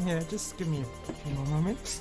Yeah, just give me a few more moments.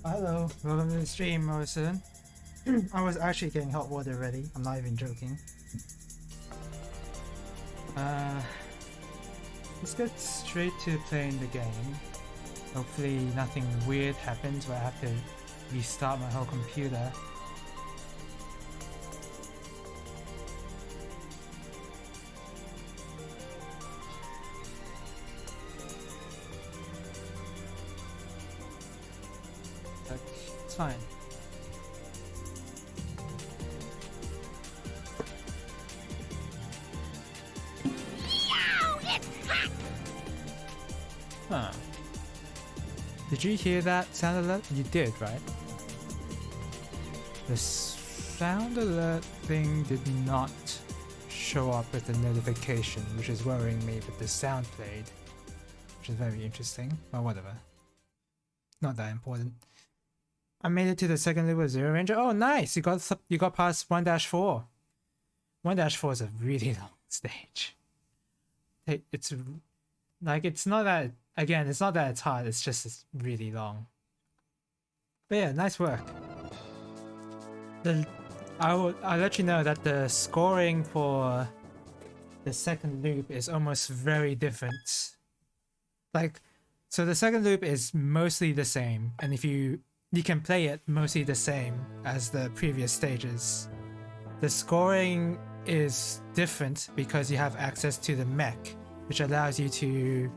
Hello, welcome to the stream, Morrison. I was actually getting hot water ready. I'm not even joking. Let's get straight to playing the game. Hopefully nothing weird happens where I have to restart my whole computer. It's fine. Huh. Did you hear that sound alert? You did, right? The sound alert thing did not show up with the notification, which is worrying me, but the sound played, which is very interesting. Well, whatever. Not that important. I made it to the second level of Zero Ranger. Oh, nice! You got past 1-4. 1-4 is a really long stage. It's like it's not that it's not that it's hard. It's just it's really long. But yeah, nice work. I'll let you know that the scoring for the second loop is almost very different. Like, so the second loop is mostly the same, and if you can play it mostly the same as the previous stages. The scoring is different because you have access to the mech, which allows you to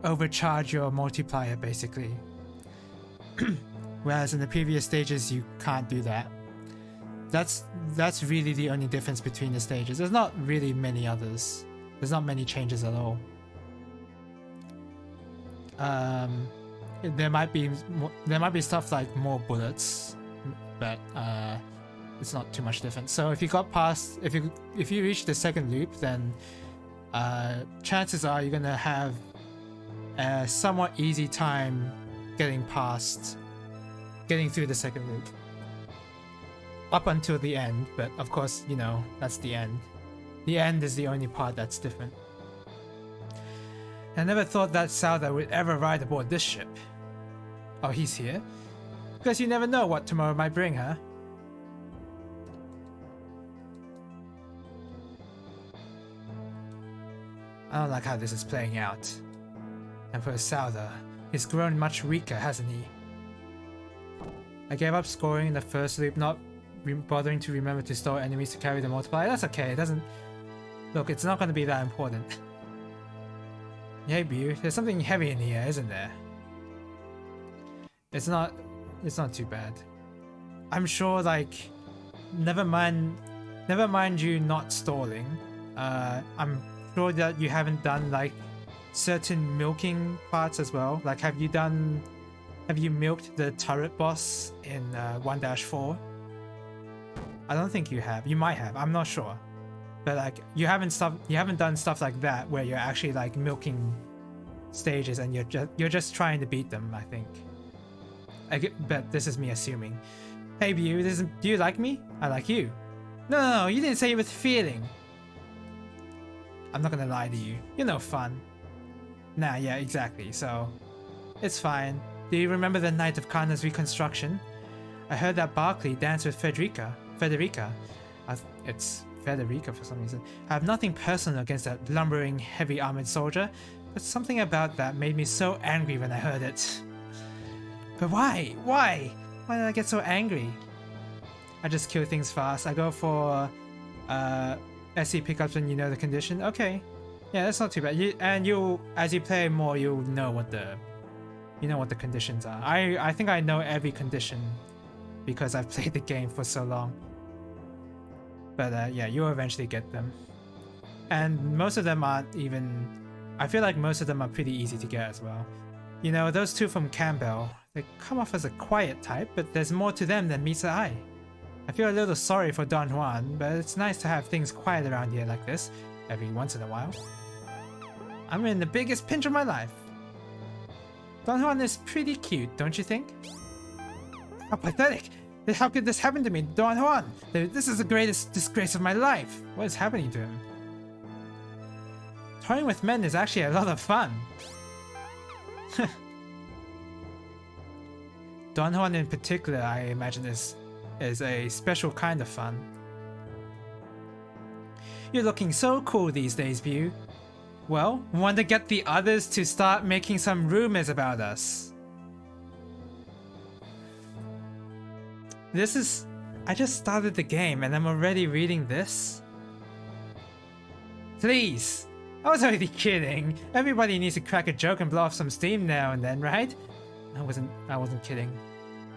overcharge your multiplier basically. Whereas in the previous stages you can't do that. That's really the only difference between the stages. There's not really many others. There's not many changes at all. There might be stuff like more bullets, but it's not too much different. So if you got past, if you reach the second loop, then chances are you're gonna have a somewhat easy time getting through the second loop. Up until the end, but of course, you know, that's the end. The end is the only part that's different. I never thought that Souther would ever ride aboard this ship. Oh, he's here? Because you never know what tomorrow might bring, huh? I don't like how this is playing out. And for Souther, he's grown much weaker, hasn't he? I gave up scoring in the first loop, not bothering to remember to store enemies to carry the multiplier. That's okay, it doesn't... Look, it's not going to be that important. Hey, Bu, there's something heavy in here, isn't there? It's not too bad. I'm sure, like, never mind you not stalling. I'm sure that you haven't done, like, certain milking parts as well. Like, have you milked the turret boss in 1-4? I don't think you have. You might have. I'm not sure. But like, you haven't done stuff like that where you're actually like milking stages and you're just trying to beat them. I think. But this is me assuming. Hey, Bu, do you like me? I like you. No, you didn't say it with feeling. I'm not gonna lie to you. You're no fun. Nah, yeah, exactly. So, it's fine. Do you remember the night of Kana's reconstruction? I heard that Barkley danced with Federica. It's Federica for some reason. I have nothing personal against that lumbering, heavy armored soldier, but something about that made me so angry when I heard it. But why? Why? Why did I get so angry? I just kill things fast. I go for SC pickups when you know the condition. Okay. Yeah, that's not too bad. As you play more, you'll know what the conditions are. I think I know every condition because I've played the game for so long. But yeah, you'll eventually get them. And most of them aren't even... I feel like most of them are pretty easy to get as well. You know, those two from Campbell, they come off as a quiet type, but there's more to them than meets the eye. I feel a little sorry for Don Juan, but it's nice to have things quiet around here like this, every once in a while. I'm in the biggest pinch of my life. Don Juan is pretty cute, don't you think? How pathetic! How could this happen to me, Don Juan? This is the greatest disgrace of my life. What is happening to him? Toying with men is actually a lot of fun. Don Juan in particular, I imagine, is a special kind of fun. You're looking so cool these days, Bu. Well, want to get the others to start making some rumors about us. I just started the game and I'm already reading this? Please! I was already kidding. Everybody needs to crack a joke and blow off some steam now and then, right? I wasn't kidding.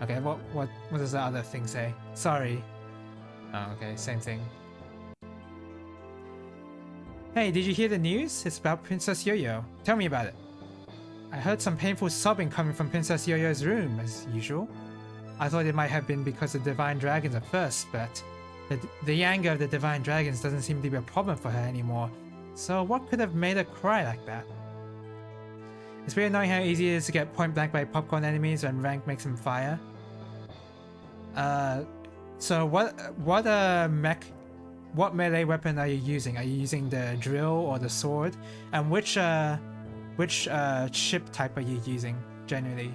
Okay, what does the other thing say? Sorry. Oh, okay, same thing. Hey, did you hear the news? It's about Princess Yo-Yo. Tell me about it. I heard some painful sobbing coming from Princess Yo-Yo's room, as usual. I thought it might have been because of the Divine Dragons at first, but the anger of the Divine Dragons doesn't seem to be a problem for her anymore. So what could have made her cry like that? It's really annoying how easy it is to get point blank by popcorn enemies when rank makes them fire. So what melee weapon are you using? Are you using the drill or the sword? And which ship type are you using generally?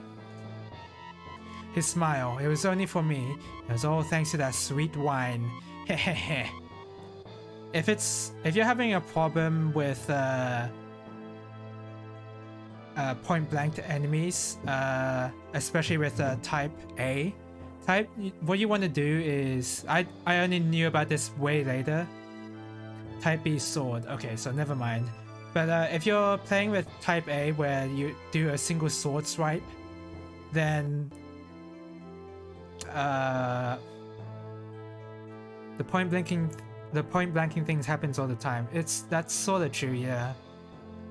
His smile. It was only for me. It was all thanks to that sweet wine. Hehehe. If you're having a problem with point blank enemies, especially with type A type, what you want to do is I only knew about this way later. Type B sword. Okay, so never mind. But if you're playing with type A where you do a single sword swipe, then the point blanking things happens all the time. That's sort of true, yeah.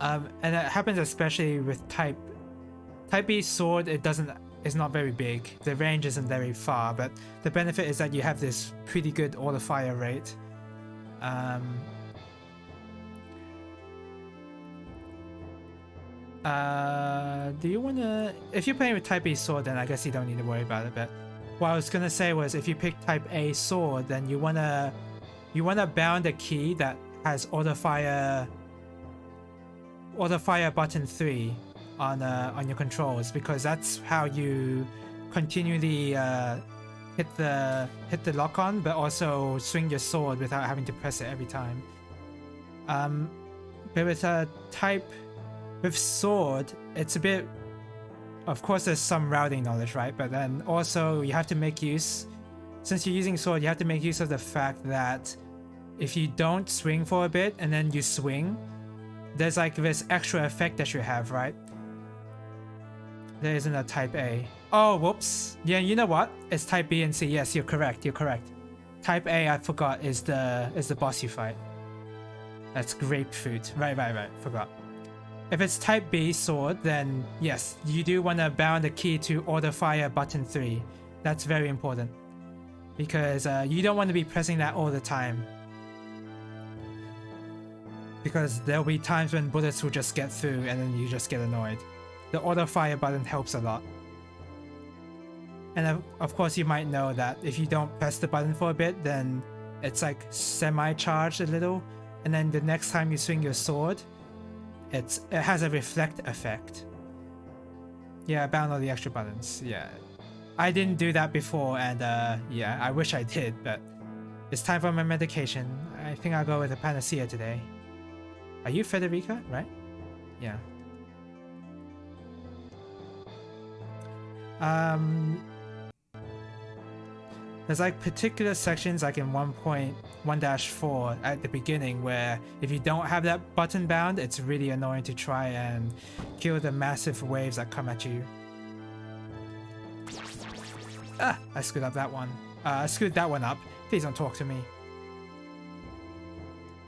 And it happens especially with type B sword. It's not very big. The range isn't very far, but the benefit is that you have this pretty good auto fire rate. Do you wanna... If you're playing with Type A sword, then I guess you don't need to worry about it, but what I was gonna say was if you pick Type A sword, then you wanna bound a key that has auto fire button 3 on your controls, because that's how you continually hit the lock on, but also swing your sword without having to press it every time. But with sword, it's a bit, of course there's some routing knowledge, right? But then also you have to make use, since you're using sword, you have to make use of the fact that if you don't swing for a bit and then you swing, there's like this extra effect that you have, right? There isn't a Type A. Oh, whoops. Yeah, you know what? It's Type B and C. Yes, you're correct. You're correct. Type A, I forgot, is the boss you fight. That's grapefruit. Right. Forgot. If it's Type B sword, then yes, you do want to bound the key to auto fire button 3. That's very important, because you don't want to be pressing that all the time, because there'll be times when bullets will just get through and then you just get annoyed. The auto fire button helps a lot. And of course you might know that if you don't press the button for a bit, then it's like semi-charged a little, and then the next time you swing your sword, it has a reflect effect. Yeah, bound all the extra buttons. Yeah, I didn't do that before, and yeah, I wish I did, but it's time for my medication. I think I'll go with a panacea today. Are you Federica, right? Yeah. There's like particular sections like in 1.1-4 at the beginning where if you don't have that button bound, it's really annoying to try and kill the massive waves that come at you. Ah, I screwed up that one. I screwed that one up. Please don't talk to me.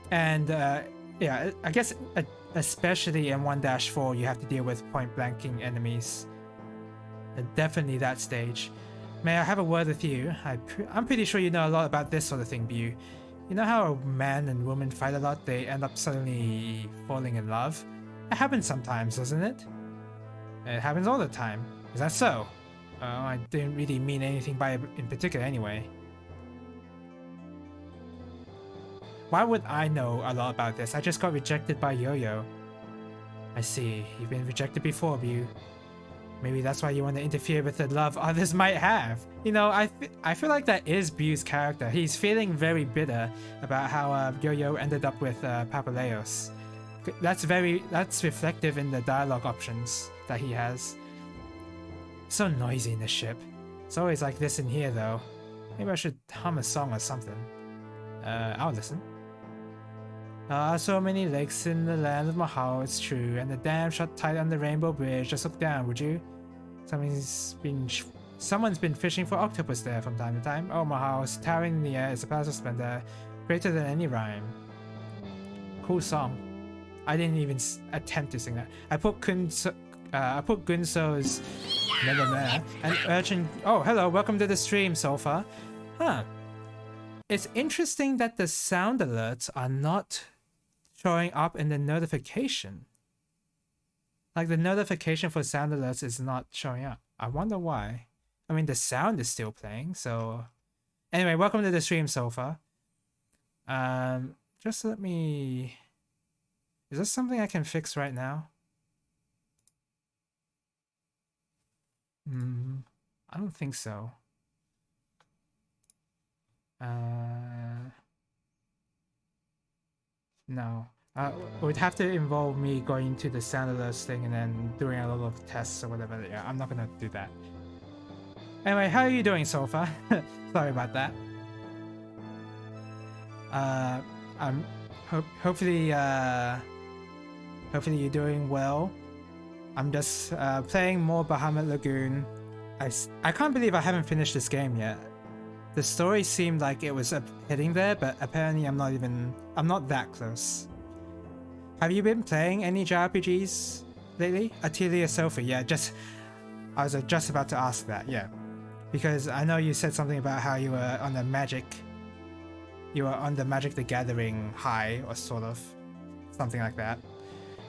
And yeah, I guess especially in 1-4 you have to deal with point blanking enemies. Definitely that stage. May I have a word with you? I'm pretty sure you know a lot about this sort of thing, Bu. You know how a man and woman fight a lot, they end up suddenly falling in love? It happens sometimes, doesn't it? It happens all the time. Is that so? I didn't really mean anything by it in particular anyway. Why would I know a lot about this? I just got rejected by Yo-Yo. I see. You've been rejected before, Bu. Maybe that's why you want to interfere with the love others might have. You know, I feel like that is Bu's character. He's feeling very bitter about how Yo-Yo ended up with Papaleos. That's reflective in the dialogue options that he has. So noisy in the ship. It's always like this in here though. Maybe I should hum a song or something. I'll listen. So many lakes in the land of Mahal, it's true, and the dam shut tight on the Rainbow Bridge. Just look down, would you? Someone's been fishing for octopus there from time to time. Oh, Mahal's towering in the air is a palace of splendor, greater than any rhyme. Cool song. I didn't even attempt to sing that. I put Gunso's and urchin. Oh, hello, welcome to the stream, Sofa. Huh. It's interesting that the sound alerts are not showing up in the notification. Like the notification for sound alerts is not showing up. I wonder why. I mean, the sound is still playing, so... Anyway, welcome to the stream, Sofa. Just let me... Is this something I can fix right now? I don't think so. No. It would have to involve me going to the sound alerts thing and then doing a lot of tests or whatever. Yeah, I'm not gonna do that. Anyway, how are you doing, Sofa? Sorry about that. Hopefully you're doing well. I'm just playing more Bahamut Lagoon. I can't believe I haven't finished this game yet. The story seemed like it was heading there, but apparently I'm not that close. Have you been playing any JRPGs lately? Atelier Sofa, yeah, I was just about to ask that, yeah. Because I know you said something about how you were on the Magic the Gathering high, or sort of. Something like that.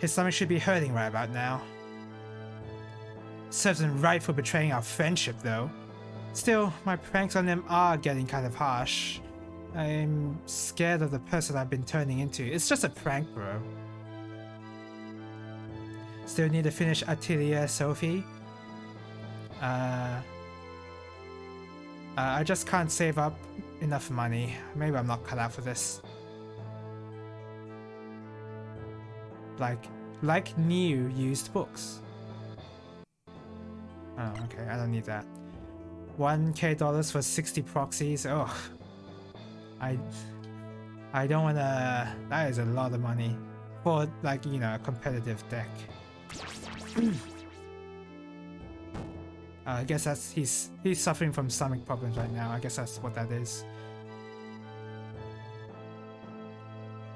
His stomach should be hurting right about now. Serves him right for betraying our friendship, though. Still, my pranks on him are getting kind of harsh. I'm scared of the person I've been turning into. It's just a prank, bro. Still need to finish Atelier Sophie. I just can't save up enough money. Maybe I'm not cut out for this. Like new used books. Oh, okay, I don't need that. $1K for 60 proxies. Oh, I don't wanna. That is a lot of money for, like, you know, a competitive deck. I guess that's he's suffering from stomach problems right now. I guess that's what that is.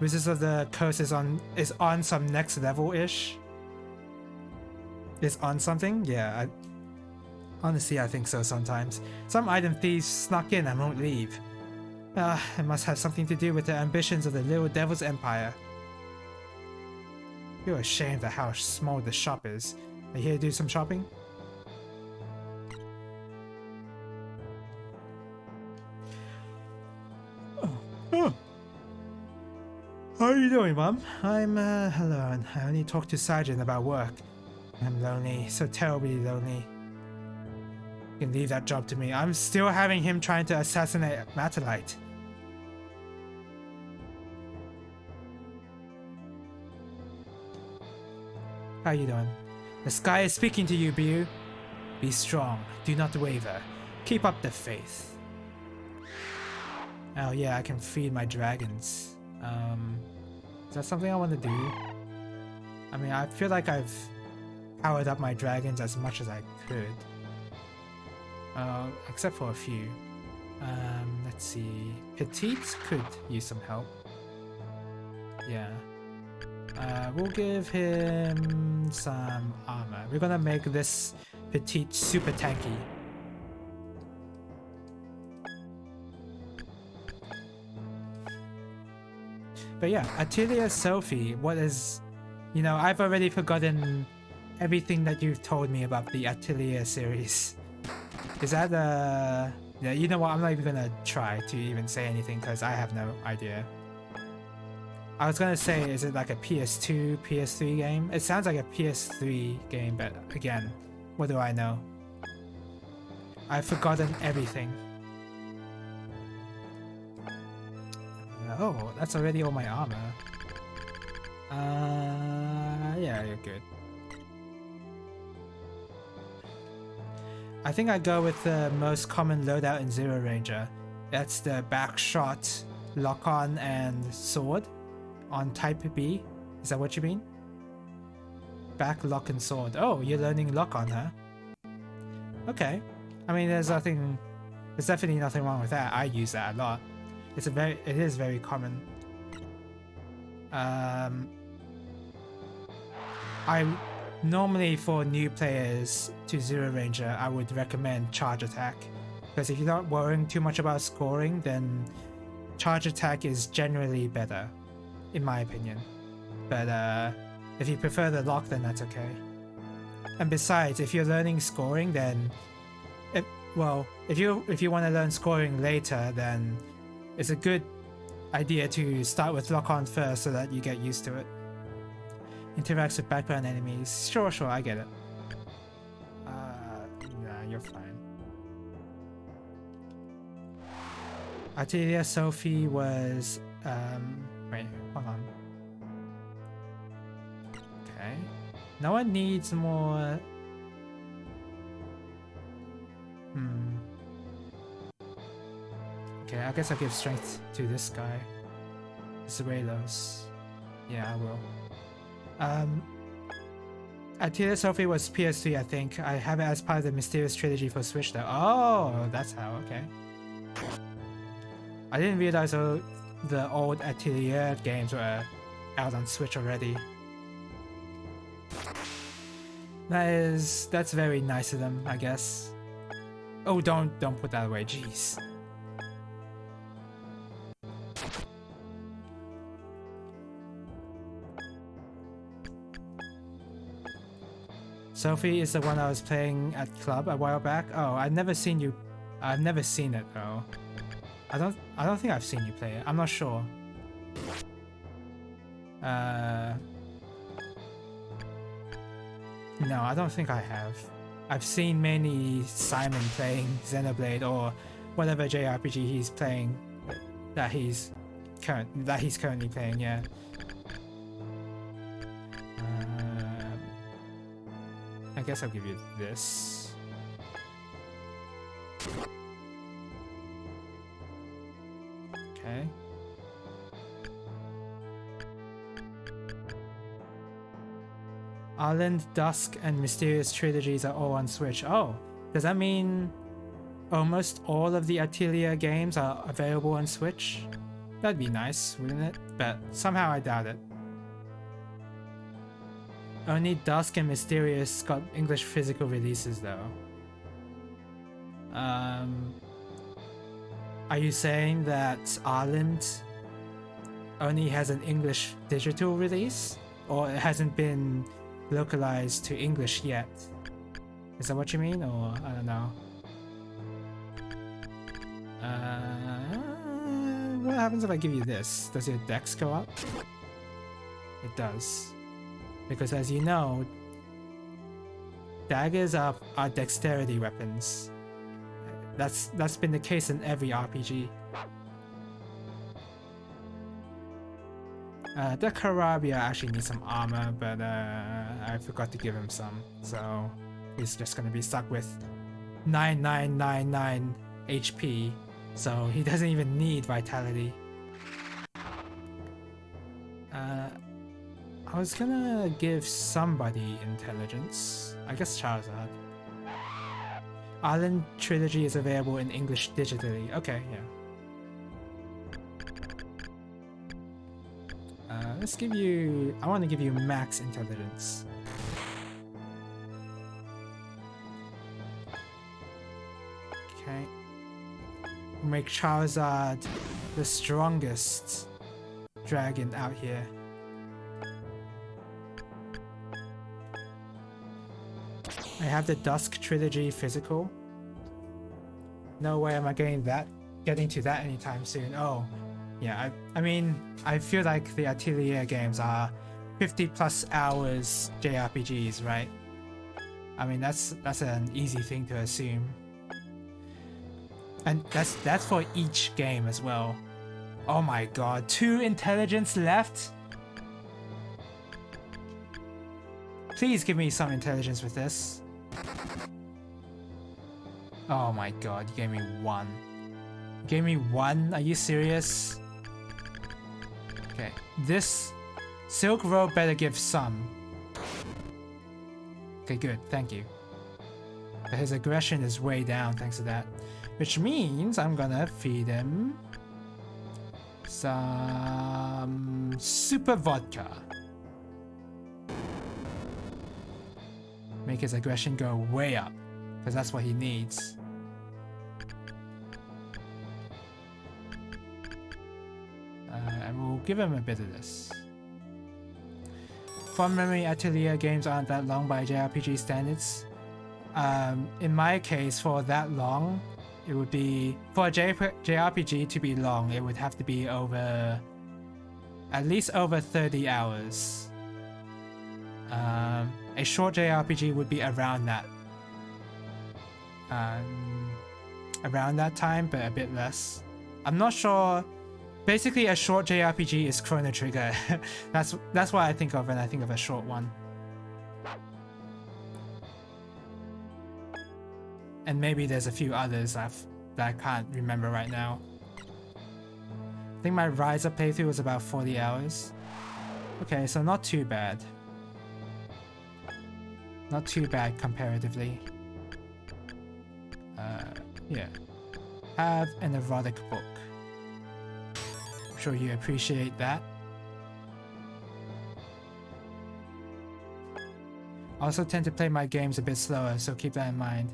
Wizards of the Coast is on some next level ish. Is on something? Yeah. Honestly, I think so sometimes. Some item thieves snuck in and won't leave. It must have something to do with the ambitions of the Little Devil's Empire. You're ashamed at how small the shop is. Are you here to do some shopping? Oh. How are you doing, Mom? I'm alone. I only talk to Sergeant about work. I'm lonely, so terribly lonely. You can leave that job to me. I'm still having him trying to assassinate Matalite. How you doing? The sky is speaking to you, Bu. Be strong. Do not waver. Keep up the faith. Oh yeah, I can feed my dragons. Is that something I want to do? I mean, I feel like I've powered up my dragons as much as I could. Except for a few. Let's see. Petites could use some help. Yeah. We'll give him some armor. We're gonna make this Petite super tanky. But yeah, Atelier Sophie, what is... You know, I've already forgotten everything that you've told me about the Atelier series. Is that yeah, you know what, I'm not even gonna try to even say anything because I have no idea. I was gonna say, is it like a PS2, PS3 game? It sounds like a PS3 game, but again, what do I know? I've forgotten everything. Oh, that's already all my armor. Yeah, you're good. I think I go with the most common loadout in Zero Ranger. That's the back shot, lock on, and sword on type B. Is that what you mean? Back, lock, and sword. Oh, you're learning lock on, huh? Okay. I mean, there's definitely nothing wrong with that. I use that a lot. It is very common. I normally, for new players to Zero Ranger, I would recommend charge attack, because if you're not worrying too much about scoring, then charge attack is generally better, in my opinion. But if you prefer the lock, then that's okay. And besides, if you're learning scoring, then if you want to learn scoring later, then it's a good idea to start with lock on first so that you get used to it. Interacts with background enemies. Sure, I get it. Nah, you're fine. Atelier Sophie was, wait, hold on. Okay. No one needs more... Okay, I guess I'll give strength to this guy. Zuelos. Yeah, I will. Atelier Sophie was PS3, I think. I have it as part of the Mysterious Trilogy for Switch though. Oh, that's how, okay. I didn't realize the old Atelier games were out on Switch already. That's very nice of them, I guess. Oh, don't put that away, jeez. Sophie is the one I was playing at club a while back. Oh, I've never seen you. I've never seen it though. I don't think I've seen you play it. I'm not sure. No, I don't think I have. I've seen mainly Simon playing Xenoblade or whatever JRPG he's playing that he's currently playing, yeah. I guess I'll give you this. Okay. Island, Dusk, and Mysterious trilogies are all on Switch. Oh, does that mean almost all of the Atelier games are available on Switch? That'd be nice, wouldn't it? But somehow I doubt it. Only Dusk and Mysterious got English physical releases though. Are you saying that Island only has an English digital release? Or it hasn't been localized to English yet? Is that what you mean? Or I don't know. What happens if I give you this? Does your dex go up? It does. Because as you know, daggers are dexterity weapons. That's been the case in every RPG. The Karabia actually needs some armor, but I forgot to give him some, so he's just gonna be stuck with 9999 HP, so he doesn't even need vitality. I was gonna give somebody intelligence. I guess Charizard. Island Trilogy is available in English digitally. Okay, yeah. Let's give you... I want to give you max intelligence. Okay. Make Charizard the strongest dragon out here. I have the Dusk Trilogy physical. No way am I getting to that anytime soon. Oh, yeah, I mean, I feel like the Atelier games are 50 plus hours JRPGs, right? I mean, that's an easy thing to assume. And that's for each game as well. Oh my god, 2 intelligence left? Please give me some intelligence with this. Oh my god, you gave me 1. You gave me 1? Are you serious? Okay, this Silk Road better give some. Okay, good, thank you. But his aggression is way down thanks to that. Which means I'm gonna feed him some super vodka. Make his aggression go way up, because that's what he needs. And we'll give him a bit of this. From memory, Atelier games aren't that long by JRPG standards. In my case, for that long, it would be... For a JRPG to be long, it would have to be over... at least over 30 hours. A short JRPG would be around that. Around that time, but a bit less. I'm not sure. Basically, a short JRPG is Chrono Trigger. that's what I think of when I think of a short one. And maybe there's a few others that I can't remember right now. I think my Rise Up playthrough was about 40 hours. Okay, so not too bad. Not too bad comparatively. Yeah. Have an erotic book. I'm sure you appreciate that. I also tend to play my games a bit slower, so keep that in mind.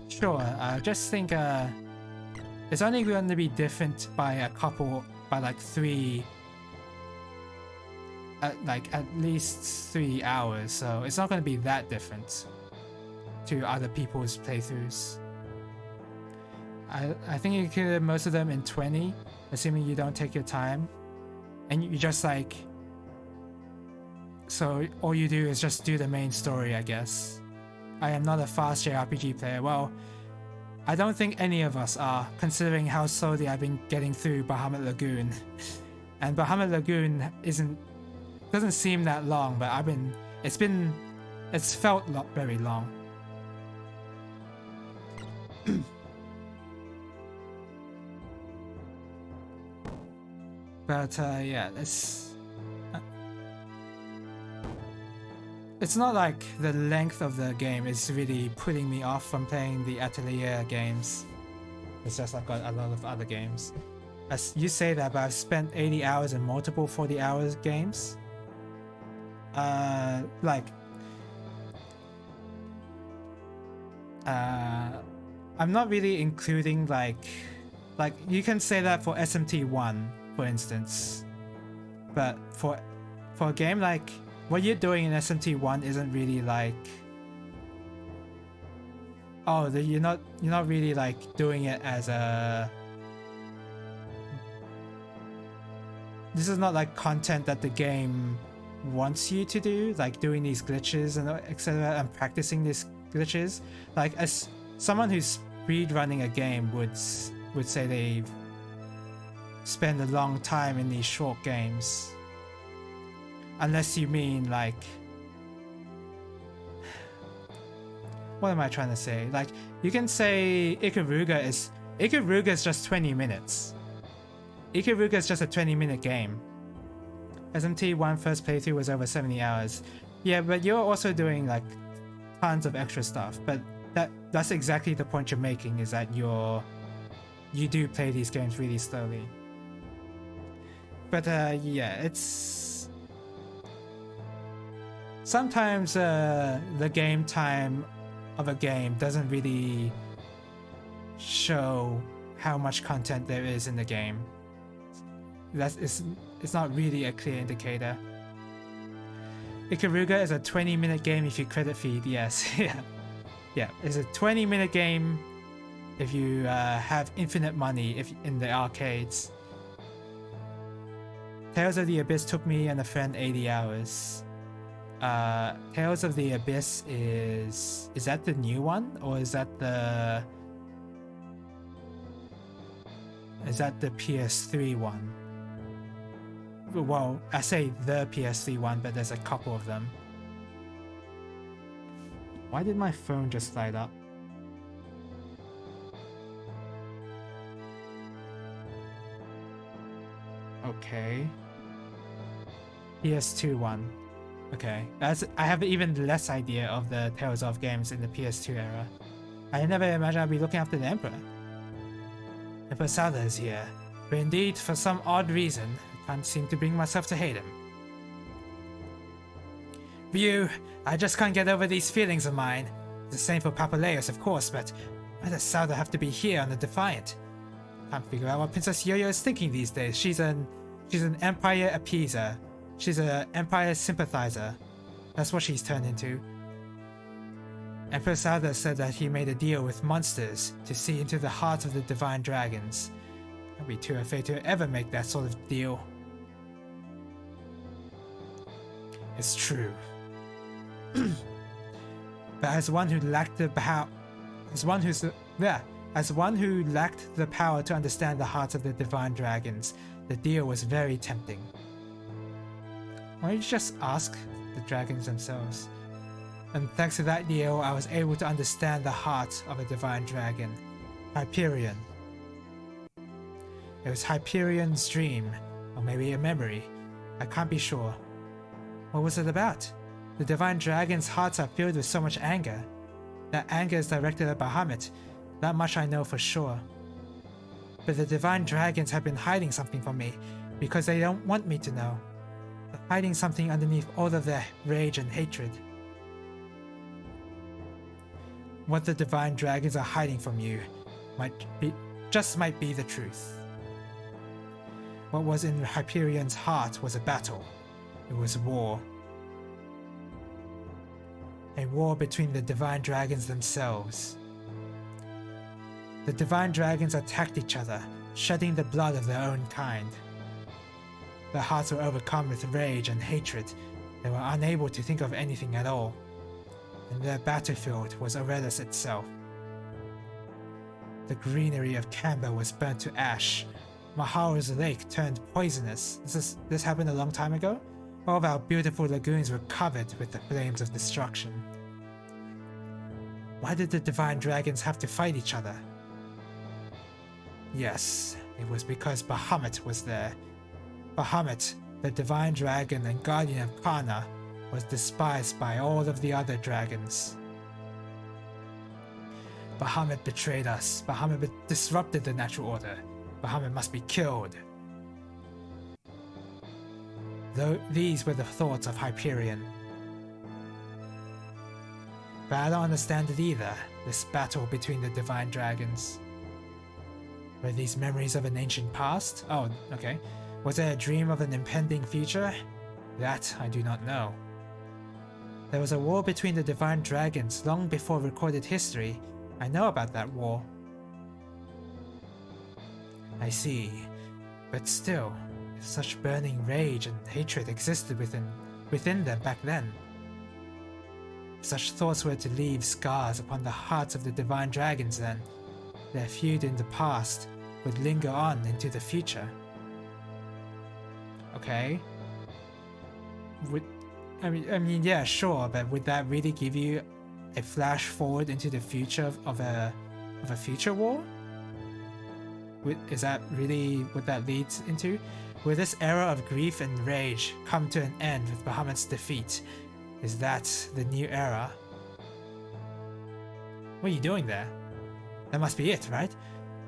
Sure, just think it's only going to be different by a couple, by like 3 at least 3 hours, so it's not going to be that different to other people's playthroughs. I think you can do most of them in 20, assuming you don't take your time, and you just like, so all you do is just do the main story, I guess. I am not a fast JRPG player. Well, I don't think any of us are, considering how slowly I've been getting through Bahamut Lagoon. And Bahamut Lagoon doesn't seem that long, but it's felt very long. But yeah, it's not like the length of the game is really putting me off from playing the Atelier games. It's just I've got a lot of other games. As you say that, but I've spent 80 hours in multiple 40 hours games. I'm not really including like you can say that for SMT1, for instance, but for a game like what you're doing in SMT1 isn't really like, oh, you're not really like doing it as a, this is not like content that the game wants you to do, like doing these glitches and etc. and practicing these glitches. Like as someone who's speedrunning a game would say they spend a long time in these short games. Unless you mean like, what am I trying to say? Like you can say Ikaruga is just 20 minutes. Ikaruga is just a 20-minute game. SMT1 first playthrough was over 70 hours. Yeah, but you're also doing like tons of extra stuff. But that's exactly the point you're making, is that you do play these games really slowly. But yeah, it's sometimes the game time of a game doesn't really show how much content there is in the game. It's not really a clear indicator. Ikaruga is a 20-minute game if you credit feed, yes. Yeah, it's a 20-minute game if you have infinite money in the arcades. Tales of the Abyss took me and a friend 80 hours. Tales of the Abyss is that the new one, or is that the PS3 one? Well, I say the PS3 one, but there's a couple of them. Why did my phone just light up? Okay. PS2 one. Okay. I have even less idea of the Tales of games in the PS2 era. I never imagined I'd be looking after the Emperor. Emperor Souther is here. But indeed, for some odd reason, I can't seem to bring myself to hate him. Ryu, I just can't get over these feelings of mine. The same for Papaleos, of course, but why does Souther have to be here on the Defiant? Can't figure out what Princess Yo-Yo is thinking these days. She's an Empire appeaser. She's an Empire sympathizer. That's what she's turned into. Emperor Souther said that he made a deal with monsters to see into the hearts of the divine dragons. I'd be too afraid to ever make that sort of deal. It's true. But as one who lacked the power, as one who lacked the power to understand the hearts of the divine dragons, the deal was very tempting. Why don't you just ask the dragons themselves? And thanks to that deal, I was able to understand the heart of a divine dragon, Hyperion. It was Hyperion's dream, or maybe a memory. I can't be sure. What was it about? The divine dragon's hearts are filled with so much anger. That anger is directed at Bahamut. That much I know for sure. But the divine dragons have been hiding something from me, because they don't want me to know. They're hiding something underneath all of their rage and hatred. What the divine dragons are hiding from you might be the truth. What was in Hyperion's heart was a battle. It was war. A war between the divine dragons themselves. The divine dragons attacked each other, shedding the blood of their own kind. Their hearts were overcome with rage and hatred. They were unable to think of anything at all. And their battlefield was Aurelis itself. The greenery of Camber was burnt to ash. Maharo's lake turned poisonous. This happened a long time ago? All of our beautiful lagoons were covered with the flames of destruction. Why did the divine dragons have to fight each other? Yes, it was because Bahamut was there. Bahamut, the divine dragon and guardian of Kana, was despised by all of the other dragons. Bahamut betrayed us. Bahamut disrupted the natural order. Bahamut must be killed. Though these were the thoughts of Hyperion. But I don't understand it either, this battle between the divine dragons. Were these memories of an ancient past? Oh, okay. Was it a dream of an impending future? That I do not know. There was a war between the divine dragons long before recorded history. I know about that war. I see. But still, if such burning rage and hatred existed within them back then, if such thoughts were to leave scars upon the hearts of the divine dragons, then their feud in the past would linger on into the future. Okay. I mean, yeah, sure, but would that really give you a flash forward into the future of a future war? Is that really what that leads into? Will this era of grief and rage come to an end with Bahamut's defeat? Is that the new era? What are you doing there? That must be it, right?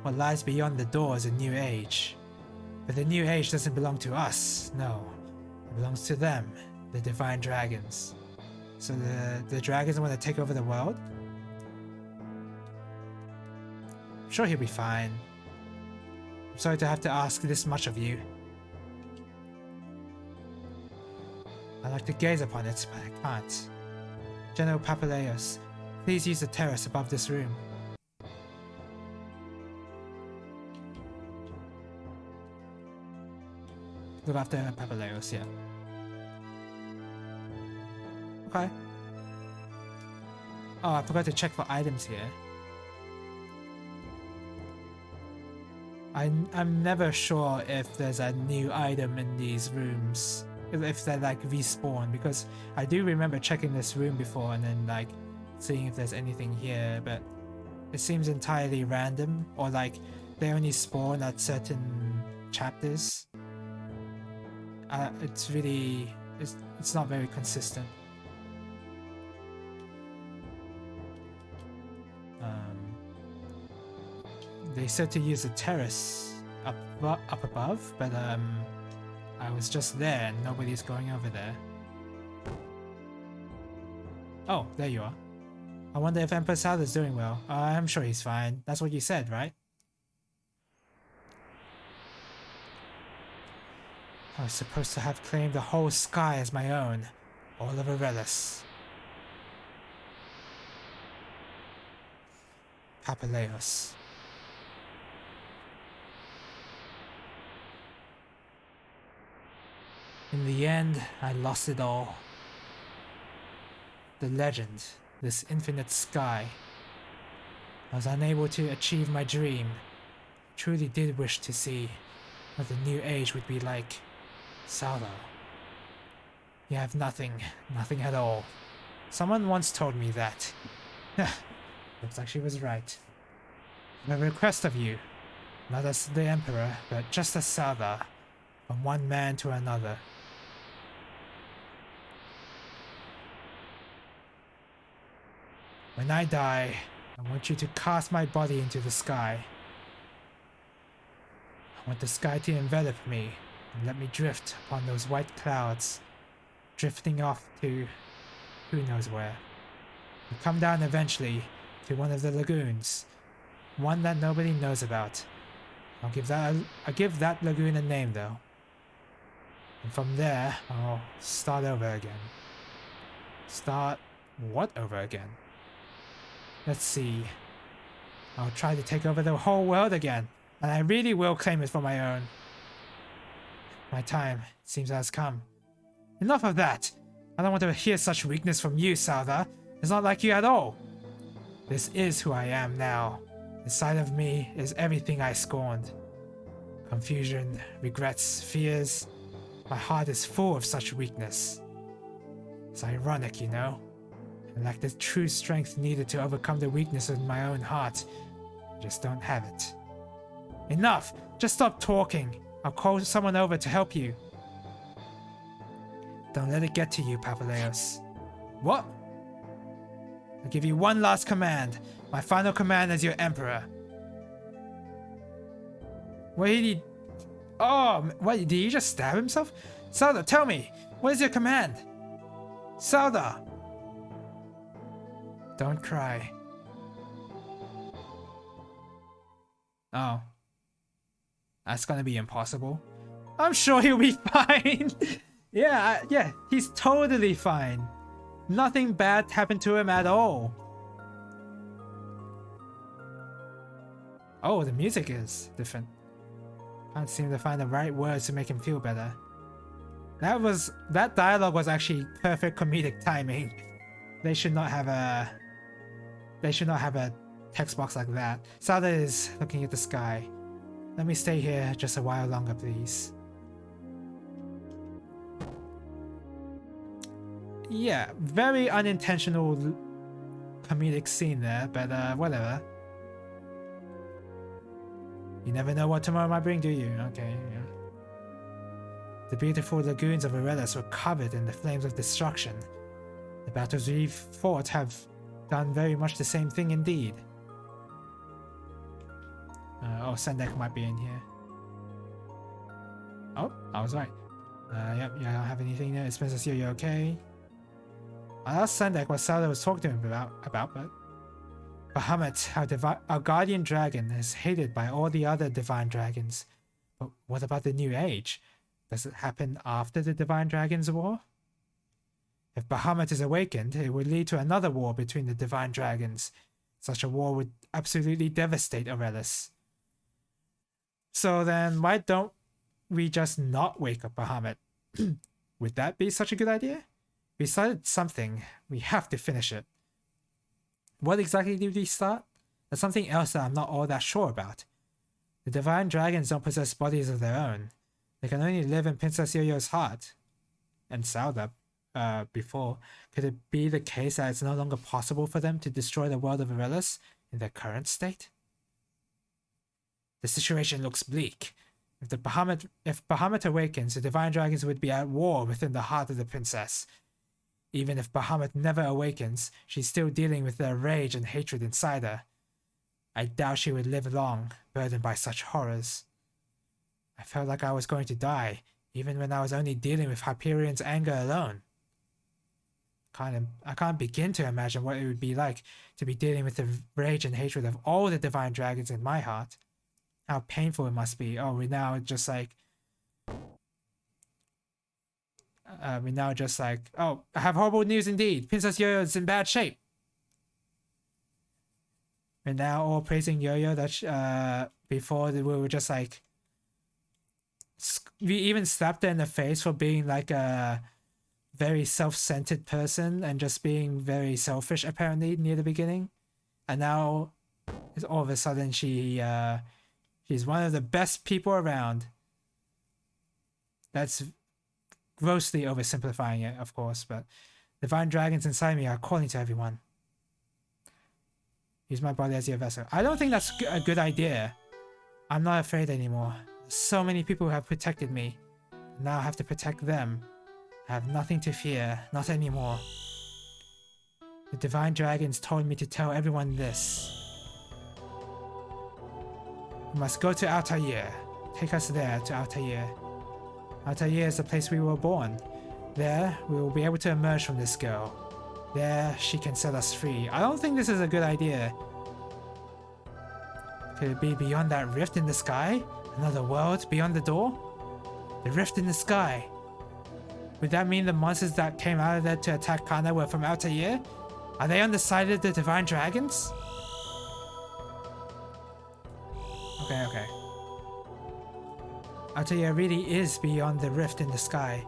What lies beyond the door is a new age. But the new age doesn't belong to us, no. It belongs to them, the divine dragons. So the dragons want to take over the world? I'm sure he'll be fine. I'm sorry to have to ask this much of you. I like to gaze upon it, but I can't. General Papaleos, please use the terrace above this room. Look after Papaleos, yeah. Okay. Oh, I forgot to check for items here. I'm never sure if there's a new item in these rooms. If they like respawn, because I do remember checking this room before and then like seeing if there's anything here, but it seems entirely random, or like they only spawn at certain chapters. It's not very consistent. They said to use the terrace up above, but I was just there and nobody's going over there. Oh, there you are. I wonder if Emperor Salah's doing well. I'm sure he's fine. That's what you said, right? I was supposed to have claimed the whole sky as my own. All of Aurelis. Papaleos. In the end, I lost it all. The legend, this infinite sky. I was unable to achieve my dream. I truly did wish to see what the new age would be like. Salo. You have nothing at all. Someone once told me that. Looks like she was right. A request of you, not as the Emperor, but just as Sala, from one man to another. When I die, I want you to cast my body into the sky. I want the sky to envelop me and let me drift upon those white clouds, drifting off to who knows where. And come down eventually to one of the lagoons, one that nobody knows about. I'll give that lagoon a name though. And from there, I'll start over again. Start what over again? Let's see. I'll try to take over the whole world again. And I really will claim it for my own. My time, it seems, has come. Enough of that! I don't want to hear such weakness from you, Souther. It's not like you at all. This is who I am now. Inside of me is everything I scorned. Confusion, regrets, fears. My heart is full of such weakness. It's ironic, you know? I lack the true strength needed to overcome the weakness of my own heart. I just don't have it. Enough! Just stop talking. I'll call someone over to help you. Don't let it get to you, Papaleos. What? I'll give you one last command. My final command as your emperor. What did he... Oh, what, did he just stab himself? Souther, tell me, what is your command? Souther! Don't cry. Oh. That's gonna be impossible. I'm sure he'll be fine. Yeah, he's totally fine. Nothing bad happened to him at all. Oh, the music is different. Can't seem to find the right words to make him feel better. That dialogue was actually perfect comedic timing. They should not have a text box like that. Souther is looking at the sky. Let me stay here just a while longer, please. Yeah, very unintentional comedic scene there, but whatever. You never know what tomorrow might bring, do you? Okay, yeah. The beautiful lagoons of Aurelis were covered in the flames of destruction. The battles we've fought have done very much the same thing indeed. Oh, Sendek might be in here. Oh, I was right. Yep, yeah, I don't have anything there. It's Princess Yo, you okay? I asked Sendek what Souther was talking to him about, but... Bahamut, our guardian dragon, is hated by all the other divine dragons. But what about the new age? Does it happen after the divine dragons war? If Bahamut is awakened, it would lead to another war between the divine dragons. Such a war would absolutely devastate Aurelis. So then, why don't we just not wake up Bahamut? Would that be such a good idea? We started something. We have to finish it. What exactly did we start? There's something else that I'm not all that sure about. The divine dragons don't possess bodies of their own. They can only live in Princess Yo-Yo's heart. And Souther, before. Could it be the case that it's no longer possible for them to destroy the world of Aurelis in their current state? The situation looks bleak. If Bahamut awakens, the divine dragons would be at war within the heart of the princess. Even if Bahamut never awakens, she's still dealing with their rage and hatred inside her. I doubt she would live long, burdened by such horrors. I felt like I was going to die, even when I was only dealing with Hyperion's anger alone. I can't begin to imagine what it would be like to be dealing with the rage and hatred of all the divine dragons in my heart. How painful it must be. Oh, we now just like, oh, I have horrible news indeed. Princess Yo-Yo is in bad shape. We're now all praising Yo-Yo that before we were just like, we even slapped her in the face for being like a very self-centered person and just being very selfish apparently near the beginning. And now all of a sudden she's one of the best people around. That's grossly oversimplifying it, of course, but divine dragons inside me are calling to everyone. Use my body as your vessel. I don't think that's a good idea. I'm not afraid anymore. So many people who have protected me. Now I have to protect them. I have nothing to fear. Not anymore. The divine dragons told me to tell everyone this. We must go to Altair. Take us there to Altair. Altair is the place we were born. There, we will be able to emerge from this girl. There, she can set us free. I don't think this is a good idea. Could it be beyond that rift in the sky? Another world beyond the door? The rift in the sky. Would that mean the monsters that came out of there to attack Kana were from Altair? Are they on the side of the Divine Dragons? Okay, okay. Altair really is beyond the rift in the sky.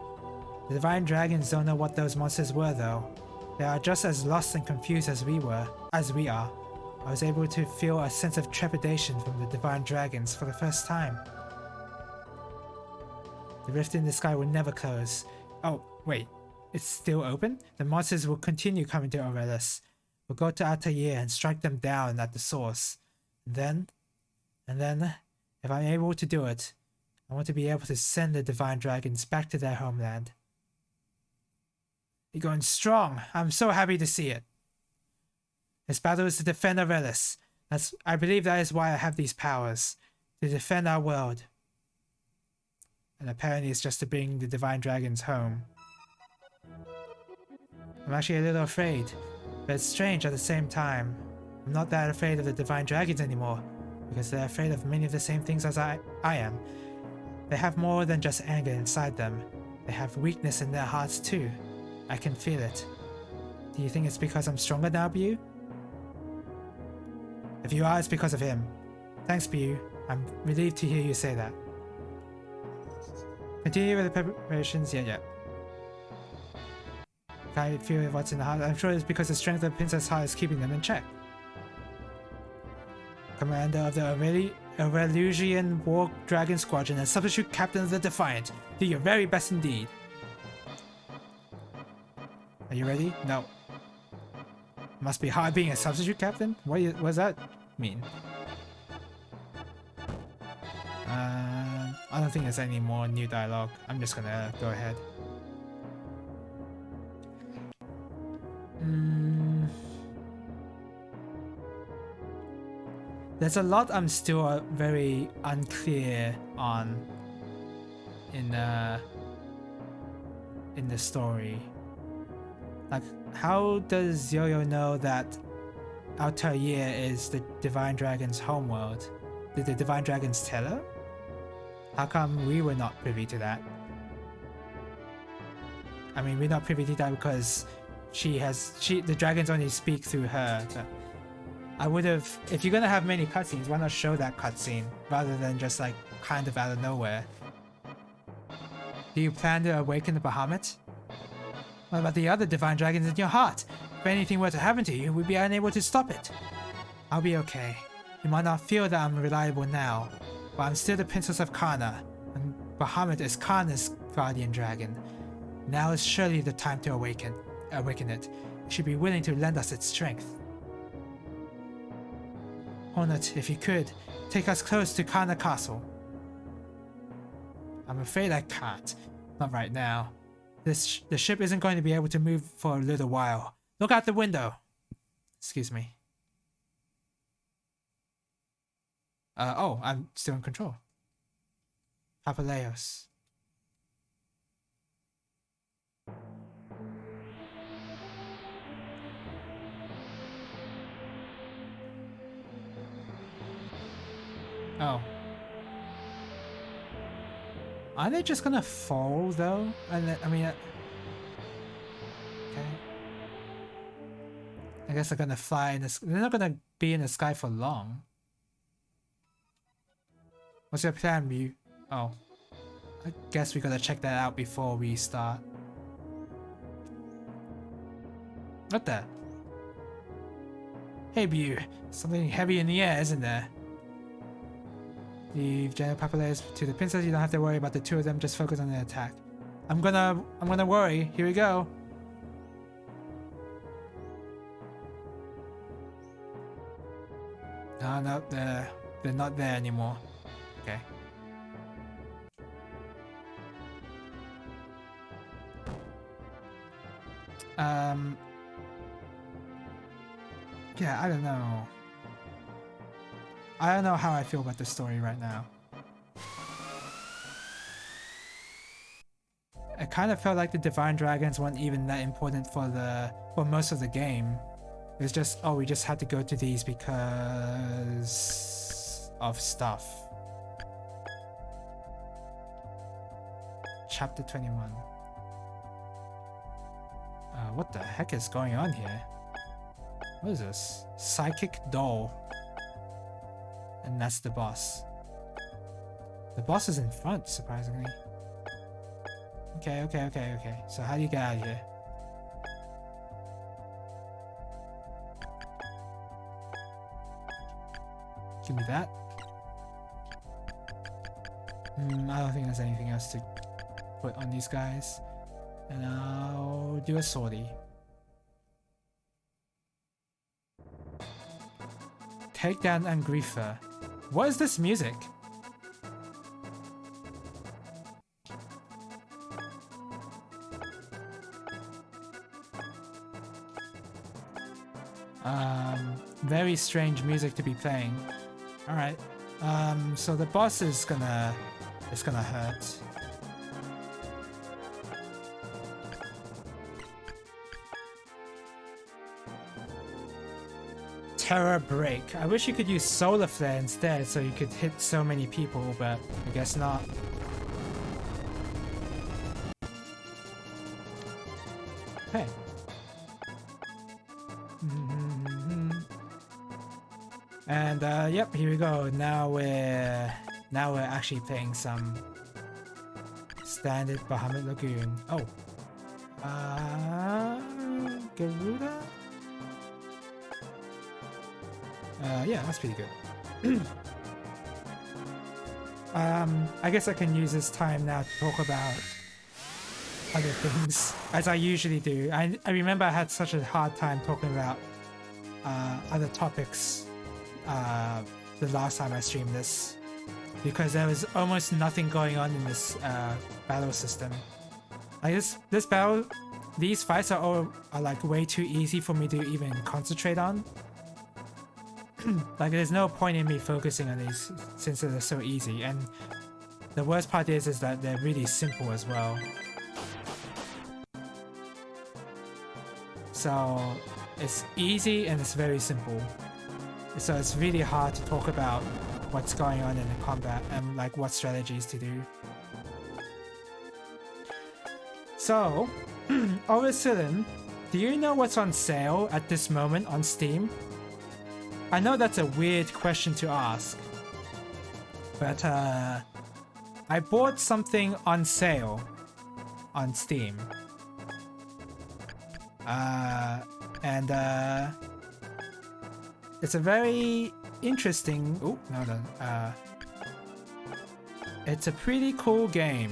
The Divine Dragons don't know what those monsters were though. They are just as lost and confused as we are. I was able to feel a sense of trepidation from the Divine Dragons for the first time. The rift in the sky will never close. Oh, wait. It's still open? The monsters will continue coming to Aurelis. We'll go to Altair and strike them down at the source. And then, if I'm able to do it, I want to be able to send the Divine Dragons back to their homeland. You're going strong. I'm so happy to see it. This battle is to defend Aurelis. I believe that is why I have these powers. To defend our world. And apparently it's just to bring the Divine Dragons home. I'm actually a little afraid, but it's strange at the same time. I'm not that afraid of the Divine Dragons anymore, because they're afraid of many of the same things as I am. They have more than just anger inside them. They have weakness in their hearts too. I can feel it. Do you think it's because I'm stronger now, Bu? If you are, it's because of him. Thanks, Bu. I'm relieved to hear you say that. Continue with the preparations. Yeah. Can I feel what's in the heart? I'm sure it's because the strength of the Princess' heart is keeping them in check. Commander of the Aurelian War Dragon Squadron and substitute captain of the Defiant. Do your very best indeed. Are you ready? No. Must be hard being a substitute captain? What does that mean? I don't think there's any more new dialogue. I'm just gonna go ahead. There's a lot I'm still very unclear on in the story. Like, how does Yo-Yo know that Altair is the Divine Dragon's homeworld? Did the Divine Dragons tell her? How come we were not privy to that? I mean, we're not privy to that because the dragons only speak through her. But I would have, if you're gonna have many cutscenes, why not show that cutscene rather than just like kind of out of nowhere? Do you plan to awaken the Bahamut? What about the other Divine Dragons in your heart? If anything were to happen to you, we'd be unable to stop it. I'll be okay. You might not feel that I'm reliable now, but I'm still the Princess of Kana, and Bahamut is Kana's guardian dragon. Now is surely the time to awaken it. It should be willing to lend us its strength. Hornet, if you could, take us close to Kana Castle. I'm afraid I can't. Not right now. The ship isn't going to be able to move for a little while. Look out the window. Excuse me. Oh, I'm still in control. Papaleos. Oh. Are they just gonna fall though? And I mean, okay. I guess they're gonna fly in this. They're not gonna be in the sky for long. What's your plan, Bu? Oh. I guess we gotta check that out before we start. What the? Hey, Bu. Something heavy in the air, isn't there? Leave General Papaleos to the princess. You don't have to worry about the two of them. Just focus on the attack. I'm gonna worry. Here we go. No, they're not there anymore. Okay. Yeah, I don't know. I don't know how I feel about the story right now. I kind of felt like the Divine Dragons weren't even that important for most of the game. It was just, oh, we just had to go to these because of stuff. Chapter 21. What the heck is going on here? What is this? Psychic doll. And that's the boss. The boss is in front, surprisingly. Okay. So how do you get out of here? Give me that. I don't think there's anything else to put on these guys. And I'll do a sortie. Takedown and Griefer. What is this music? Very strange music to be playing. Alright. So the boss is gonna hurt. Terror Break. I wish you could use Solar Flare instead so you could hit so many people, but I guess not. Hey. And yep, here we go. Now we're actually playing some standard Bahamut Lagoon. Oh. Garuda? Yeah, that's pretty good. I guess I can use this time now to talk about other things, as I usually do. I remember I had such a hard time talking about other topics the last time I streamed this, because there was almost nothing going on in this battle system. Like this battle, these fights are like way too easy for me to even concentrate on. Like there's no point in me focusing on these since they're so easy, and the worst part is that they're really simple as well. So it's easy and it's very simple. So it's really hard to talk about what's going on in the combat and like what strategies to do. So, all of a sudden, do you know what's on sale at this moment on Steam? I know that's a weird question to ask, but I bought something on sale on Steam. And it's a very interesting... Oh, no. It's a pretty cool game.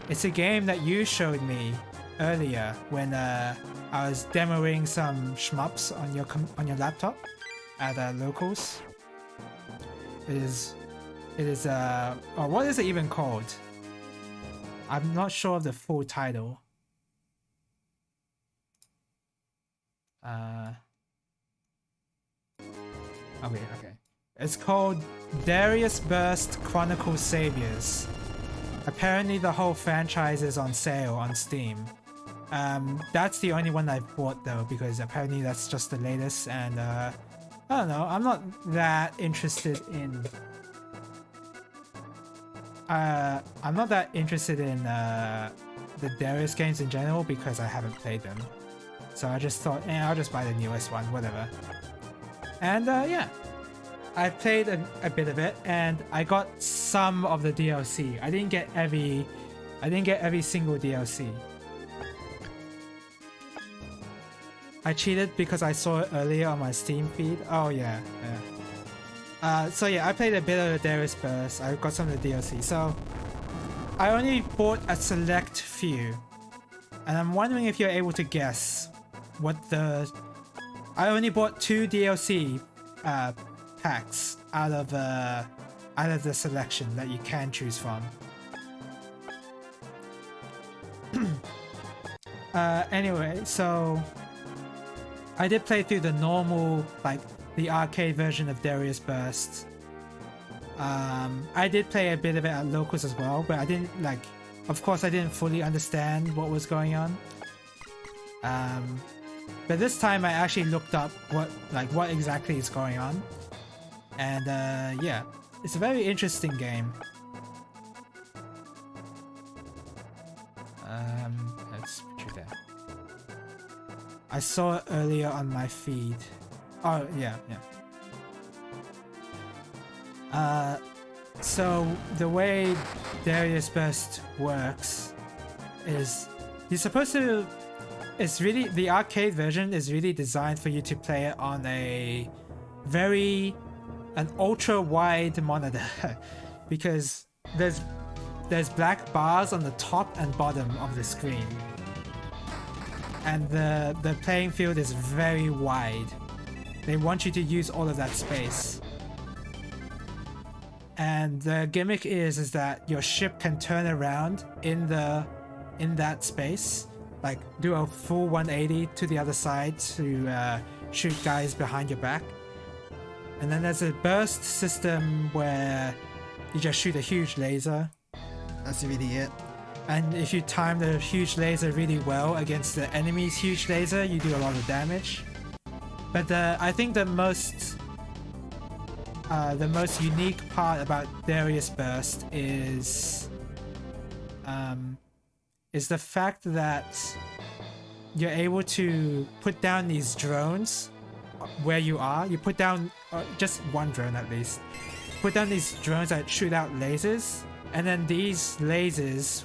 It's a game that you showed me earlier when I was demoing some shmups on your laptop at locals. It is oh, what is it even called? I'm not sure of the full title. Okay. It's called Darius Burst Chronicle Saviors. Apparently the whole franchise is on sale on Steam. That's the only one I've bought though, because apparently that's just the latest, and I don't know, I'm not that interested in the Darius games in general because I haven't played them. So I just thought, I'll just buy the newest one, whatever. And yeah, I played a bit of it, and I got some of the DLC. I didn't get every single DLC. I cheated because I saw it earlier on my Steam feed. Oh yeah. So yeah, I played a bit of the Darius Burst. I got some of the DLC. So I only bought a select few, and I'm wondering if you're able to guess what the... I only bought 2 DLC packs out of the selection that you can choose from. Anyway, so I did play through the normal, like the arcade version of Darius Burst. I did play a bit of it at locals as well, but I didn't of course I didn't fully understand what was going on. But this time I actually looked up what exactly is going on. And yeah, it's a very interesting game. Let's put you there. I saw it earlier on my feed. Oh, yeah. So the way Darius Burst works is you're supposed to... It's really... The arcade version is really designed for you to play it on an ultra-wide monitor because there's black bars on the top and bottom of the screen. And the playing field is very wide. They want you to use all of that space. And the gimmick is that your ship can turn around in that space, like do a full 180 to the other side to shoot guys behind your back. And then there's a burst system where you just shoot a huge laser. That's really it. And if you time the huge laser really well against the enemy's huge laser, you do a lot of damage. But I think the most unique part about Darius Burst is the fact that you're able to put down these drones where you are. You put down just one drone at least. Put down these drones that shoot out lasers, and then these lasers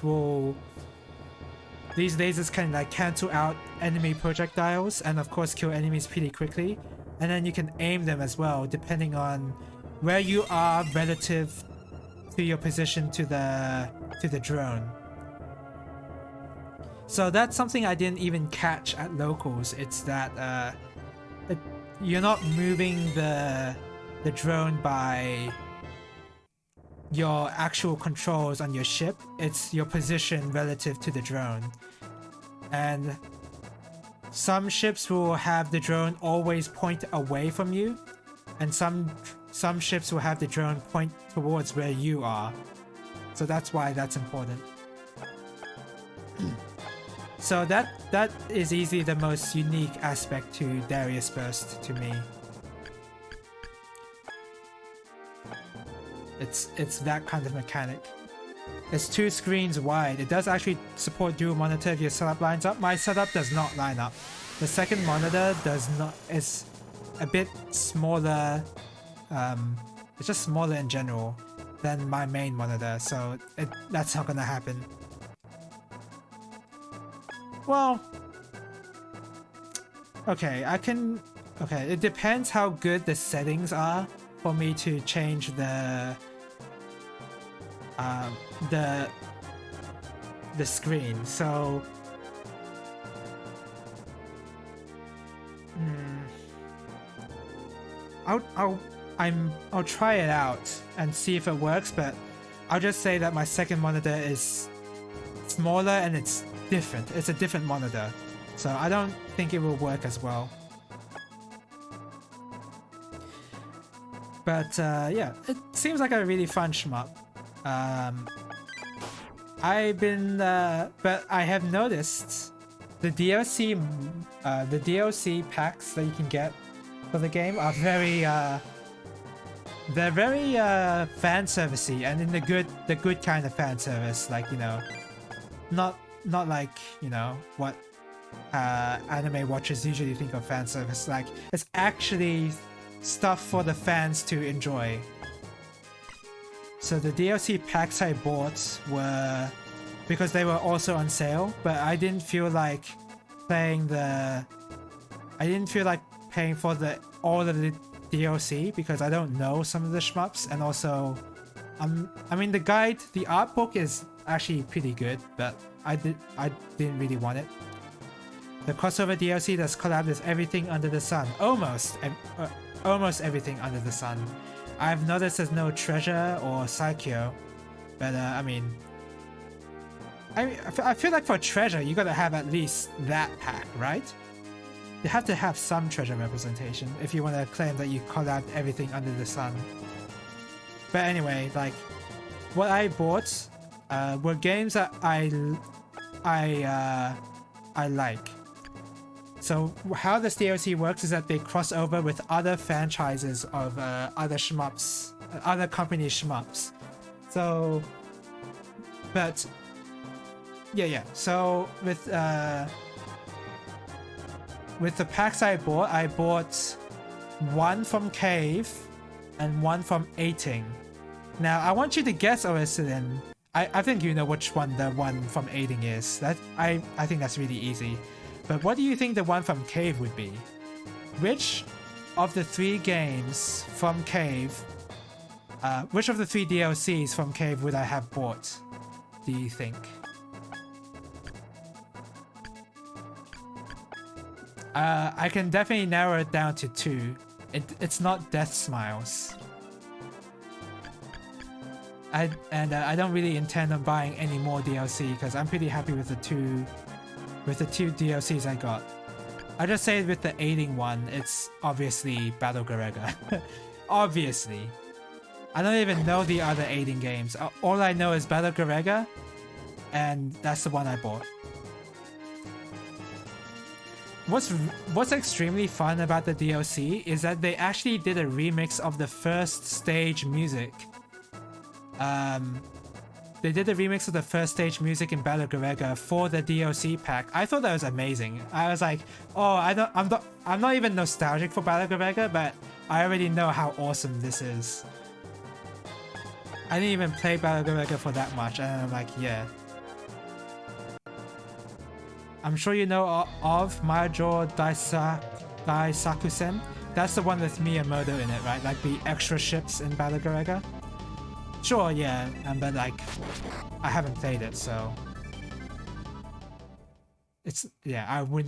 can like cancel out enemy projectiles and of course kill enemies pretty quickly. And then you can aim them as well depending on where you are relative to your position to the drone. So that's something I didn't even catch at locals. It's that you're not moving the drone by your actual controls on your ship. It's your position relative to the drone. And some ships will have the drone always point away from you, and some ships will have the drone point towards where you are. So that's why that's important. So that is easily the most unique aspect to Darius Burst to me. It's that kind of mechanic. It's 2 screens wide. It does actually support dual monitor if your setup lines up. My setup does not line up. The second monitor does not. It's a bit smaller. It's just smaller in general than my main monitor, so that's not gonna happen. Well, okay, it depends how good the settings are for me to change the screen. So I'll try it out and see if it works, but I'll just say that my second monitor is smaller and it's different. It's a different monitor, so I don't think it will work as well. But yeah, it seems like a really fun shmup. But I have noticed the DLC packs that you can get for the game are very they're very fan servicey, and in the good kind of fan service, like, you know, not like, you know, what anime watchers usually think of fan service. Like, it's actually stuff for the fans to enjoy. So the DLC packs I bought were because they were also on sale, but I didn't feel like paying for all of the DLC because I don't know some of the shmups, and also I mean, the art book is actually pretty good, but I didn't really want it. The crossover DLC does collab with everything under the sun. Almost everything under the sun. I've noticed there's no Treasure or Saikyo, but I mean, I feel like for Treasure you gotta have at least that pack, right? You have to have some Treasure representation if you want to claim that you collabed everything under the sun. But anyway, like, what I bought were games that I like. So how this DLC works is that they cross over with other franchises of other shmups, other company shmups. So, but yeah. So with with the packs I bought one from Cave and one from Ating. Now, I want you to guess, Orisiden. I think you know which one the one from Ating is. I think that's really easy. But what do you think the one from Cave would be? Which of the 3 games from Cave, which of the 3 DLCs from Cave would I have bought, do you think? I can definitely narrow it down to 2. It's not Death Smiles. I don't really intend on buying any more DLC because I'm pretty happy with the two DLCs I got. I just say with the Aiding one, it's obviously Battle Garega. Obviously. I don't even know the other Aiding games. All I know is Battle Garega, and that's the one I bought. What's extremely fun about the DLC is that they actually did a remix of the first stage music. They did a remix of the first stage music in Battle Garega for the DLC pack. I thought that was amazing. I was like, oh, I'm not even nostalgic for Battle Garega, but I already know how awesome this is. I didn't even play Battle Garega for that much, and I'm like, yeah. I'm sure you know of Major Daisakusen. That's the one with Miyamoto in it, right? Like the extra ships in Battle Garega. Sure, yeah, but like, I haven't played it, so it's, yeah, I wouldn't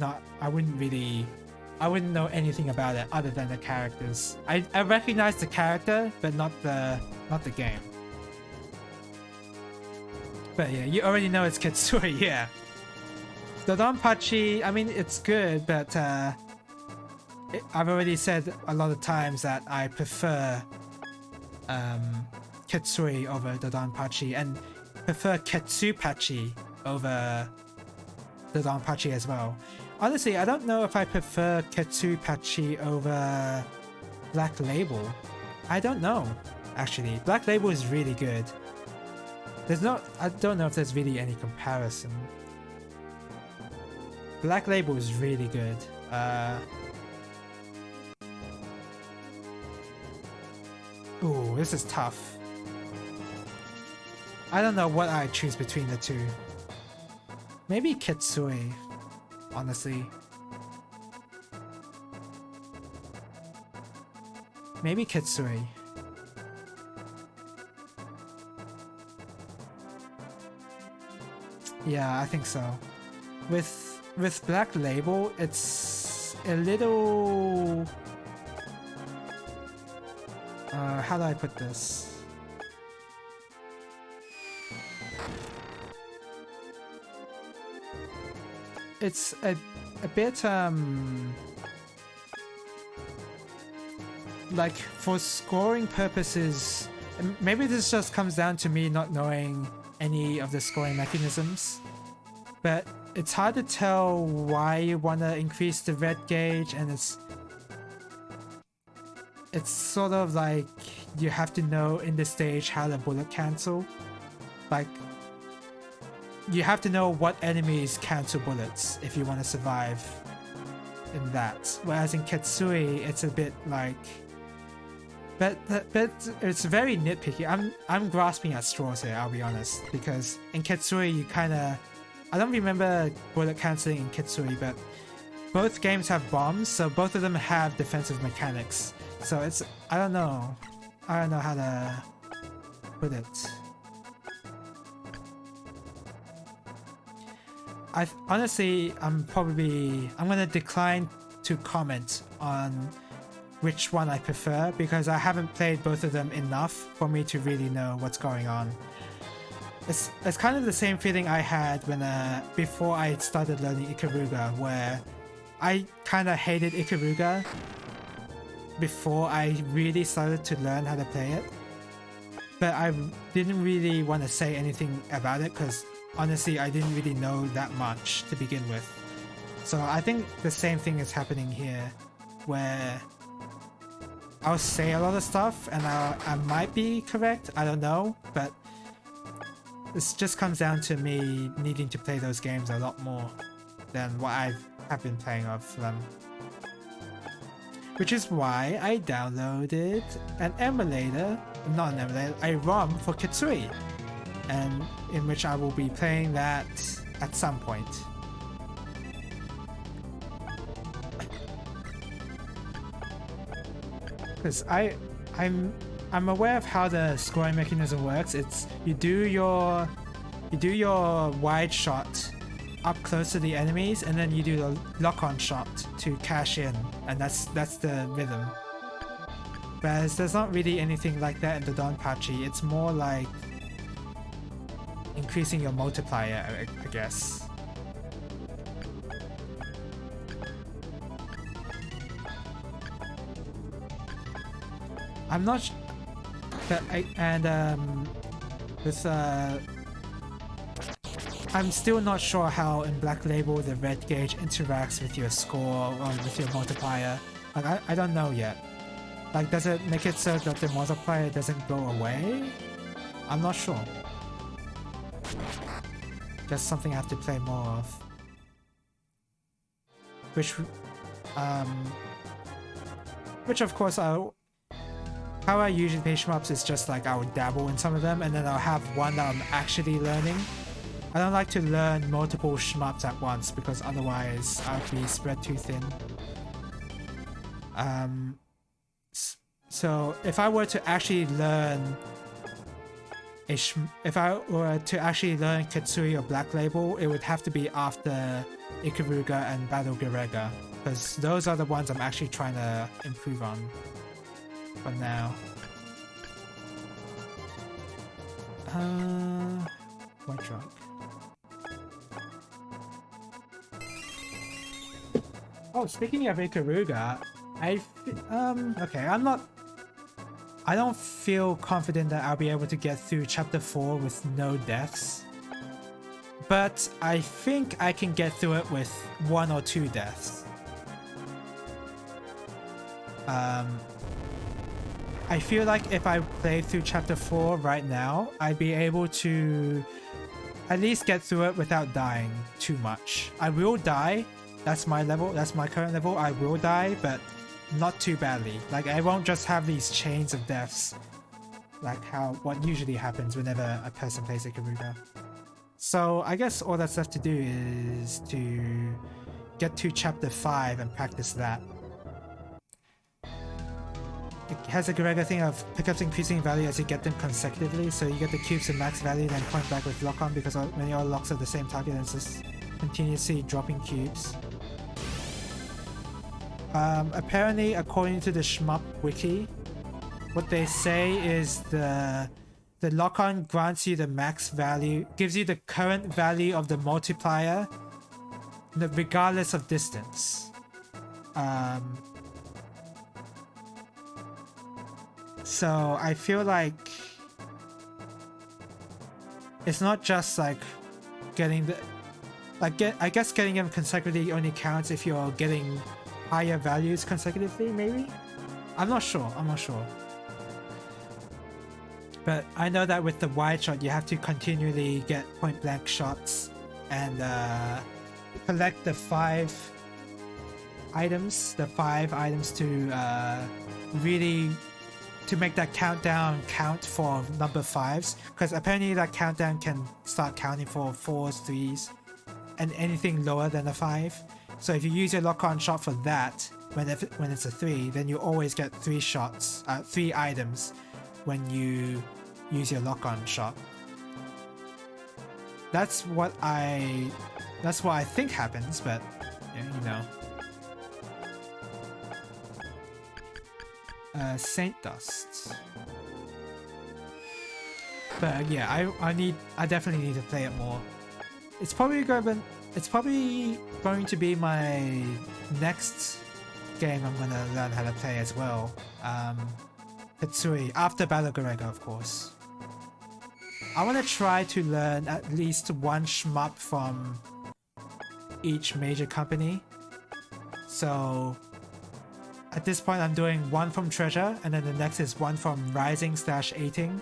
know anything about it other than the characters. I recognize the character, but not the game. But yeah, you already know it's Kitsui, yeah. Dodonpachi, I mean, it's good, but I've already said a lot of times that I prefer Kitsui over Dodonpachi, and prefer Ketsupachi over Dodonpachi as well. Honestly, I don't know if I prefer Ketsupachi over Black Label. I don't know, actually. Black Label is really good. I don't know if there's really any comparison. Black Label is really good. Ooh, this is tough. I don't know what I choose between the 2. Maybe Kitsui, honestly. Maybe Kitsui. Yeah, I think so. With Black Label, it's a little... how do I put this? It's a bit, like, for scoring purposes, maybe this just comes down to me not knowing any of the scoring mechanisms, but it's hard to tell why you want to increase the red gauge, and it's sort of like you have to know in the stage how to bullet cancel. Like, you have to know what enemies cancel bullets if you want to survive in that. Whereas in Kitsui, it's a bit like... But it's very nitpicky. I'm grasping at straws here, I'll be honest. Because in Kitsui, you kind of... I don't remember bullet cancelling in Kitsui, but both games have bombs, so both of them have defensive mechanics. So it's... I don't know how to put it. Honestly, I'm gonna decline to comment on which one I prefer, because I haven't played both of them enough for me to really know what's going on. It's kind of the same feeling I had when before I started learning Ikaruga, where I kind of hated Ikaruga before I really started to learn how to play it, but I didn't really want to say anything about it because honestly, I didn't really know that much to begin with. So I think the same thing is happening here, where I'll say a lot of stuff and I might be correct, I don't know, but this just comes down to me needing to play those games a lot more than what have been playing of them. Which is why I downloaded an emulator, not an emulator, a ROM for Kitsui, and in which I will be playing that at some point. Because I'm aware of how the scoring mechanism works. It's you do your wide shot up close to the enemies, and then you do the lock-on shot to cash in, and that's the rhythm. Whereas there's not really anything like that in the Donpachi. It's more like increasing your multiplier, I guess. I'm not I'm still not sure how in Black Label the red gauge interacts with your score or with your multiplier. Like I don't know yet. Like, does it make it so that the multiplier doesn't go away? I'm not sure. Just something I have to play more of. Which of course how I usually play shmups is just like I would dabble in some of them, and then I'll have one that I'm actually learning. I don't like to learn multiple shmups at once because otherwise I'd be spread too thin. So if I were to actually learn Kitsui or Black Label, it would have to be after Ikaruga and Battle Garega, because those are the ones I'm actually trying to improve on for now. White truck. Oh, speaking of Ikaruga, okay, I don't feel confident that I'll be able to get through chapter 4 with no deaths. But I think I can get through it with 1 or 2 deaths. I feel like if I play through chapter 4 right now, I'd be able to at least get through it without dying too much. I will die. That's my level. That's my current level. I will die, but not too badly. Like, I won't just have these chains of deaths like what usually happens whenever a person plays Ikaruga. So I guess all that's left to do is to get to chapter 5 and practice that. It has a Garega thing of pickups increasing in value as you get them consecutively, so you get the cubes to max value then point back with lock on, because when your locks are the same target, it's just continuously dropping cubes. Apparently, according to the Shmup wiki, what they say is the lock-on grants you the max value, gives you the current value of the multiplier, regardless of distance. So I feel like it's not just like getting the I guess getting them consecutively only counts if you're getting higher values consecutively, maybe? I'm not sure. But I know that with the wide shot, you have to continually get point blank shots and collect the 5 items to really to make that countdown count for number 5s, because apparently that countdown can start counting for 4s, 3s, and anything lower than a 5. So if you use your lock-on shot for that, when it's a 3, then you always get 3 shots, 3 items when you use your lock-on shot. That's what I think happens, but yeah, you know. Saint Dust. But yeah, I definitely need to play it more. It's probably going to be my next game I'm gonna learn how to play as well. Kitsui, after Battle Garega, of course. I want to try to learn at least one shmup from each major company. So at this point I'm doing one from Treasure, and then the next is one from Rising/Ating,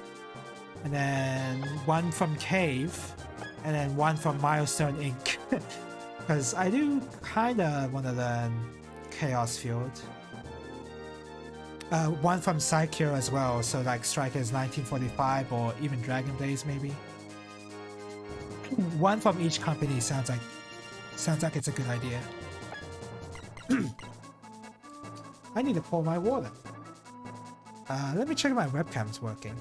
and then one from Cave, and then one from Milestone Inc. Because I do kinda want to learn Chaos Field. One from Psycho as well, so like Strikers 1945 or even Dragon Blaze maybe. One from each company sounds like it's a good idea. I need to pour my water. Let me check if my webcam's working.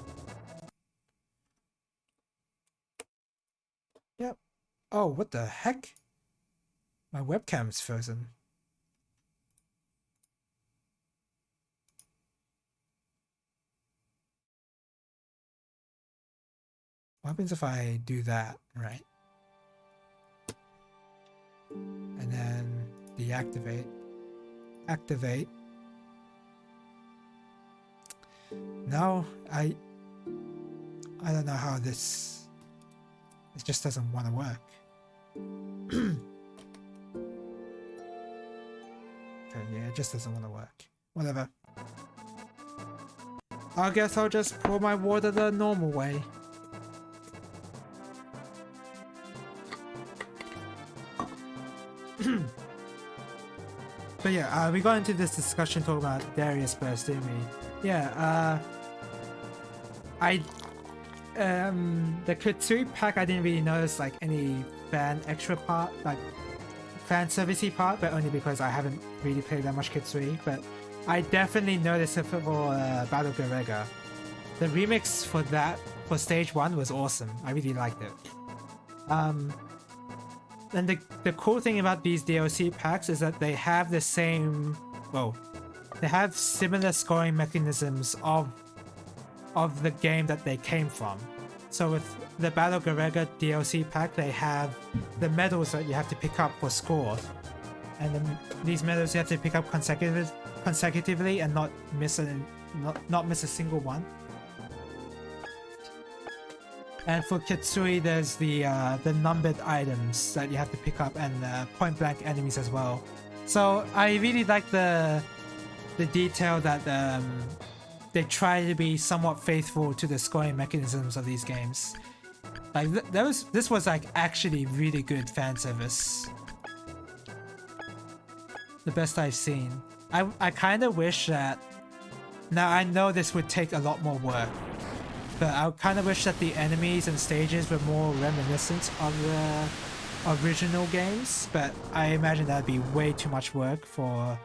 Yep. Oh, what the heck? My webcam's frozen. What happens if I do that, right? And then deactivate. Activate. No, I don't know how this... It just doesn't want to work. Okay, yeah, it just doesn't want to work. Whatever. I guess I'll just pour my water the normal way. But yeah, we got into this discussion talking about Darius Burst, didn't we? Yeah, the Kitsui pack, I didn't really notice like any fan extra part, like fan servicey part, but only because I haven't really played that much Kitsui. But I definitely noticed it for Battle Garega. The remix for that, for stage 1 was awesome. I really liked it. And the cool thing about these DLC packs is that they have the same, well, they have similar scoring mechanisms of the game that they came from. So with the Battle Garega DLC pack, they have the medals that you have to pick up for score, and then these medals you have to pick up consecutively and not miss a single one. And for Kitsui, there's the numbered items that you have to pick up, and point blank enemies as well. So I really like the detail that they try to be somewhat faithful to the scoring mechanisms of these games. Like this was like actually really good fan service. The best I've seen. I kind of wish that. Now I know this would take a lot more work, but I kind of wish that the enemies and stages were more reminiscent of the original games, but I imagine that'd be way too much work for...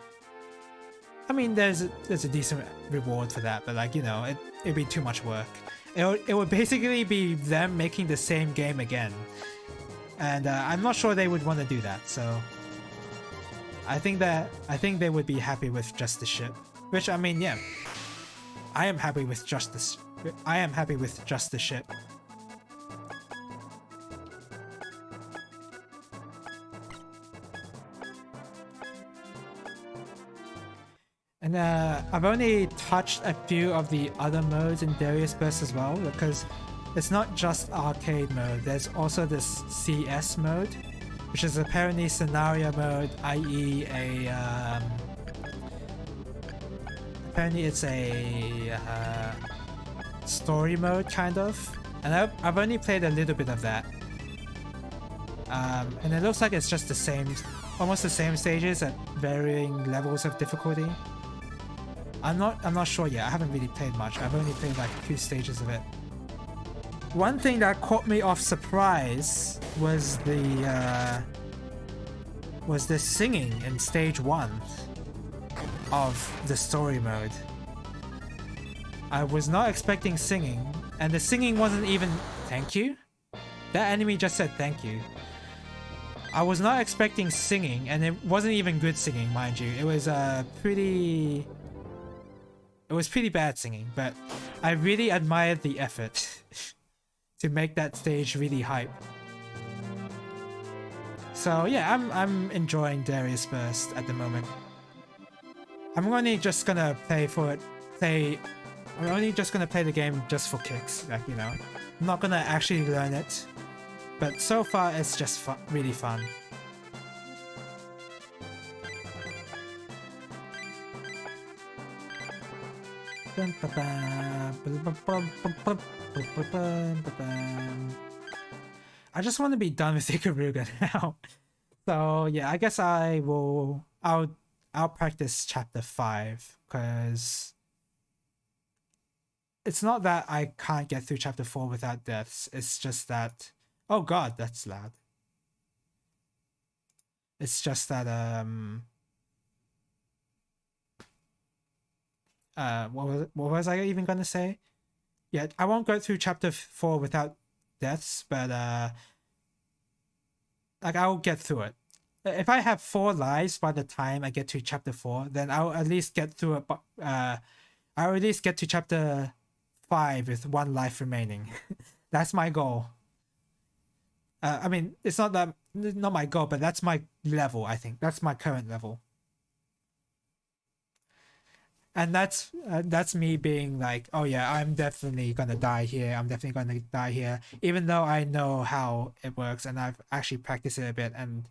I mean, there's a decent reward for that, but like, you know, it'd be too much work. It would basically be them making the same game again, and I'm not sure they would want to do that, so... I think they would be happy with just the ship. Which, I mean, yeah. I am happy with just this. I am happy with just the ship. And I've only touched a few of the other modes in Darius Burst as well, because it's not just arcade mode. There's also this CS mode, which is apparently scenario mode, i.e. apparently it's a story mode, kind of. And I've only played a little bit of that. And it looks like it's just the same, almost the same stages at varying levels of difficulty. I'm not sure yet. I haven't really played much. I've only played like a few stages of it. One thing that caught me off surprise was the singing in stage 1 of the story mode. I was not expecting singing, and the singing wasn't even thank you. That enemy just said thank you. I was not expecting singing, and it wasn't even good singing, mind you. It was pretty bad singing, but I really admired the effort to make that stage really hype. So yeah, I'm enjoying Darius Burst at the moment. I'm only just gonna play the game just for kicks, like, you know. I'm not gonna actually learn it, but so far it's just really fun. I just want to be done with Ikaruga now. So yeah, I guess I'll practice chapter 5 because it's not that I can't get through chapter 4 without deaths. It's just that, oh god, that's loud. It's just that what was I even gonna say? Yeah, I won't go through chapter 4 without deaths, but like I'll get through it. If I have 4 lives by the time I get to chapter 4, then I'll at least get through it. I'll at least get to chapter 5 with 1 life remaining. That's my goal. I mean, it's not my goal, but that's my level. I think that's my current level. And that's me being like, oh yeah, I'm definitely gonna die here. I'm definitely gonna die here, even though I know how it works and I've actually practiced it a bit. And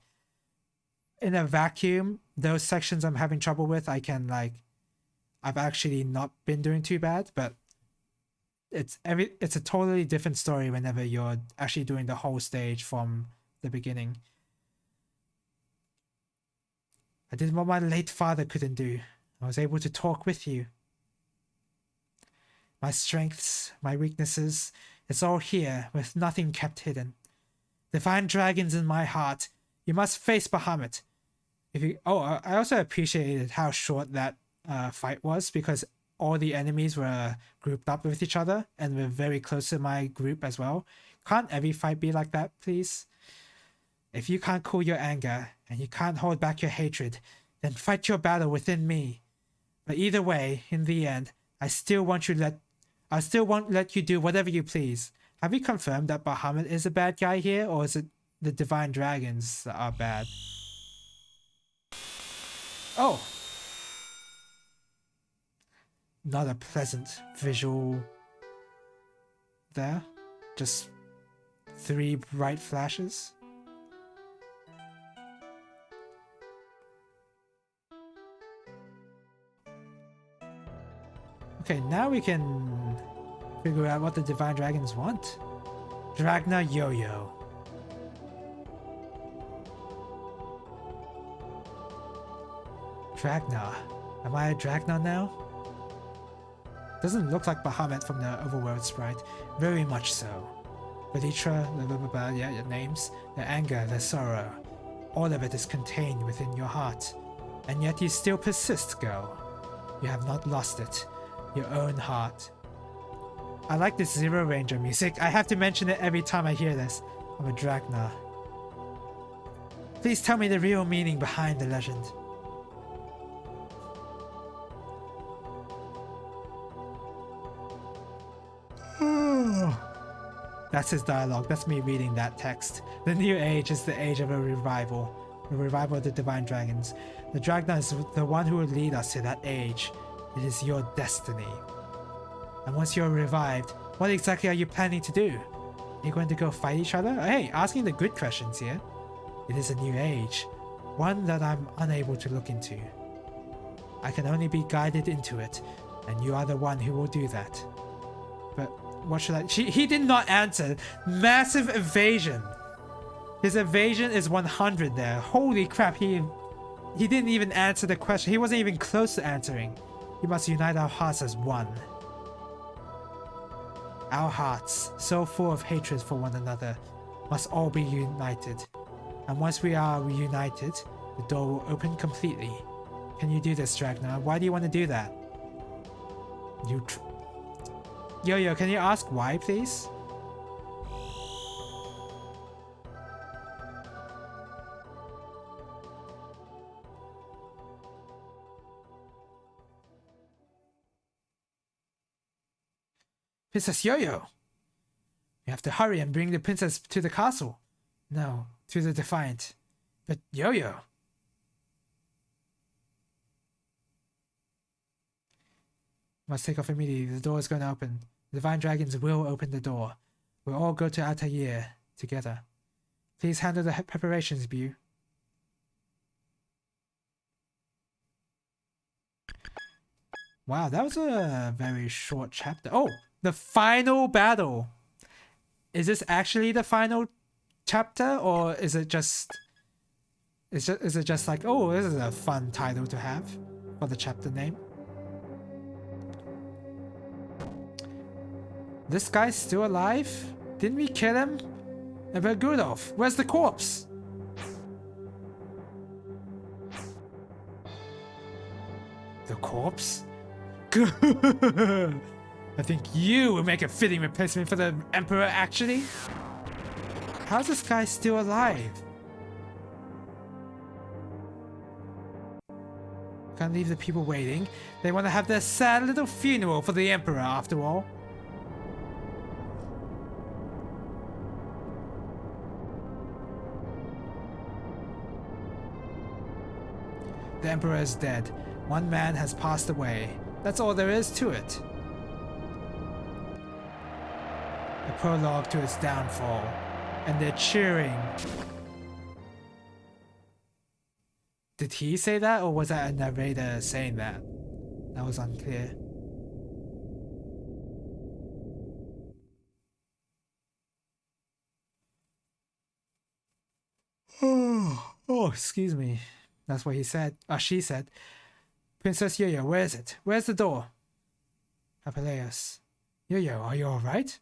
in a vacuum, those sections I'm having trouble with, I've actually not been doing too bad. But it's a totally different story whenever you're actually doing the whole stage from the beginning. I did what my late father couldn't do. I was able to talk with you. My strengths, my weaknesses, it's all here with nothing kept hidden. Divine dragons in my heart. You must face Bahamut. I also appreciated how short that fight was because all the enemies were grouped up with each other and were very close to my group as well. Can't every fight be like that, please? If you can't cool your anger and you can't hold back your hatred, then fight your battle within me. But either way, in the end, I still won't let you do whatever you please. Have you confirmed that Bahamut is a bad guy here, or is it the divine dragons that are bad? Oh! Not a pleasant visual there. Just 3 bright flashes. Okay, now we can figure out what the divine dragons want. Dragna Yo-Yo. Dragna. Am I a Dragna now? Doesn't look like Bahamut from the overworld sprite. Very much so. Velitra, blah blah blah, yeah, your names. The anger, the sorrow. All of it is contained within your heart. And yet you still persist, girl. You have not lost it. Your own heart. I like this Zero Ranger music. I have to mention it every time I hear this. I'm a Dragna. Please tell me the real meaning behind the legend. That's his dialogue. That's me reading that text. The new age is the age of a revival. The revival of the divine dragons. The Dragna is the one who will lead us to that age. It is your destiny. And once you're revived, what exactly are you planning to do? Are you going to go fight each other? Hey, asking the good questions here. It is a new age. One that I'm unable to look into. I can only be guided into it. And you are the one who will do that. But what should I... He did not answer. Massive evasion. His evasion is 100 there. Holy crap, he didn't even answer the question. He wasn't even close to answering. We must unite our hearts as one. Our hearts, so full of hatred for one another, must all be united. And once we are reunited, the door will open completely. Can you do this, Dragna? Why do you want to do that? Yo-Yo, can you ask why, please? Princess Yo-Yo! We have to hurry and bring the princess to the castle. No, to the Defiant. But Yo-Yo! Must take off immediately. The door is going to open. The Divine Dragons will open the door. We'll all go to Altair together. Please handle the preparations, Bu. Wow, that was a very short chapter. Oh, the final battle. Is this actually the final chapter, or is it just Is it just like, oh, this is a fun title to have for the chapter name? This guy's still alive? Didn't we kill him? Emperor Gudolf, where's the corpse? The corpse? I think you would make a fitting replacement for the Emperor, actually. How's this guy still alive? Can't leave the people waiting. They want to have their sad little funeral for the Emperor, after all. The Emperor is dead. One man has passed away. That's all there is to it. A prologue to its downfall. And they're cheering. Did he say that, or was that a narrator saying that? That was unclear. Oh, excuse me. That's what he said. She said. Princess Yo-Yo, where is it? Where's the door? Apuleius. Yo-Yo, are you alright?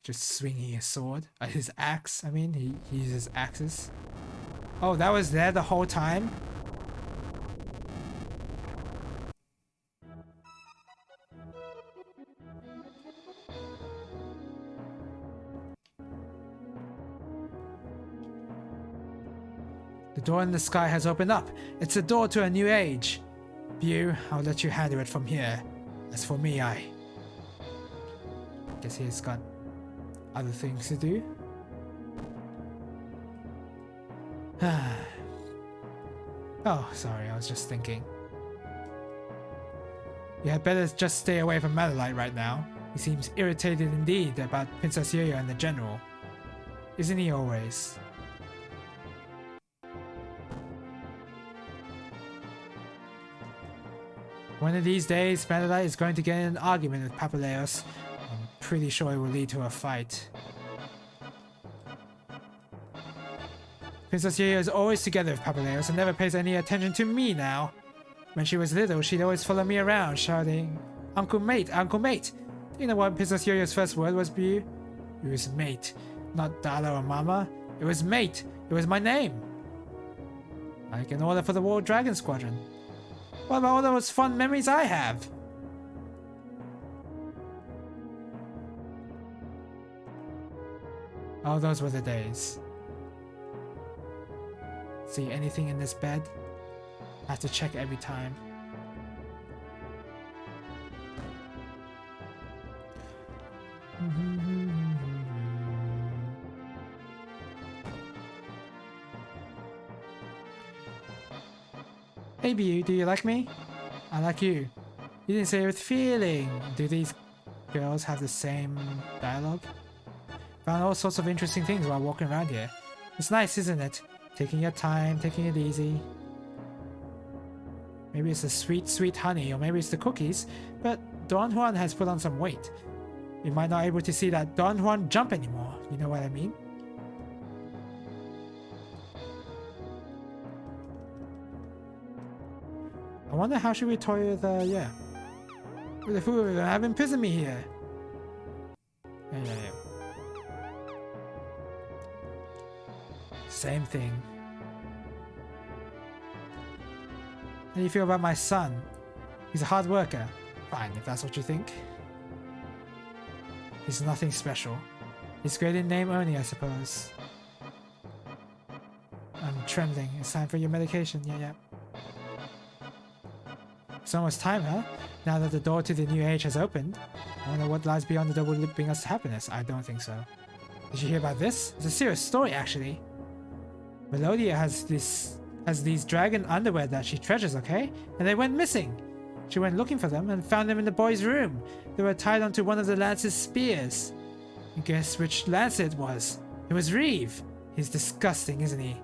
Just swinging his sword. His axe, I mean. He uses axes. Oh, that was there the whole time? The door in the sky has opened up. It's a door to a new age. Bu, I'll let you handle it from here. As for me, I guess he's got other things to do. Oh, sorry, I was just thinking. You had better just stay away from Madelite right now. He seems irritated indeed about Princess Yo-Yo and the General. Isn't he always? One of these days, Madelite is going to get in an argument with Apuleius. I'm pretty sure it will lead to a fight. Princess Yo-Yo is always together with Apuleius and never pays any attention to me now. When she was little, she'd always follow me around, shouting, "Uncle Mate, Uncle Mate!" Do you know what Princess Yo-Yo's first word was, Bu? It was mate, not Dala or Mama. It was mate. It was my name. Like an order for the War Dragon Squadron. What about all those fun memories I have? Oh, those were the days. See anything in this bed? I have to check every time. Hey Bu, do you like me? I like you. You didn't say it with feeling. Do these girls have the same dialogue? Found all sorts of interesting things while walking around here. It's nice, isn't it? Taking your time, taking it easy. Maybe it's the sweet, sweet honey, or maybe it's the cookies, but Don Juan has put on some weight. We might not be able to see that Don Juan jump anymore, you know what I mean? I wonder how should we toy with, yeah. With the food, have imprisoned me here. Yeah. Same thing. How do you feel about my son? He's a hard worker. Fine, if that's what you think. He's nothing special. He's great in name only, I suppose. I'm trembling. It's time for your medication. Yeah. It's almost time, huh? Now that the door to the new age has opened. I wonder what lies beyond the door will bring us to happiness. I don't think so. Did you hear about this? It's a serious story, actually. Melodia has these dragon underwear that she treasures, okay? And they went missing. She went looking for them and found them in the boy's room. They were tied onto one of the lance's spears. And guess which lance it was? It was Reeve. He's disgusting, isn't he?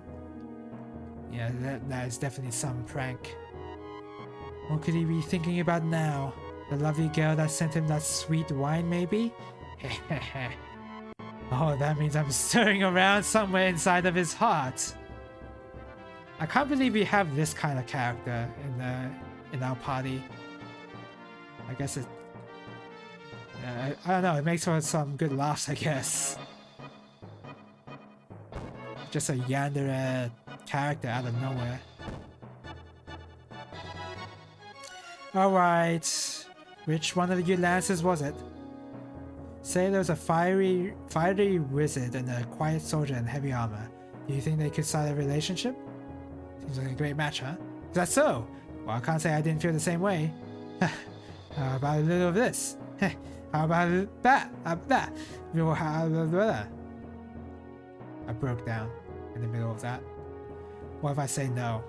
Yeah, that is definitely some prank. What could he be thinking about now? The lovely girl that sent him that sweet wine, maybe? Oh, that means I'm stirring around somewhere inside of his heart. I can't believe we have this kind of character in our party. I guess it... I don't know, it makes for some good laughs, I guess. Just a yandere character out of nowhere. Alright, which one of you Lancers was it? Say there was a fiery wizard and a quiet soldier in heavy armor. Do you think they could start a relationship? Seems like a great match, huh? Is that so? Well, I can't say I didn't feel the same way. How about a little of this? How about that? That? I broke down in the middle of that. What if I say no?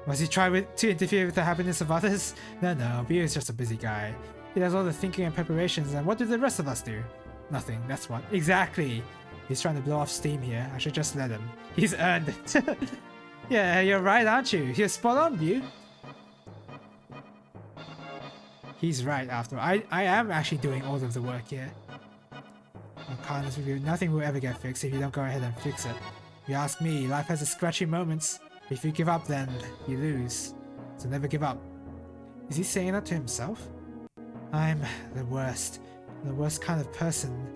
Was he trying to interfere with the happiness of others? No, Bio is just a busy guy. He does all the thinking and preparations, and what do the rest of us do? Nothing, that's what. Exactly! He's trying to blow off steam here. I should just let him. He's earned it. Yeah, you're right, aren't you? You're spot on, Bio. He's right, after all. I am actually doing all of the work here. I'm honest with you, nothing will ever get fixed if you don't go ahead and fix it. If you ask me, life has its scratchy moments. If you give up, then you lose. So never give up. Is he saying that to himself? I'm the worst kind of person.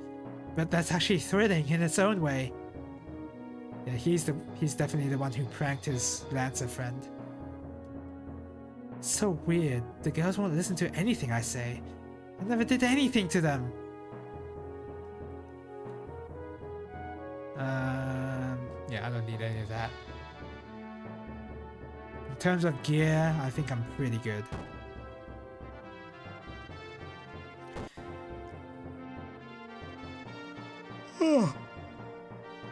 But that's actually thrilling in its own way. Yeah, he's definitely the one who pranked his Lancer friend. It's so weird. The girls won't listen to anything I say. I never did anything to them. Yeah, I don't need any of that. In terms of gear, I think I'm pretty good.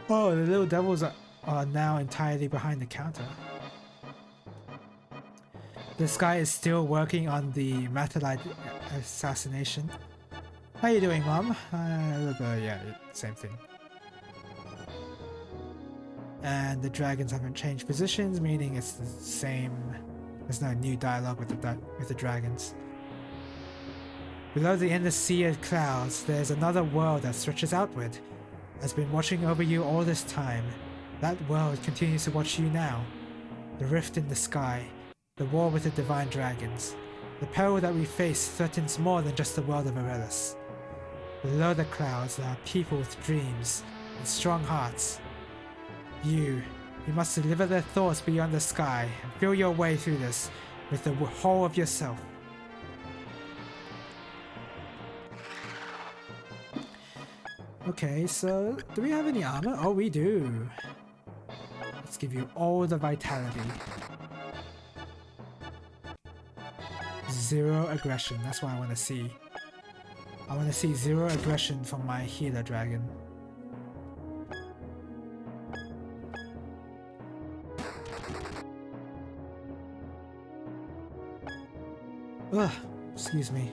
Oh, the little devils are now entirely behind the counter. This guy is still working on the Matalite assassination. How you doing, Mom? Yeah, same thing. And the dragons haven't changed positions, meaning it's the same. There's no new dialogue with the dragons. Below the endless sea of clouds, there's another world that stretches outward. Has been watching over you all this time. That world continues to watch you now. The rift in the sky, the war with the divine dragons. The peril that we face threatens more than just the world of Aurelis. Below the clouds, there are people with dreams and strong hearts. You must deliver their thoughts beyond the sky and feel your way through this with the whole of yourself. Okay, so do we have any armor? Oh, we do. Let's give you all the vitality. 0 aggression, that's what I want to see. I want to see 0 aggression from my healer dragon. Ugh, excuse me.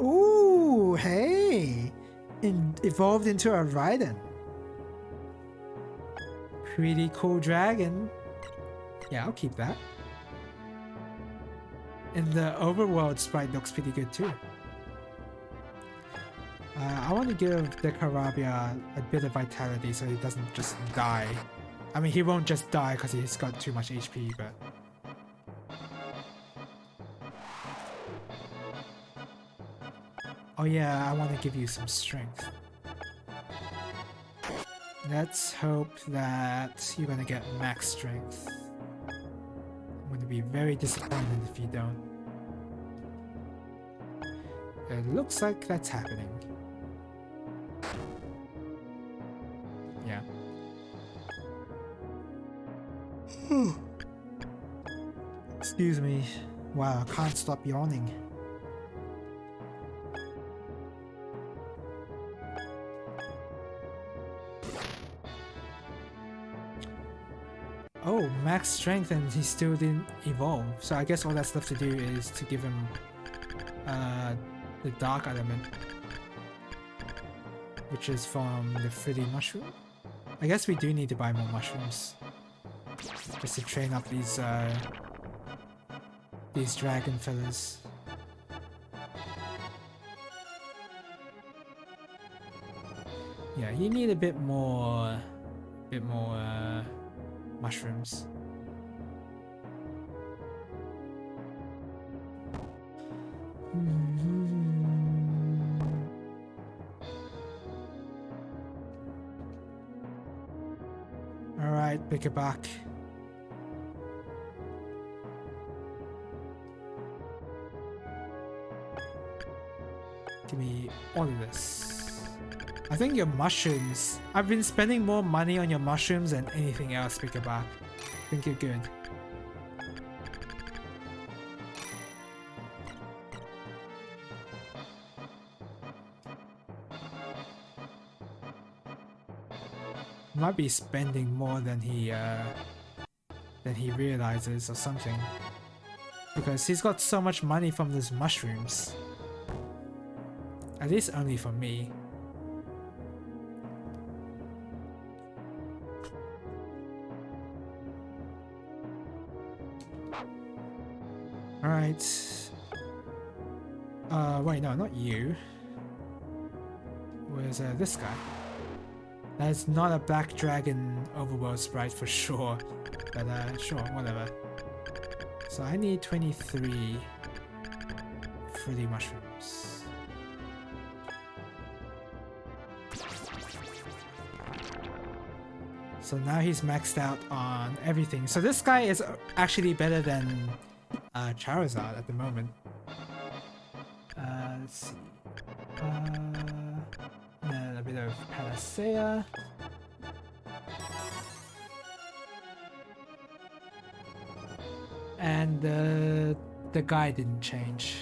Ooh, hey! Evolved into a Raiden. Pretty cool dragon. Yeah, I'll keep that. And the overworld sprite looks pretty good too. I want to give the Karabia a bit of vitality so he doesn't just die. I mean, he won't just die because he's got too much HP, but... Oh yeah, I want to give you some strength. Let's hope that you're gonna get max strength. I'm gonna be very disappointed if you don't. It looks like that's happening. Yeah. Excuse me. Wow, I can't stop yawning. Oh, max strength and he still didn't evolve. So I guess all that's left to do is to give him the dark element, which is from the Fritty mushroom. I guess we do need to buy more mushrooms just to train up these dragon fellas. Yeah, you need a bit more mushrooms. All right, pick it back. Give me all of this. I think your mushrooms. I've been spending more money on your mushrooms than anything else, pick it back. I think you're good. Might be spending more than he realizes or something, because he's got so much money from these mushrooms. At least only for me. All right. Wait, no, not you. Where's this guy? That's not a black dragon overworld sprite for sure, but sure, whatever. So I need 23 fruity mushrooms. So now he's maxed out on everything. So this guy is actually better than Charizard at the moment. Let's see. Then a bit of Panacea. And the guy didn't change.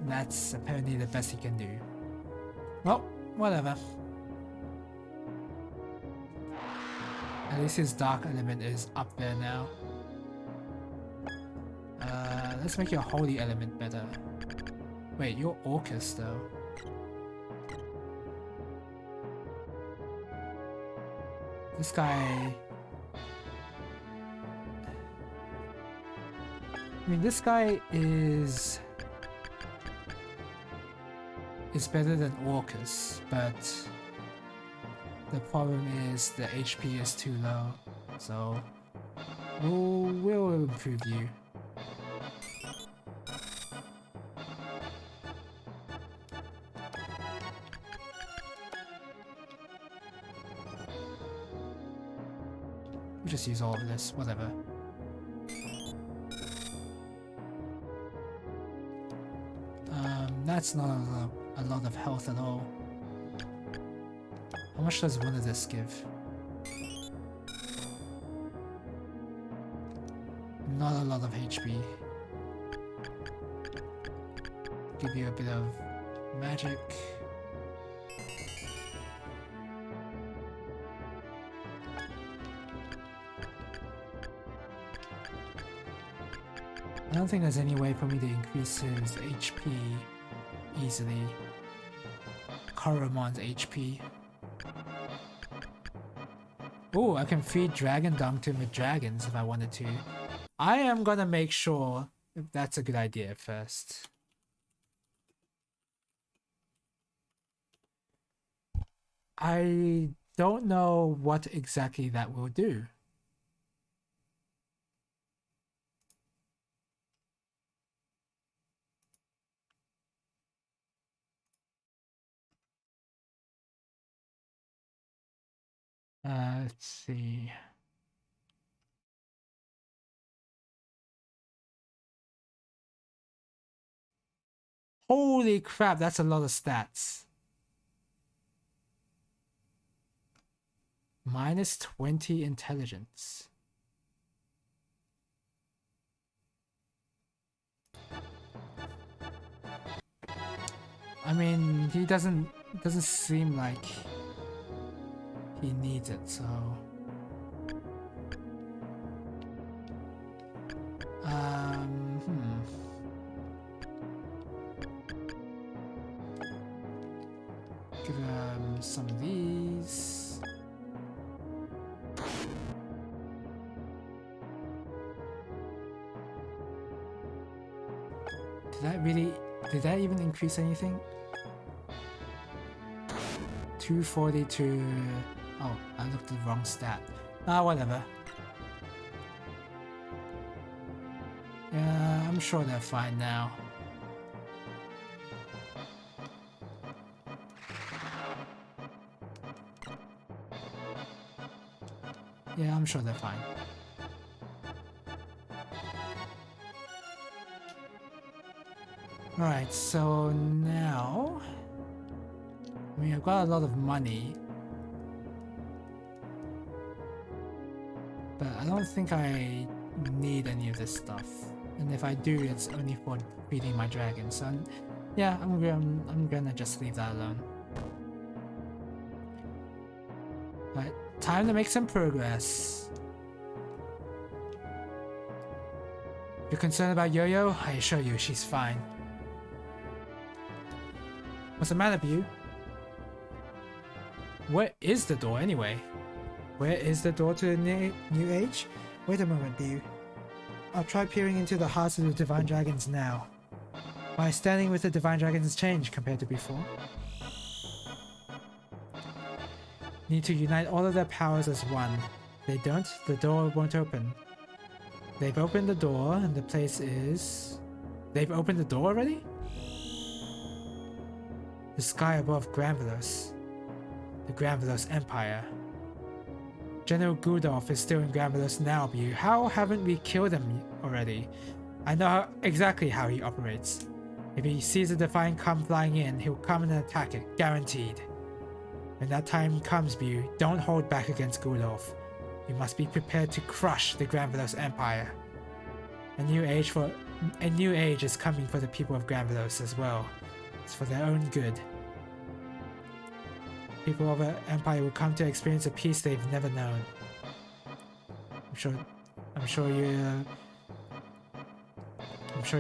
That's apparently the best he can do. Well, whatever. At least his dark element is up there now. Let's make your holy element better. Wait, you're Orcus though. This guy... I mean, this guy is better than Orcus, but the problem is the HP is too low, so we'll improve you. We'll just use all of this, whatever. That's not a lot of health at all. How much does one of this give? Not a lot of HP. Give you a bit of magic. I don't think there's any way for me to increase his HP easily. Koromon's HP. Oh, I can feed Dragon Dunk to my dragons if I wanted to. I am gonna make sure if that's a good idea first. I don't know what exactly that will do. Let's see. Holy crap, that's a lot of stats. Minus 20 intelligence. I mean, he doesn't seem like he needs it, so give him some of these. Did that even increase anything? 242. Oh, I looked at the wrong stat. Ah, whatever. Yeah, I'm sure they're fine now. Yeah, I'm sure they're fine. Alright, so now... I mean, I've got a lot of money. But I don't think I need any of this stuff. And if I do, it's only for feeding my dragon. So yeah, I'm gonna just leave that alone. But time to make some progress. You're concerned about Yo-Yo? I assure you, she's fine. What's the matter, Bu? Where is the door anyway? Where is the door to the new age? Wait a moment, Bu. I'll try peering into the hearts of the Divine Dragons now. My standing with the Divine Dragons has changed compared to before. Need to unite all of their powers as one. If they don't, the door won't open. They've opened the door and the place is... They've opened the door already? The sky above Granvelos. The Granvelos Empire. General Gudolf is still in Granvelos now, Bu. How haven't we killed him already? I know exactly how he operates. If he sees a Divine come flying in, he'll come and attack it, guaranteed. When that time comes, Bu, don't hold back against Gudolf. You must be prepared to crush the Granvelos Empire. A new age is coming for the people of Granvelos as well. It's for their own good. People of the Empire will come to experience a peace they've never known. I'm sure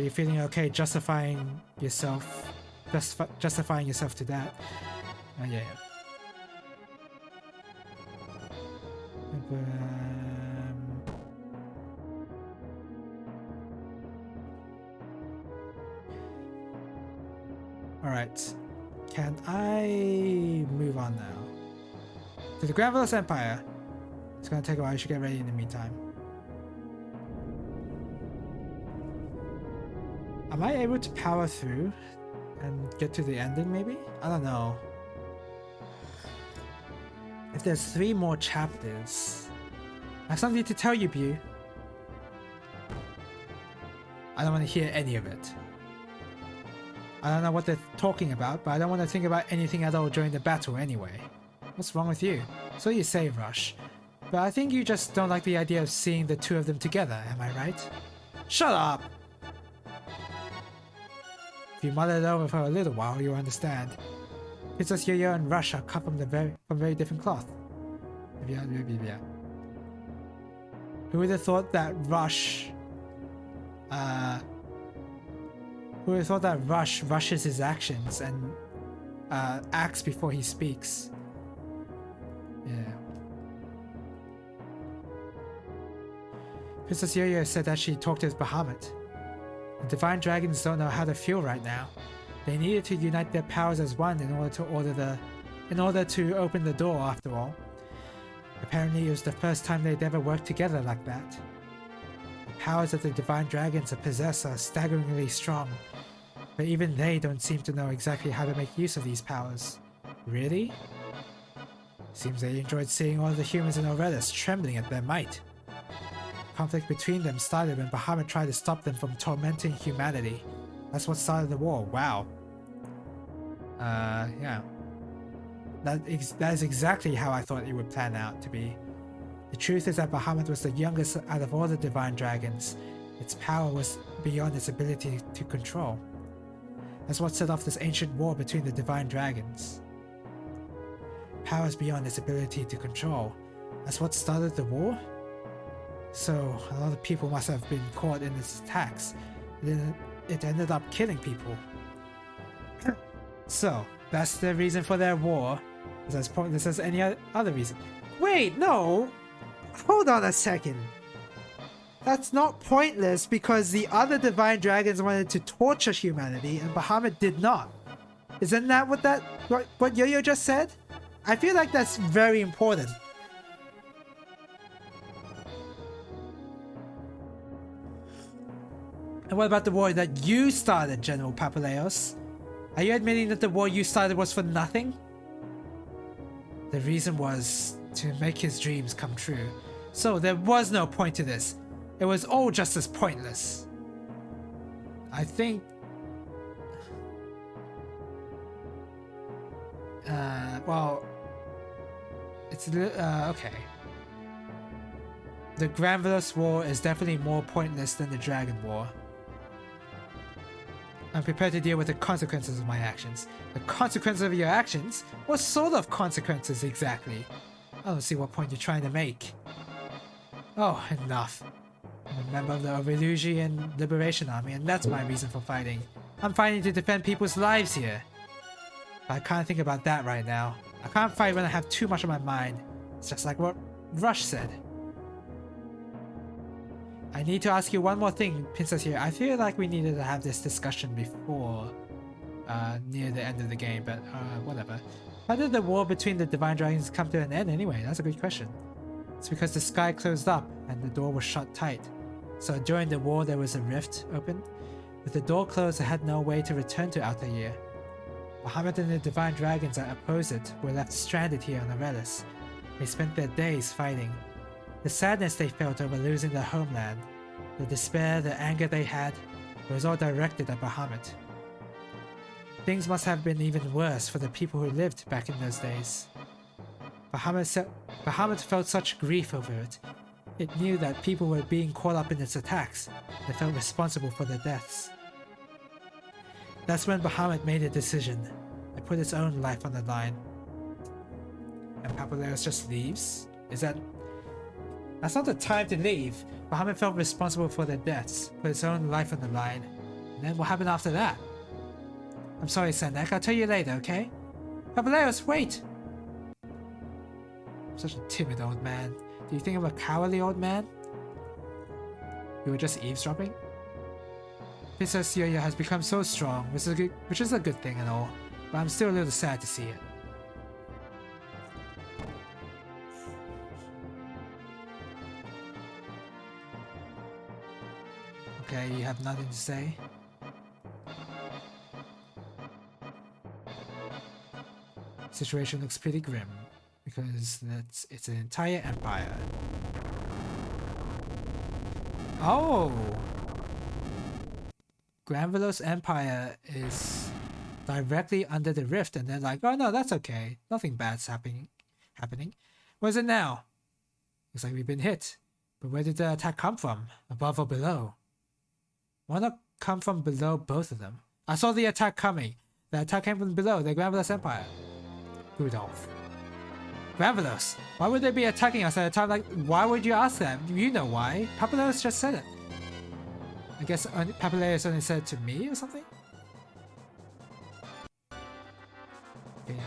you're feeling okay justifying yourself to that. Yeah. Alright. Can I move on now? To the Granvelos Empire. It's gonna take a while, I should get ready in the meantime. Am I able to power through and get to the ending maybe? I don't know. If there's 3 more chapters, I have something to tell you, Bu. I don't want to hear any of it. I don't know what they're talking about, but I don't want to think about anything at all during the battle anyway. What's wrong with you? So you say, Rush. But I think you just don't like the idea of seeing the 2 of them together, am I right? Shut up! If you mull it over for a little while, you'll understand. Princess Yo-Yo and Rush are cut from very different cloth. Who would have thought that Rush... Who would have thought that Rush rushes his actions and acts before he speaks? Yeah. Princess Yo-Yo said that she talked with Bahamut. The Divine Dragons don't know how to feel right now. They needed to unite their powers as one in order to open the door, after all. Apparently it was the first time they'd ever worked together like that. The powers that the Divine Dragons possess are staggeringly strong, but even they don't seem to know exactly how to make use of these powers. Really? Seems they enjoyed seeing all the humans in Aurelis trembling at their might. Conflict between them started when Bahamut tried to stop them from tormenting humanity. That's what started the war. Wow. Yeah. That is exactly how I thought it would plan out to be. The truth is that Bahamut was the youngest out of all the Divine Dragons. Its power was beyond its ability to control. That's what set off this ancient war between the Divine Dragons. Powers beyond its ability to control. That's what started the war? So, a lot of people must have been caught in its attacks. Then it ended up killing people. So, that's the reason for their war. It's as pointless as any other reason. Wait, no! Hold on a second. That's not pointless because the other Divine Dragons wanted to torture humanity and Bahamut did not. Isn't that what Yo-Yo just said? I feel like that's very important. And what about the war that you started, General Papaleos? Are you admitting that the war you started was for nothing? The reason was to make his dreams come true. So there was no point to this. It was all just as pointless. I think... well... It's... okay. The Granvelos War is definitely more pointless than the Dragon War. I'm prepared to deal with the consequences of my actions. The consequences of your actions? What sort of consequences exactly? I don't see what point you're trying to make. Oh, enough. I'm a member of the Overlusian Liberation Army, and that's my reason for fighting. I'm fighting to defend people's lives here. But I can't think about that right now. I can't fight when I have too much on my mind. It's just like what Rush said. I need to ask you one more thing, Princess here. I feel like we needed to have this discussion before, near the end of the game, but whatever. How did the war between the Divine Dragons come to an end anyway? That's a good question. It's because the sky closed up and the door was shut tight. So during the war there was a rift opened. With the door closed, I had no way to return to Altair. Bahamut and the Divine Dragons that opposed it were left stranded here on Arelis. They spent their days fighting. The sadness they felt over losing their homeland, the despair, the anger they had, was all directed at Bahamut. Things must have been even worse for the people who lived back in those days. Bahamut felt such grief over it. It knew that people were being caught up in its attacks and felt responsible for their deaths. That's when Bahamut made a decision. It put its own life on the line. And Papaleos just leaves? That's not the time to leave. Bahamut felt responsible for their deaths, put its own life on the line. And then what happened after that? I'm sorry, Sendak. I'll tell you later, okay? Papaleos, wait! I'm such a timid old man. Do you think I'm a cowardly old man? You were just eavesdropping? Princess Yoya has become so strong, which is a good thing and all, but I'm still a little sad to see it. Okay, you have nothing to say? Situation looks pretty grim, because it's an entire empire. Oh! Granvelos Empire is directly under the rift, and they're like, oh no, that's okay. Nothing bad's happening. Where's it now? Looks like we've been hit. But where did the attack come from? Above or below? Why not come from below both of them? I saw the attack coming. The attack came from below, the Granvelos Empire. Rudolph. Granvelos! Why would they be attacking us at a time like... Why would you ask that? You know why. Papaleos just said it. I guess Papaleos only said it to me or something? Okay.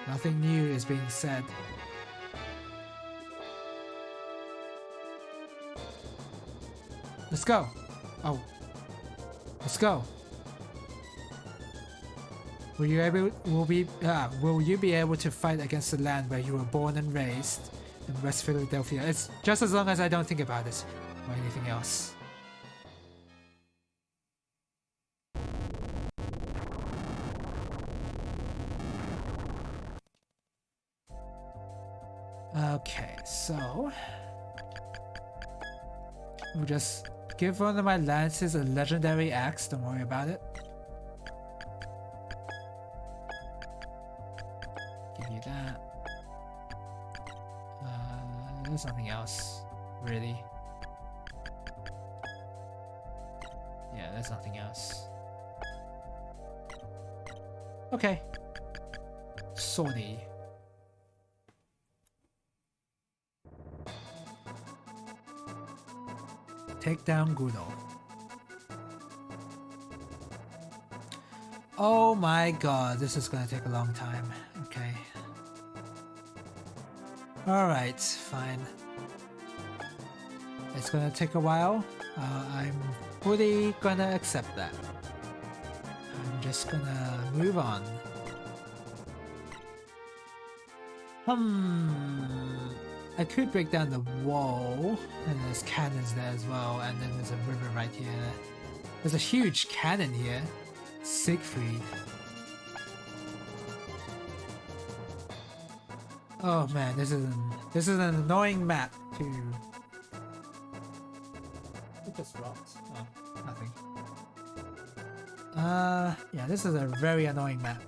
Nothing new is being said. Let's go. Oh. Let's go. Will you be able to fight against the land where you were born and raised in West Philadelphia? It's just as long as I don't think about it or anything else. Okay, so we'll just give one of my lances a legendary axe, don't worry about it. Give you that. There's nothing else, really. Yeah, there's nothing else. Okay. Swordy. Take down Guno. Oh my god, this is gonna take a long time. Okay. Alright, fine. It's gonna take a while. I'm fully gonna accept that. I'm just gonna move on. I could break down the wall, and there's cannons there as well, and then there's a river right here. There's a huge cannon here. Siegfried. Oh man, this is an annoying map to. It just rocks. Oh, nothing. Yeah, this is a very annoying map.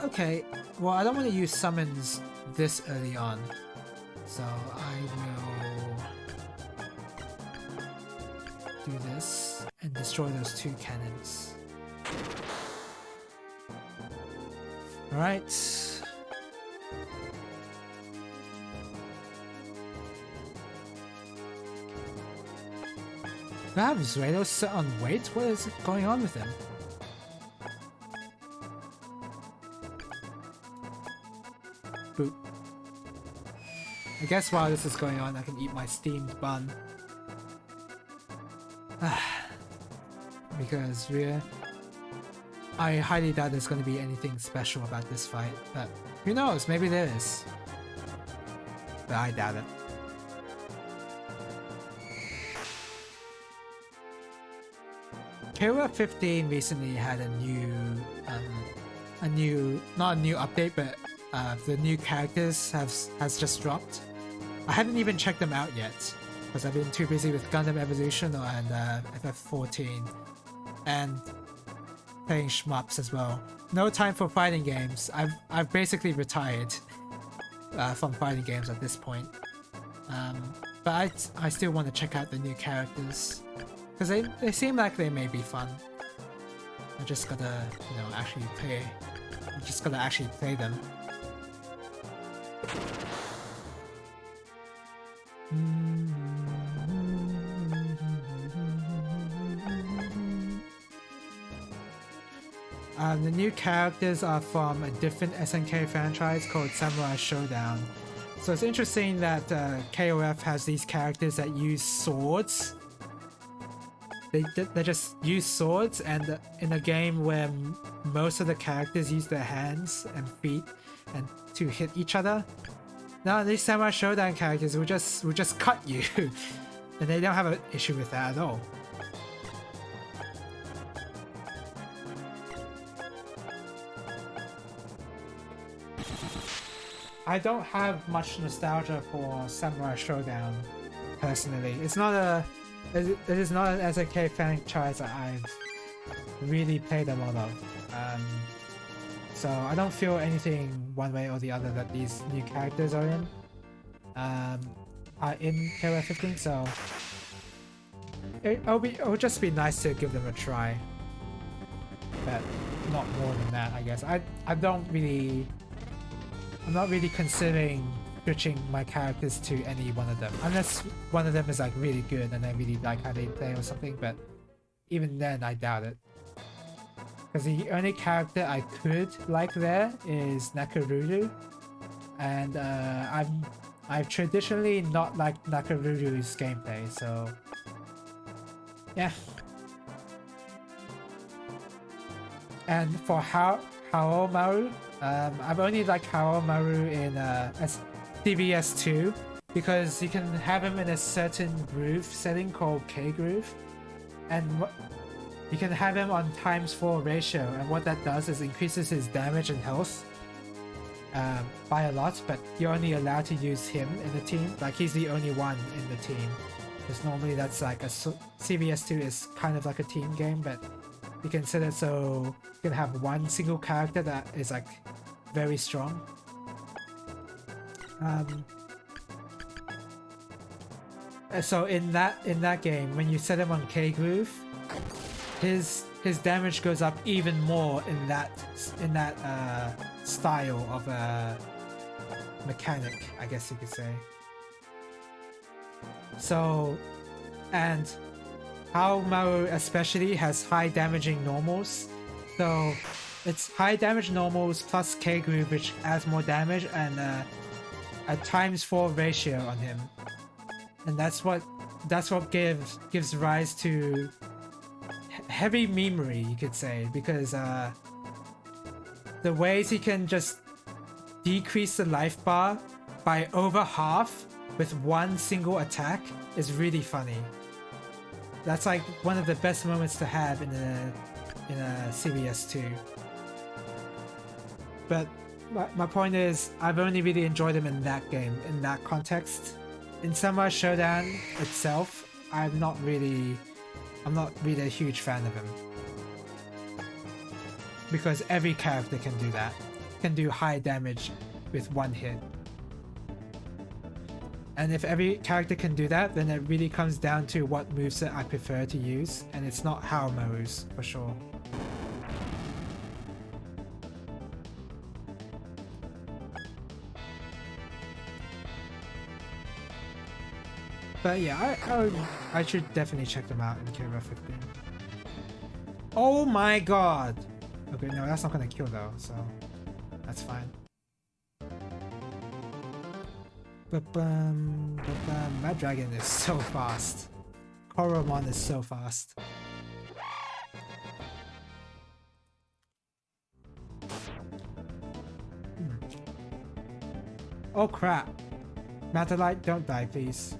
Okay. Well, I don't want to use summons this early on, so I will do this and destroy those two cannons. Alright. Do I have Zerados set on wait? What is going on with him? Boop. I guess while this is going on, I can eat my steamed bun. Because I highly doubt there's going to be anything special about this fight, but who knows, maybe there is. But I doubt it. KOF 15 recently had a new, not a new update, but the new characters has just dropped. I haven't even checked them out yet because I've been too busy with Gundam Evolution and FF14 and playing shmups as well. No time for fighting games. I've basically retired from fighting games at this point. But I still want to check out the new characters because they seem like they may be fun. I just gotta, you know, actually play. I just gotta actually play them. The new characters are from a different SNK franchise called Samurai Showdown. So it's interesting that KOF has these characters that use swords. They just use swords, and in a game where most of the characters use their hands and feet and to hit each other. Now these Samurai Showdown characters will just cut you, and they don't have an issue with that at all. I don't have much nostalgia for Samurai Showdown, personally. It is not an SNK franchise that I've really played a lot of. So I don't feel anything one way or the other that these new characters are in KOF 15. So it'll just be nice to give them a try, but not more than that, I guess. I'm not really considering switching my characters to any one of them, unless one of them is like really good and I really like how they play or something, but even then I doubt it. Because the only character I could like there is Nakaruru, and I've traditionally not liked Nakaruru's gameplay, so yeah. And for Haomaru, I've only liked Haomaru in CVS 2 because you can have him in a certain groove setting called K groove, and you can have him on ×4 ratio, and what that does is increases his damage and health by a lot, but you're only allowed to use him in the team. Like, he's the only one in the team, because normally that's like CVS 2 is kind of like a team game, but you can set it so you can have one single character that is like very strong. So in that game, when you set him on K groove, his damage goes up even more in that style of mechanic, I guess you could say. So, and Haomaru especially has high damaging normals, so it's high damage normals plus K groove, which adds more damage, and a ×4 ratio on him, and that's what gives rise to heavy memery, you could say, because the ways he can just decrease the life bar by over half with one single attack is really funny. That's like one of the best moments to have in a CBS 2. But my point is, I've only really enjoyed him in that game, in that context. In Samurai Showdown itself, I'm not really a huge fan of him. Because every character can do that. Can do high damage with one hit. And if every character can do that, then it really comes down to what moveset I prefer to use, and it's not Haomaru's, for sure. But yeah, I should definitely check them out in Kira 15. Oh my god! Okay, no, that's not gonna kill though, so that's fine. That dragon is so fast. Koromon is so fast. Oh crap. Matterlight, don't die please.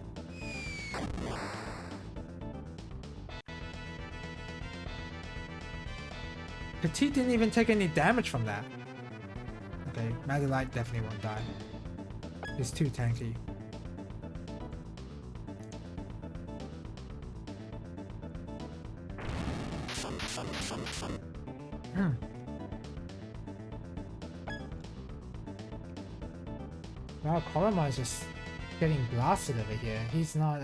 Petite didn't even take any damage from that. Okay, Matterlight definitely won't die. He's too tanky. Wow, Koroma is just getting blasted over here. He's not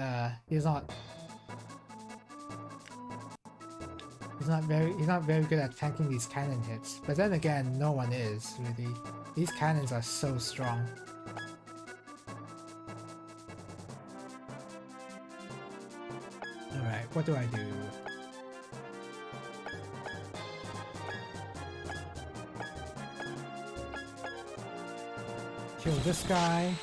very good at tanking these cannon hits. But then again, no one is really. These cannons are so strong. Alright, what do I do? Kill this guy.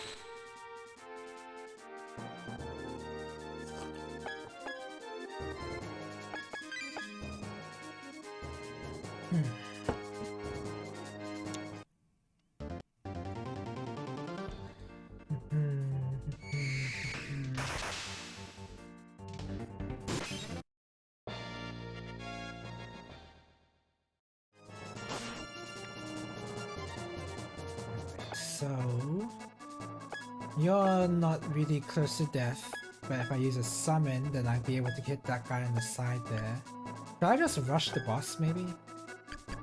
So you're not really close to death, but if I use a summon, then I'd be able to hit that guy on the side there. Should I just rush the boss, maybe? I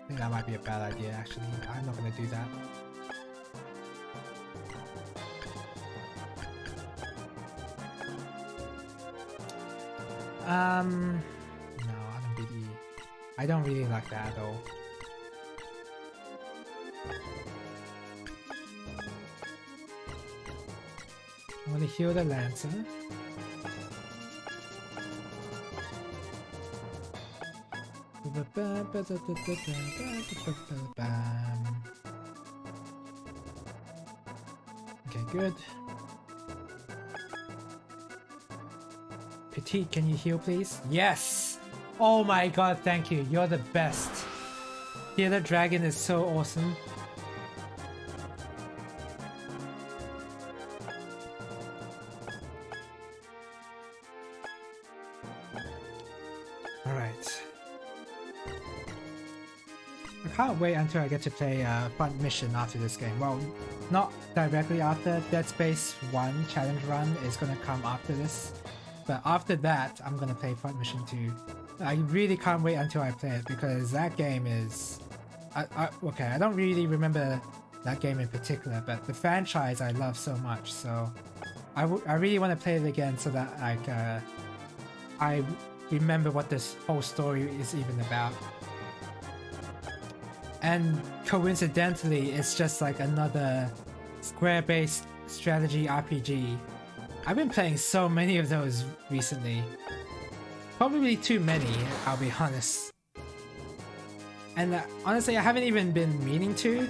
think that might be a bad idea, actually. I'm not gonna do that. No, I don't really like that at all. I'm gonna heal the Lancer. Okay, good. Petite, can you heal please? Yes! Oh my god, thank you. You're the best. Healer Dragon is so awesome. Alright. I can't wait until I get to play Front Mission after this game. Well, not directly after. Dead Space 1 challenge run is gonna come after this. But after that, I'm gonna play Front Mission 2. I really can't wait until I play it because that game is... okay, I don't really remember that game in particular, but the franchise I love so much, so... I really want to play it again so that I remember what this whole story is even about. And coincidentally, it's just like another square-based strategy RPG. I've been playing so many of those recently. Probably too many, I'll be honest. And honestly, I haven't even been meaning to.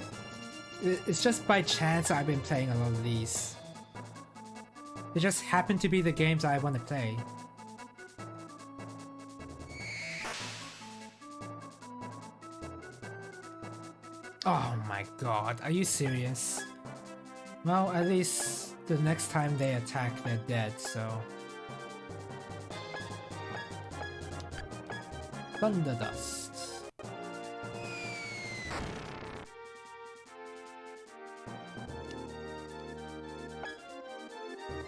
It's just by chance I've been playing a lot of these. They just happen to be the games I want to play. my god, are you serious? Well, at least the next time they attack, they're dead, so... Thunder Dust.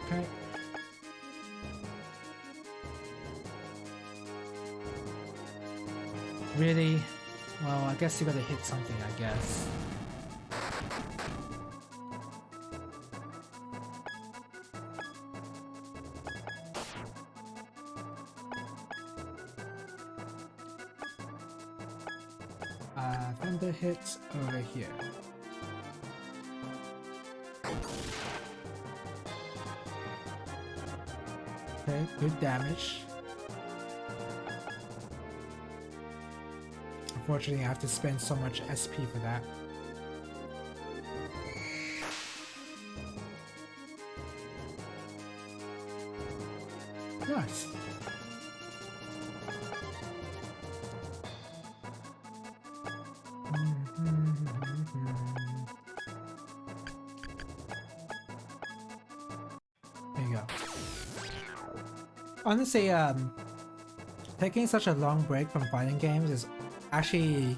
Okay. Really? Well, I guess you gotta hit something, I guess. Thunder hits over here. Okay, good damage. Unfortunately, I have to spend so much SP for that. Nice. There you go. Honestly, taking such a long break from fighting games is actually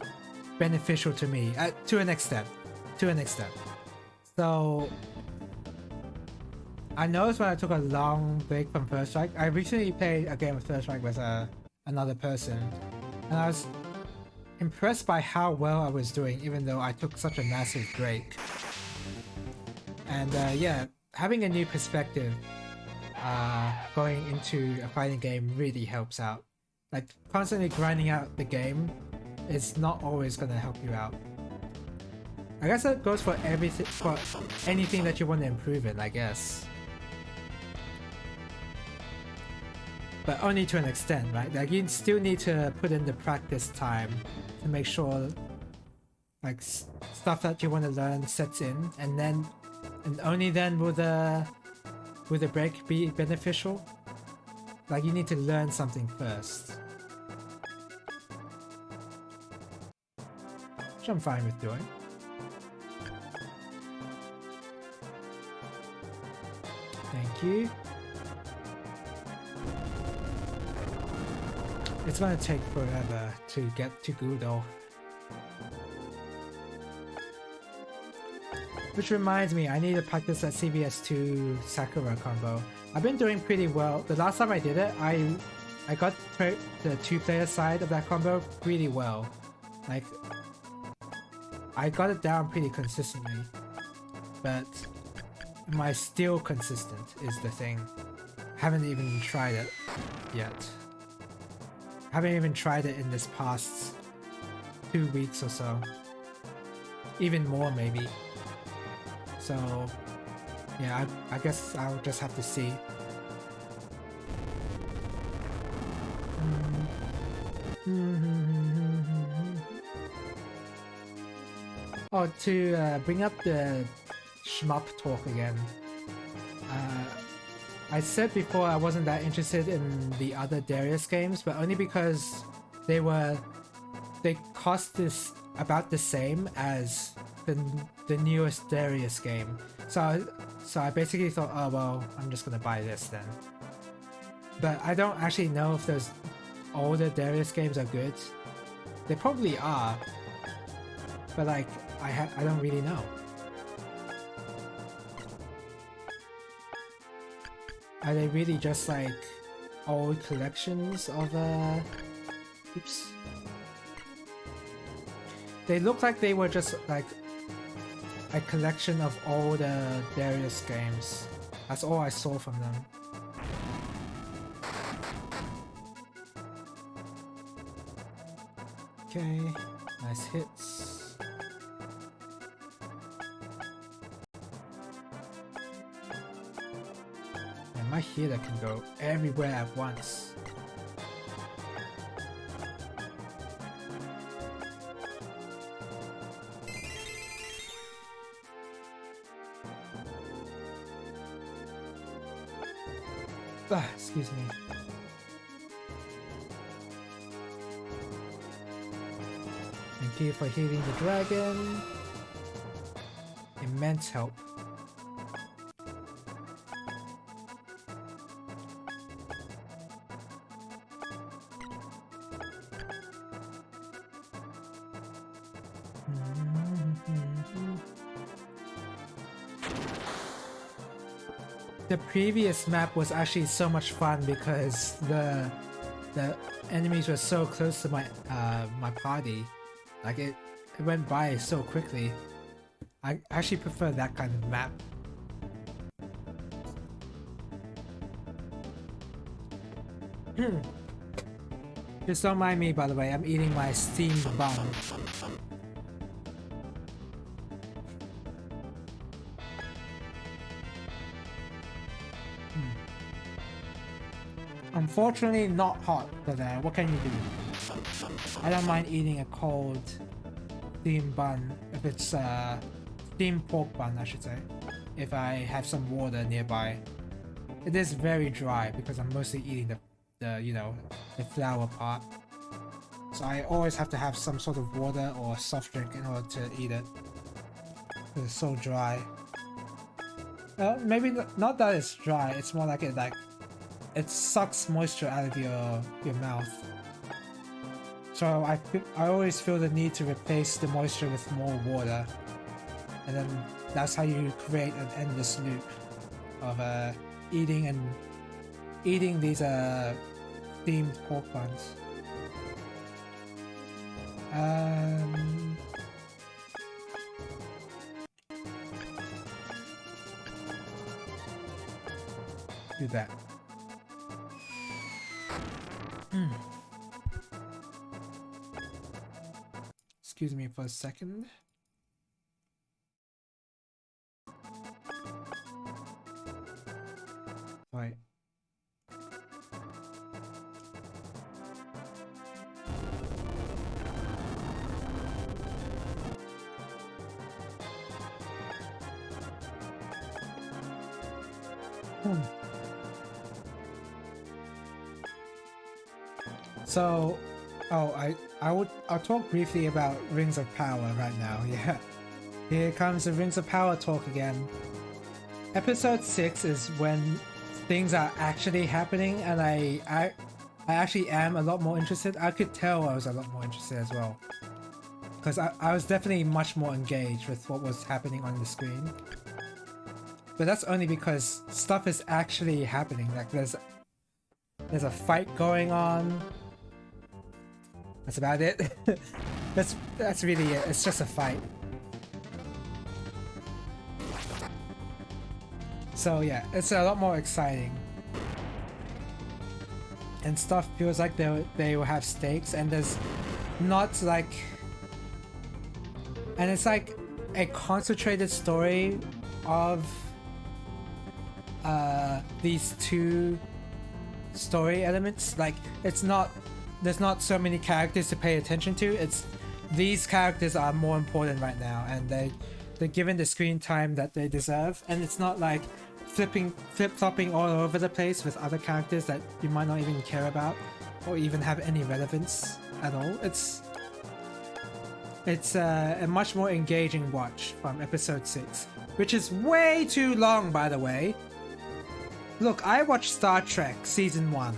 beneficial to me, to an extent. So, I noticed when I took a long break from First Strike, I recently played a game of First Strike with another person, and I was impressed by how well I was doing even though I took such a massive break. And yeah, having a new perspective going into a fighting game really helps out. Like, constantly grinding out the game is not always gonna help you out. I guess that goes for everything, for anything that you want to improve in, I guess. But only to an extent, right? Like, you still need to put in the practice time to make sure, like, stuff that you want to learn sets in, and only then will the break be beneficial. Like, you need to learn something first, which I'm fine with doing. Thank you. It's gonna take forever to get to Gudo. Which reminds me, I need to practice that CVS2 Sakura combo. I've been doing pretty well. The last time I did it, I got the 2-player side of that combo pretty well. Like, I got it down pretty consistently. But am I still consistent is the thing. Haven't even tried it yet. Haven't even tried it in this past 2 weeks or so. Even more maybe. So yeah, I guess I'll just have to see. Oh, to bring up the shmup talk again. I said before I wasn't that interested in the other Darius games, but only because they cost this about the same as the newest Darius game. So I basically thought, oh well, I'm just gonna buy this then. But I don't actually know if those older Darius games are good. They probably are, but like I don't really know. Are they really just like old collections of oops. They look like they were just like a collection of older Darius games. That's all I saw from them. Okay, nice hits. And my healer can go everywhere at once. Excuse me. Thank you for healing the dragon. immense help. The previous map was actually so much fun because the enemies were so close to my my party. Like it went by so quickly. I actually prefer that kind of map. Just don't mind me, by the way. I'm eating my steamed bun. Unfortunately, not hot, but what can you do? I don't mind eating a cold steamed bun if it's steamed pork bun, I should say. If I have some water nearby. It is very dry because I'm mostly eating the you know, the flour part. So I always have to have some sort of water or soft drink in order to eat it. It's so dry. Maybe not that it's dry. It's more like it sucks moisture out of your mouth. So I always feel the need to replace the moisture with more water, and then that's how you create an endless loop of eating these steamed pork buns. Do that. Excuse me for a second. Right. So, I'll talk briefly about Rings of Power right now. Yeah, here comes the Rings of Power talk again. Episode 6 is when things are actually happening, and I actually am a lot more interested. I could tell I was a lot more interested as well, because I was definitely much more engaged with what was happening on the screen. But that's only because stuff is actually happening. Like there's a fight going on. That's about it. that's really it. It's just a fight. So yeah, it's a lot more exciting. And stuff feels like they will have stakes, and there's not like, and it's like a concentrated story of these two story elements. Like there's not so many characters to pay attention to. It's these characters are more important right now, and they're given the screen time that they deserve. And it's not like flip-flopping all over the place with other characters that you might not even care about or even have any relevance at all. It's a much more engaging watch from episode 6, which is way too long, by the way. Look, I watched Star Trek season 1.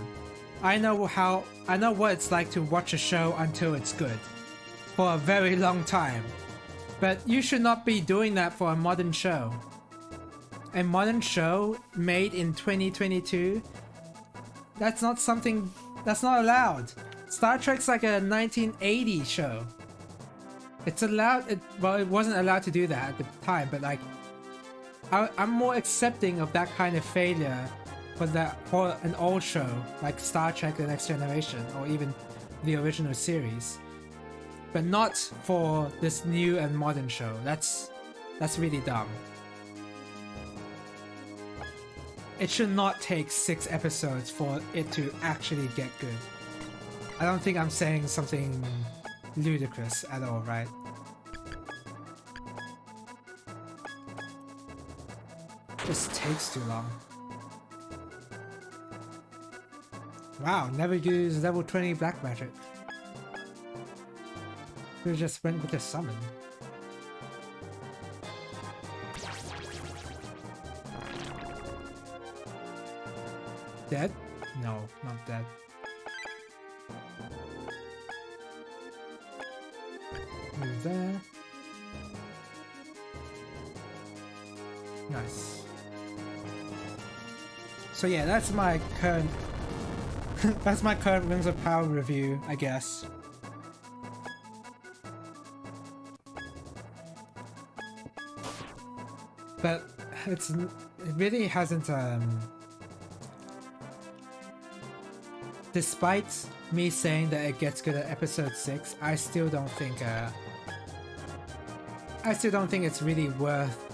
I know what it's like to watch a show until it's good for a very long time. But you should not be doing that for a modern show. A modern show made in 2022, that's not allowed. Star Trek's like a 1980 show. It's allowed, well, it wasn't allowed to do that at the time, but like, I'm more accepting of that kind of failure for an old show like Star Trek The Next Generation or even the original series, but not for this new and modern show. That's really dumb. It should not take 6 episodes for it to actually get good. I don't think I'm saying something ludicrous at all, right? Just takes too long. Wow, never used level 20 black magic. We just went with the summon. Dead? No, not dead. Move there. Nice. So yeah, that's my current that's my current Rings of Power review, I guess. But it really hasn't despite me saying that it gets good at episode 6, I still don't think it's really worth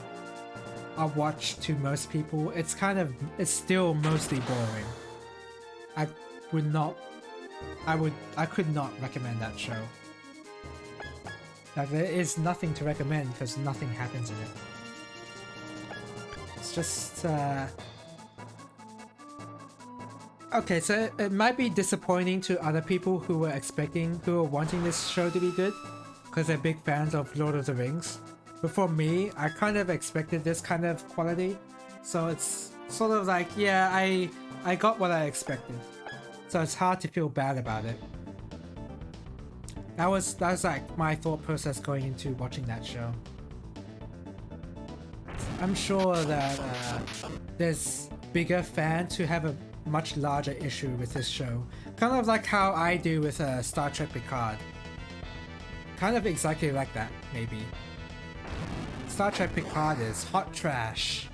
a watch to most people. It's still mostly boring. I could not recommend that show. Like, there is nothing to recommend because nothing happens in it. It's just okay, so it might be disappointing to other people who were wanting this show to be good because they're big fans of Lord of the Rings. But for me, I kind of expected this kind of quality. So it's sort of like, yeah, I got what I expected. So it's hard to feel bad about it. That was like my thought process going into watching that show. I'm sure that there's bigger fans who have a much larger issue with this show. Kind of like how I do with Star Trek Picard. Kind of exactly like that, maybe. Star Trek Picard is hot trash.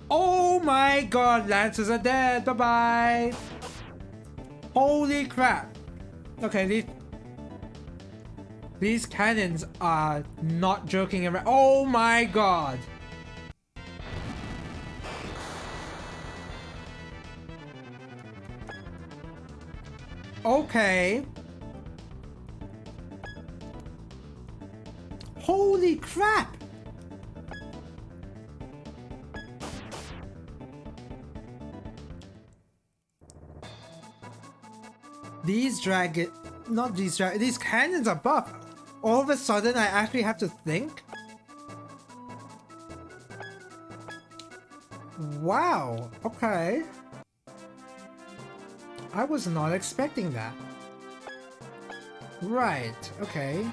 Oh my god, Lancers are dead! Bye-bye! Holy crap! Okay, these cannons are not joking around. Oh my god! Okay. Holy crap! These cannons are buff. All of a sudden, I actually have to think? Wow, okay. I was not expecting that. Right, okay,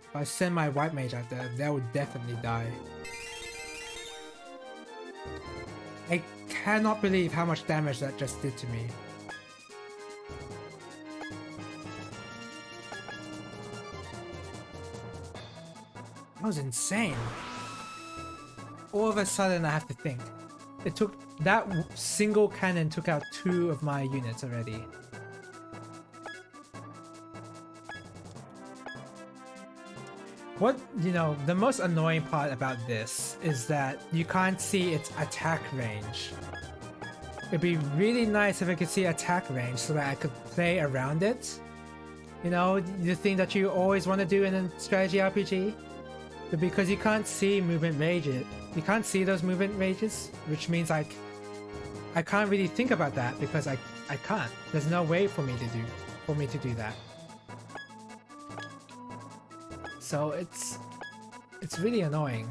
if I send my white mage out there, that would definitely die. I cannot believe how much damage that just did to me. That was insane. All of a sudden I have to think. It took that single cannon took out 2 of my units already. What, the most annoying part about this is that you can't see its attack range. It'd be really nice if I could see attack range so that I could play around it. The thing that you always want to do in a strategy RPG. But because you can't see movement ranges, you can't see those movement ranges, which means I can't really think about that because I can't. There's no way for me to do that. So it's really annoying.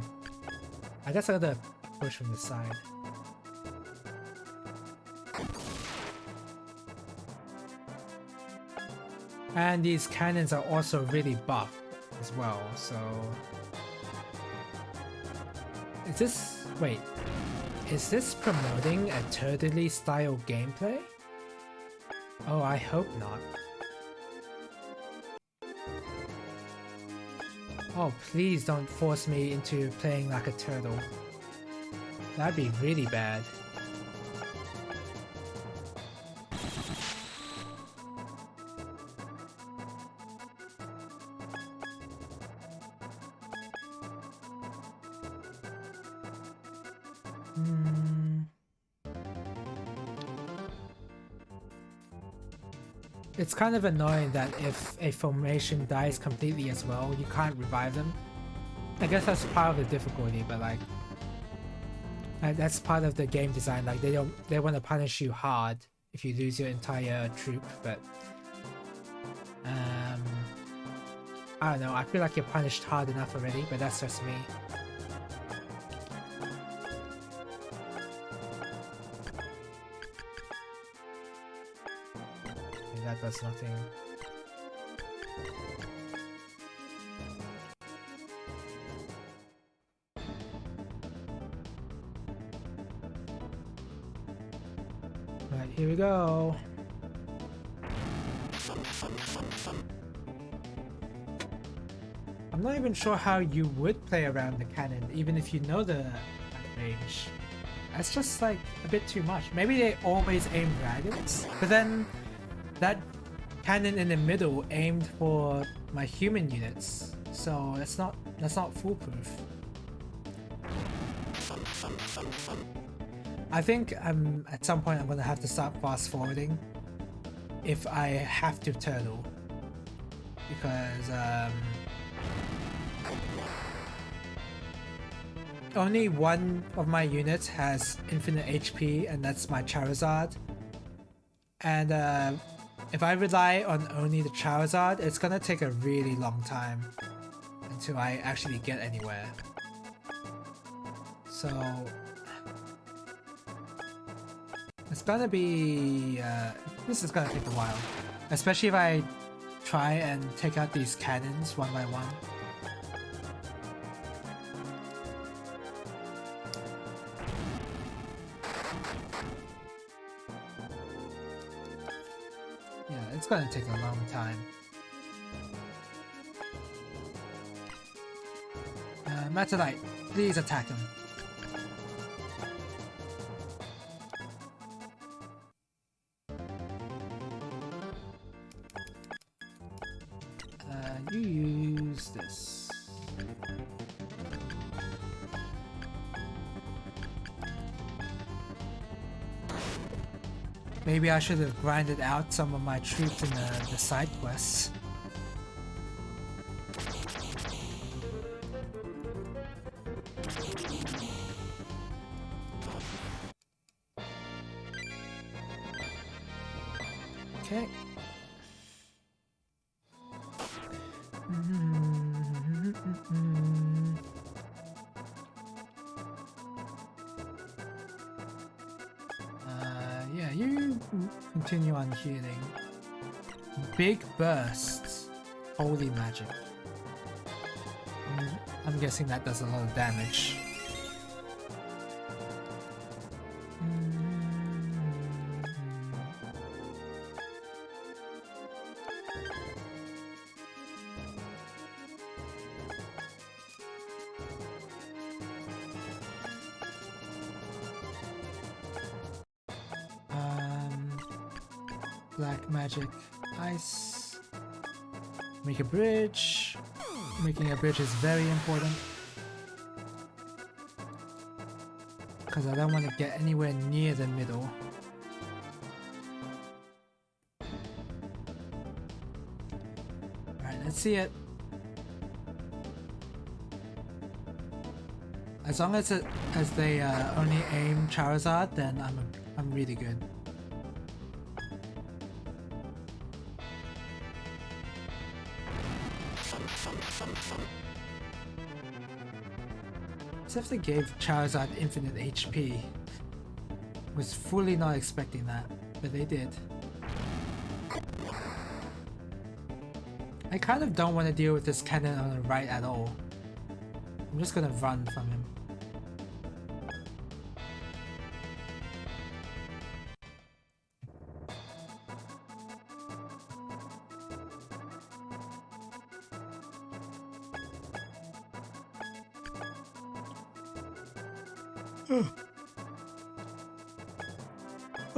I guess I gotta push from the side. And these cannons are also really buff as well, so... Is this promoting a turtley style gameplay? Oh, I hope not. Oh, please don't force me into playing like a turtle. That'd be really bad. It's kind of annoying that if a formation dies completely as well, you can't revive them. I guess that's part of the difficulty, but like that's part of the game design. Like they want to punish you hard if you lose your entire troop, but I don't know, I feel like you're punished hard enough already, but that's just me. Okay, that does nothing. Right, here we go. I'm not even sure how you would play around the cannon, even if you know the range. That's just like a bit too much. Maybe they always aim dragons, but then that cannon in the middle aimed for my human units, so that's not foolproof. I think at some point I'm gonna have to start fast forwarding if I have to turtle, because only one of my units has infinite HP, and that's my Charizard. And if I rely on only the Charizard, it's gonna take a really long time until I actually get anywhere. So it's gonna be this is gonna take a while, especially if I try and take out these cannons one by one. Yeah, it's gonna take a long time. Metallite, please attack him. You use this. Maybe I should have grinded out some of my troops in the side quests. Okay. Yeah, you continue on healing. Big bursts. Holy magic. I'm guessing that does a lot of damage. Black magic, ice. Make a bridge. Making a bridge is very important, because I don't want to get anywhere near the middle. Alright, let's see it. As long as they only aim Charizard, then I'm really good. As if they gave Charizard infinite HP. Was fully not expecting that, but they did. I kind of don't want to deal with this cannon on the right at all. I'm just gonna run from him.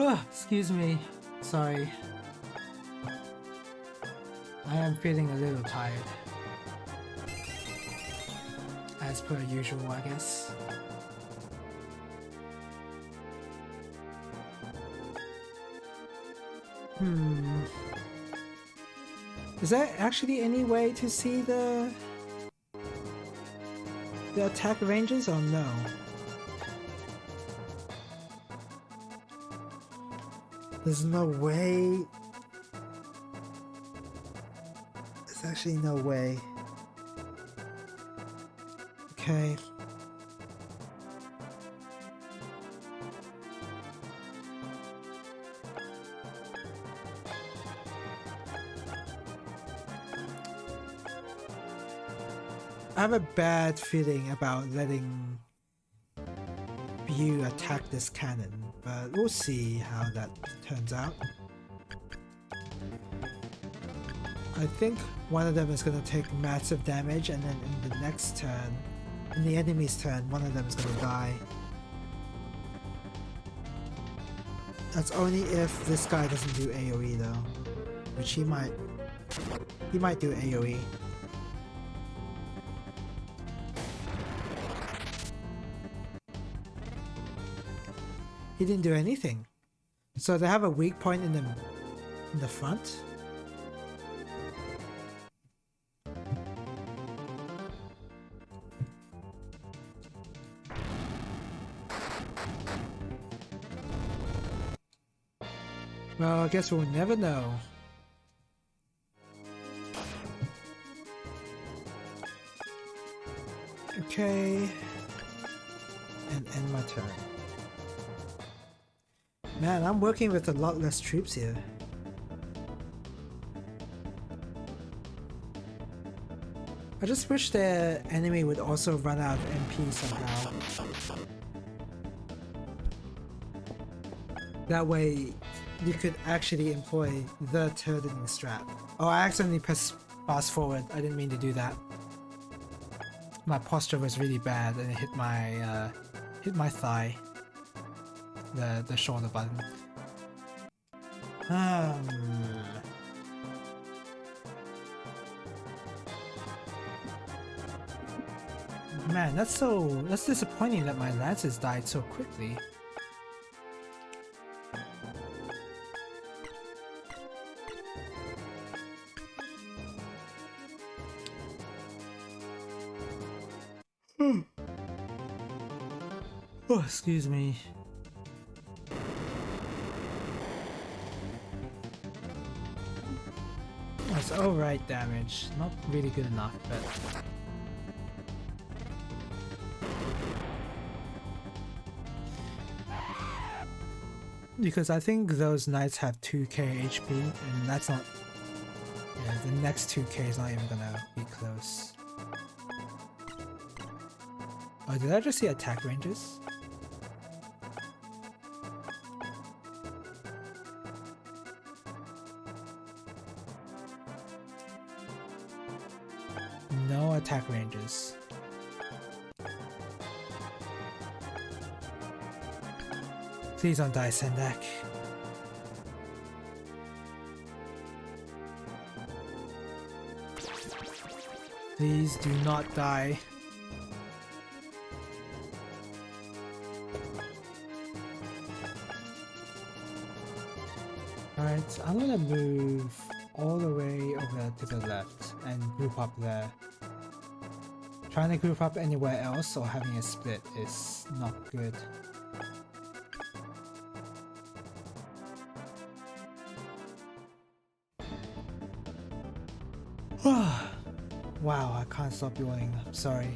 Oh, excuse me. Sorry. I am feeling a little tired. As per usual, I guess. Is there actually any way to see the attack ranges or no? There's no way. There's actually no way. Okay. I have a bad feeling about letting you attack this cannon, but we'll see how that turns out. I think one of them is going to take massive damage, and then in the next turn, in the enemy's turn, one of them is going to die. That's only if this guy doesn't do AoE though, which he might do AoE. He didn't do anything. So they have a weak point in the front. Well, I guess we'll never know. Okay. And end my turn. Man, I'm working with a lot less troops here. I just wish the enemy would also run out of MP somehow. That way, you could actually employ the turtling strat. Oh, I accidentally pressed fast forward. I didn't mean to do that. My posture was really bad and it hit my thigh. The shoulder button. Man, that's disappointing that my lances died so quickly. Oh, excuse me. That's alright damage. Not really good enough, but... Because I think those knights have 2k HP, and that's not... Yeah, the next 2k is not even gonna be close. Oh, did I just see attack ranges? No attack ranges. Please don't die, Sendak. Please do not die. Alright, I'm gonna move all the way over to the left and group up there. Trying to group up anywhere else or having a split is not good. Wow, I can't stop yawning. I'm sorry.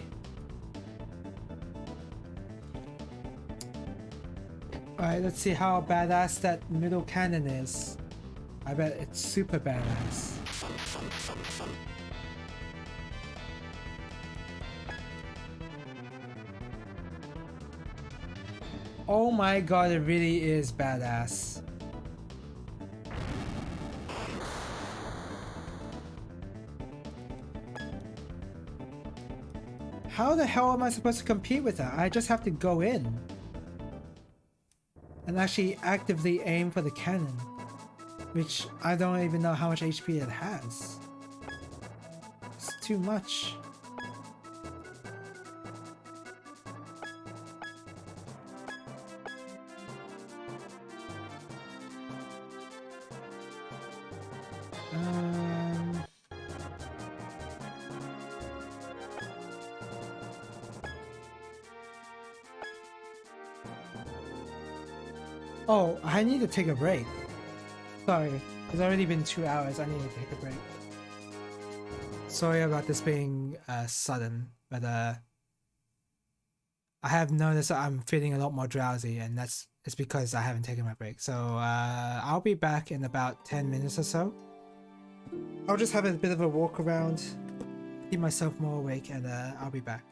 Alright, let's see how badass that middle cannon is. I bet it's super badass. Oh my god, it really is badass. How the hell am I supposed to compete with that? I just have to go in and actually actively aim for the cannon, which I don't even know how much HP it has. It's too much. Oh, I need to take a break. Sorry, it's already been 2 hours. I need to take a break. Sorry about this being sudden, but I have noticed that I'm feeling a lot more drowsy, and it's because I haven't taken my break. So I'll be back in about 10 minutes or so. I'll just have a bit of a walk around, keep myself more awake, and I'll be back.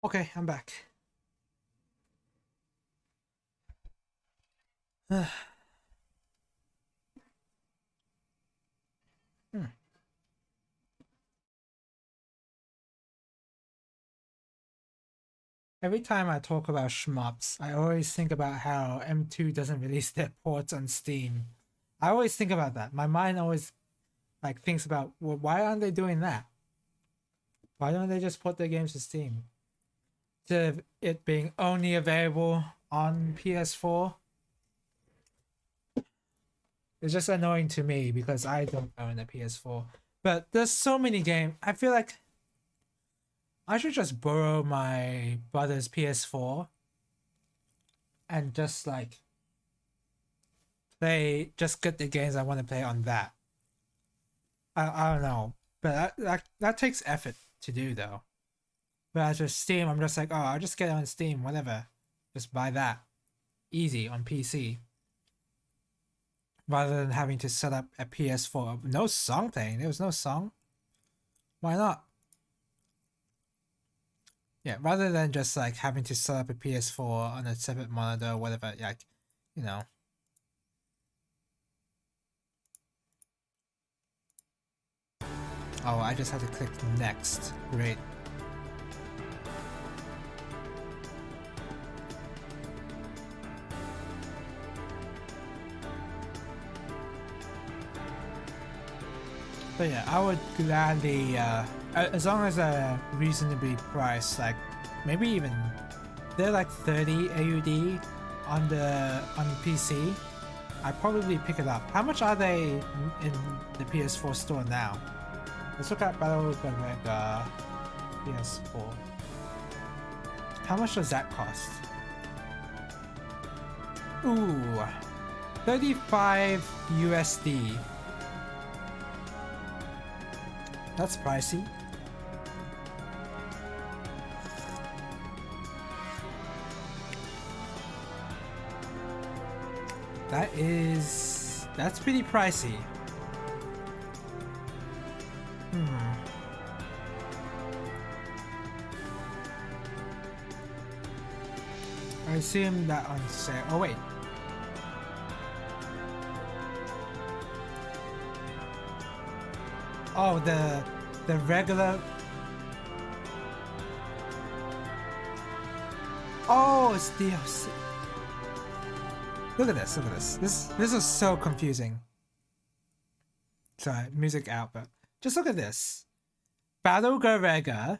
Okay, I'm back. Hmm. Every time I talk about shmups, I always think about how M2 doesn't release their ports on Steam. I always think about that. My mind always like thinks about, well, why aren't they doing that? Why don't they just port their games to Steam? Instead of it being only available on PS4. It's just annoying to me because I don't own a PS4. But there's so many games. I feel like I should just borrow my brother's PS4 and just like just get the games I want to play on that. I don't know, but that takes effort to do though. But as with Steam, I'm just like, oh, I'll just get it on Steam, whatever. Just buy that easy on PC rather than having to set up a PS4. No song playing. There was no song. Why not? Yeah, rather than just like having to set up a PS4 on a separate monitor or whatever, like, you know. Oh, I just had to click next. Great. But yeah, I would gladly, as long as they're reasonably priced, like maybe even they're like 30 AUD on PC. I'd probably pick it up. How much are they in the PS4 store now? Let's look at Battle Mega PS4. How much does that cost? Ooh, 35 USD. That's pricey. That's pretty pricey. I assume that on sale. Oh wait. Oh, the regular. Oh, it's DLC. Look at this. Look at this. This is so confusing. Sorry, music out, but just look at this. Battle Garega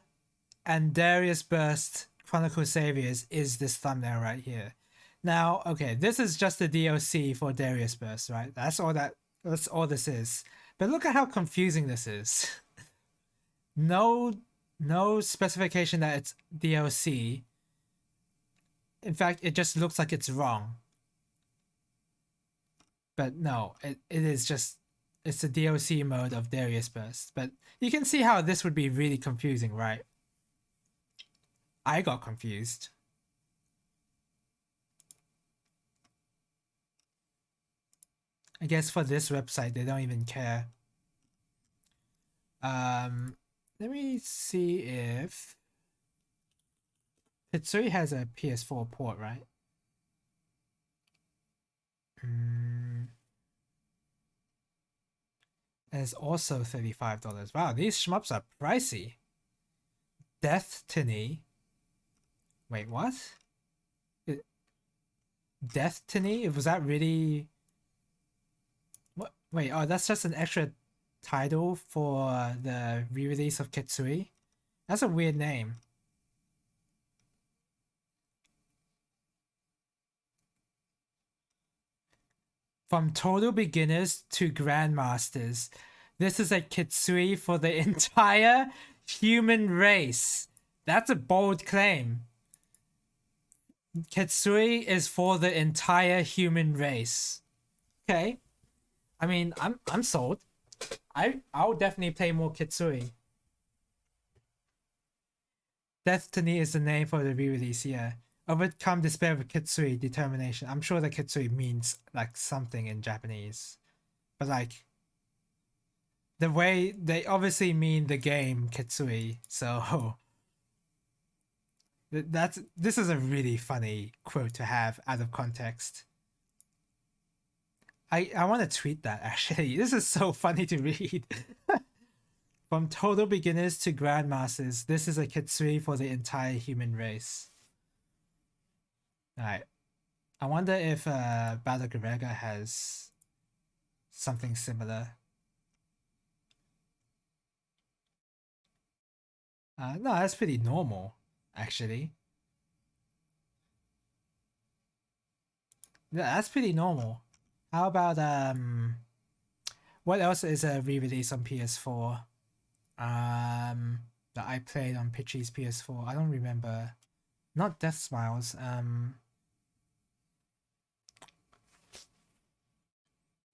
and Darius Burst Chronicle Saviors is this thumbnail right here. Now, okay, this is just the DLC for Darius Burst, right? That's all this is. But look at how confusing this is. No specification that it's DLC. In fact, it just looks like it's wrong. But no, it is just it's the DLC mode of Darius Burst. But you can see how this would be really confusing, right? I got confused. I guess for this website, they don't even care. Let me see if Pitsui has a PS4 port, right? And it's also $35. Wow, these shmups are pricey. Destiny. Wait, what? Destiny? Was that really? What? Wait, oh, that's just an extra title for the re-release of Kitsui? That's a weird name. From total beginners to grandmasters, this is a Kitsui for the entire human race. That's a bold claim. Kitsui is for the entire human race. Okay. I mean, I'm sold. I'll definitely play more Kitsui. Destiny is the name for the re-release, yeah. Overcome despair with Kitsui, determination. I'm sure that Kitsui means like something in Japanese. But like the way they obviously mean the game Kitsui, so This is a really funny quote to have out of context. I want to tweet that actually. This is so funny to read. From total beginners to grandmasters, this is a kitsui for the entire human race. Alright. I wonder if Battle Garega has something similar. No, that's pretty normal, actually. Yeah, that's pretty normal. How about what else is a re-release on PS4? That I played on Pitchy's PS4. I don't remember. Not Death Smiles.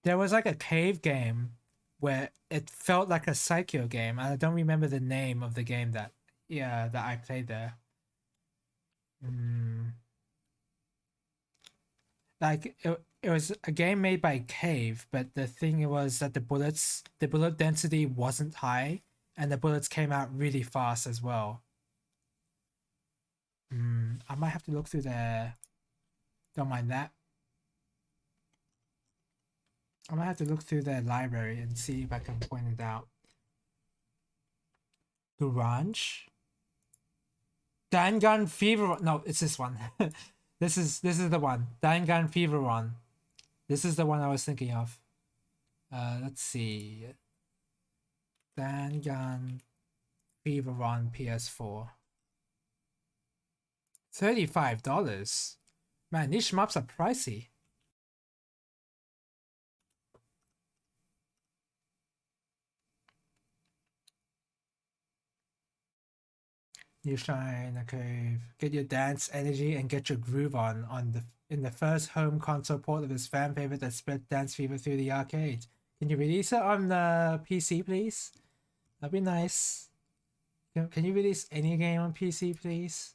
There was like a cave game where it felt like a Psycho game. I don't remember the name of the game that I played there. Like it was a game made by Cave, but the thing was that the bullet density wasn't high, and the bullets came out really fast as well. I might have to look through there. Don't mind that. I might have to look through their library and see if I can point it out. Garage? Dangan Fever. No, it's this one. This is the one. Dangan Feveron. This is the one I was thinking of. Let's see. Dangan Feveron PS4. $35. Man, these shmups are pricey. You shine a cave. Get your dance energy and get your groove on in the first home console port of his fan favorite that spread dance fever through the arcade. Can you release it on the PC, please? That'd be nice. Can you release any game on PC, please?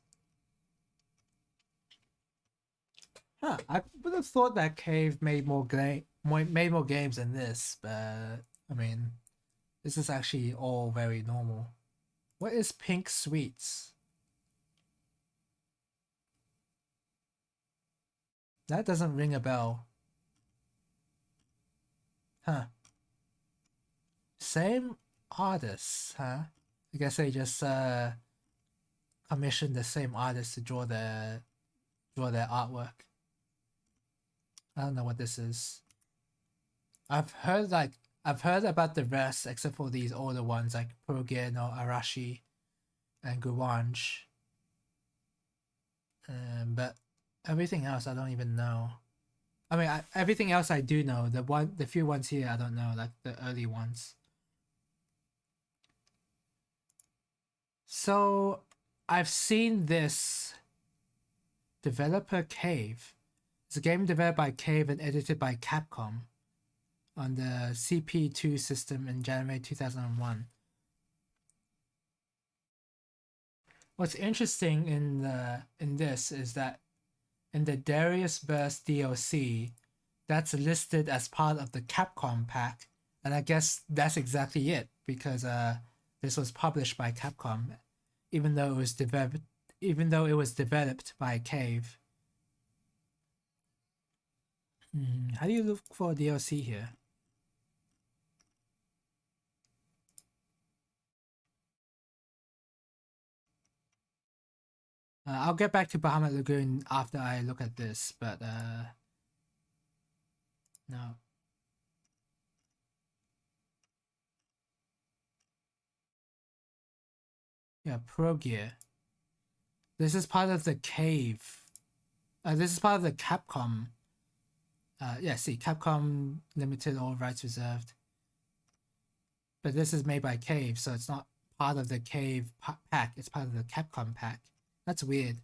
Huh, I would have thought that Cave made more games than this, but I mean, this is actually all very normal. What is Pink Sweets? That doesn't ring a bell. Huh. Same artists, huh? I guess they just commissioned the same artist to draw their artwork. I don't know what this is. I've heard about the rest except for these older ones like Progen or Arashi and Guanj. But everything else I don't even know. I mean, everything else I do know. The few ones here I don't know, like the early ones. So I've seen this developer Cave. It's a game developed by Cave and edited by Capcom on the CP2 system in January 2001. What's interesting in this is that in the Darius Burst DLC, that's listed as part of the Capcom pack, and I guess that's exactly it because this was published by Capcom, even though it was developed by Cave. How do you look for DLC here? I'll get back to Bahamut Lagoon after I look at this, but no. Yeah, Pro Gear. This is part of the Cave. This is part of the Capcom. Yeah, see, Capcom Limited, all rights reserved. But this is made by Cave, so it's not part of the Cave pack. It's part of the Capcom pack. That's weird.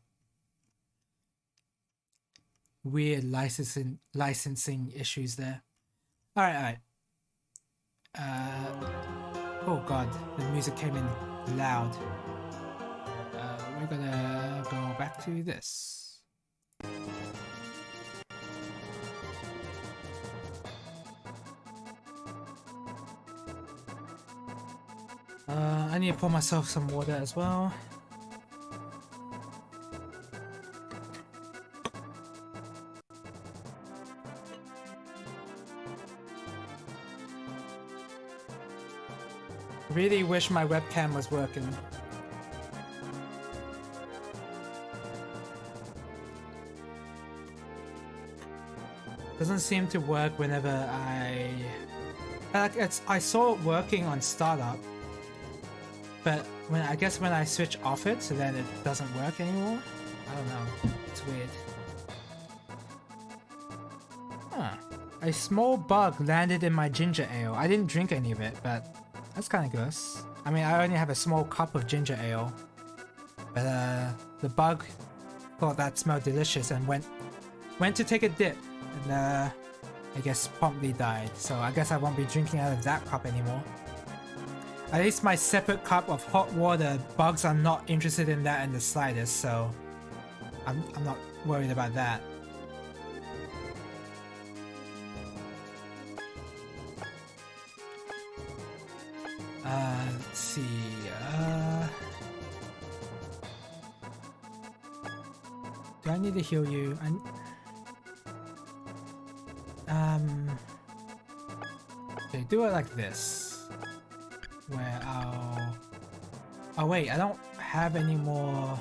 Weird licensing issues there. All right. Oh god, the music came in loud. We're gonna go back to this. I need to pour myself some water as well. Really wish my webcam was working. Doesn't seem to work whenever I saw it working on startup, but I guess when I switch off it, so then it doesn't work anymore. I don't know. It's weird. Huh. A small bug landed in my ginger ale. I didn't drink any of it, but that's kind of gross. I mean, I only have a small cup of ginger ale, but the bug thought that smelled delicious and went to take a dip, and I guess promptly died. So I guess I won't be drinking out of that cup anymore. At least my separate cup of hot water, bugs are not interested in that in the slightest, so I'm not worried about that. Let's see. Do I need to heal you? Okay, do it like this. Where oh wait, I don't have any more.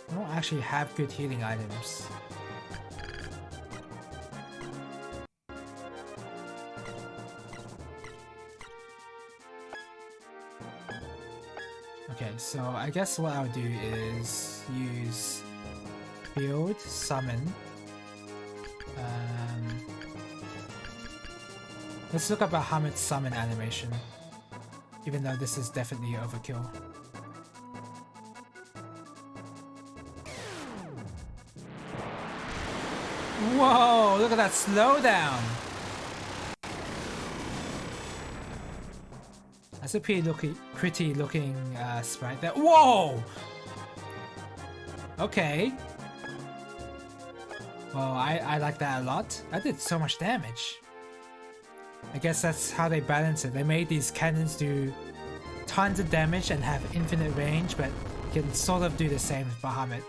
I don't actually have good healing items. Okay, so I guess what I'll do is use Field Summon. Let's look at Bahamut's summon animation, even though this is definitely overkill. Whoa, look at that slowdown! That's a pretty looking sprite there. Whoa! Okay. Well, I like that a lot. That did so much damage. I guess that's how they balance it. They made these cannons do tons of damage and have infinite range, but can sort of do the same with Bahamut.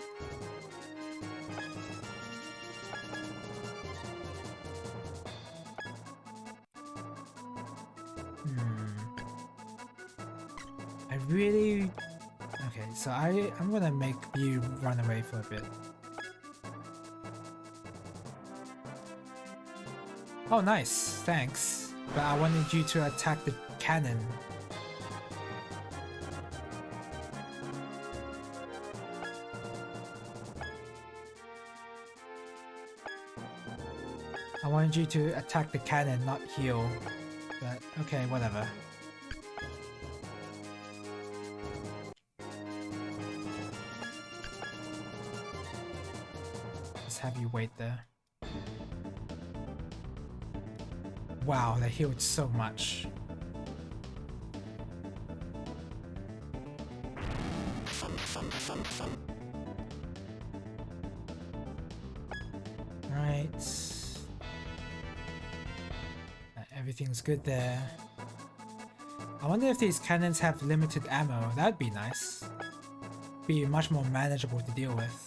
I really... Okay, so I'm gonna make you run away for a bit. Oh, nice. Thanks. But I wanted you to attack the cannon. I wanted you to attack the cannon, not heal. But okay, whatever. Just have you wait there. Wow, they healed so much. Right. Everything's good there. I wonder if these cannons have limited ammo. That'd be nice. Be much more manageable to deal with.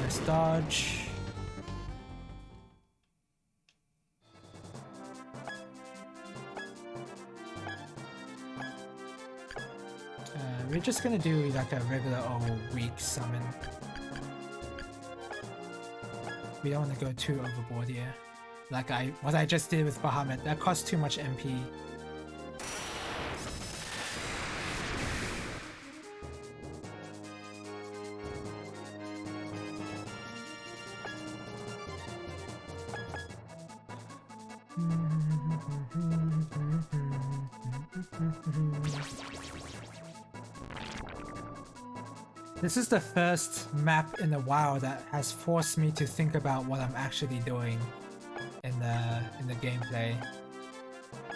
Let's dodge. We're just gonna do like a regular old weak summon. We don't want to go too overboard here. Like what I just did with Bahamut, that cost too much MP. This is the first map in a while that has forced me to think about what I'm actually doing in the gameplay.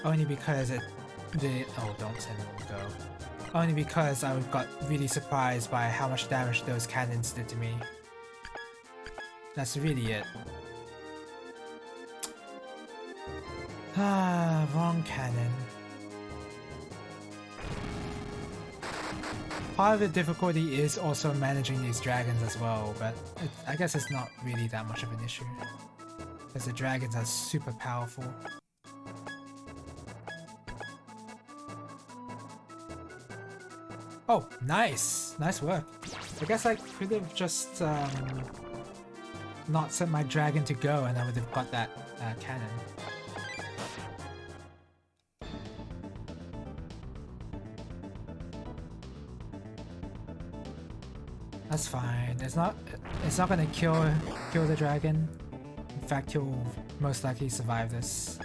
Only because oh, don't send them go. Only because I got really surprised by how much damage those cannons did to me. That's really it. Ah, wrong cannon. part of the difficulty is also managing these dragons as well, but I guess it's not really that much of an issue. Because the dragons are super powerful. Oh, nice! Nice work. I guess I could have just not sent my dragon to go and I would have got that cannon. That's fine. It's not gonna kill the dragon. In fact, he'll most likely survive this.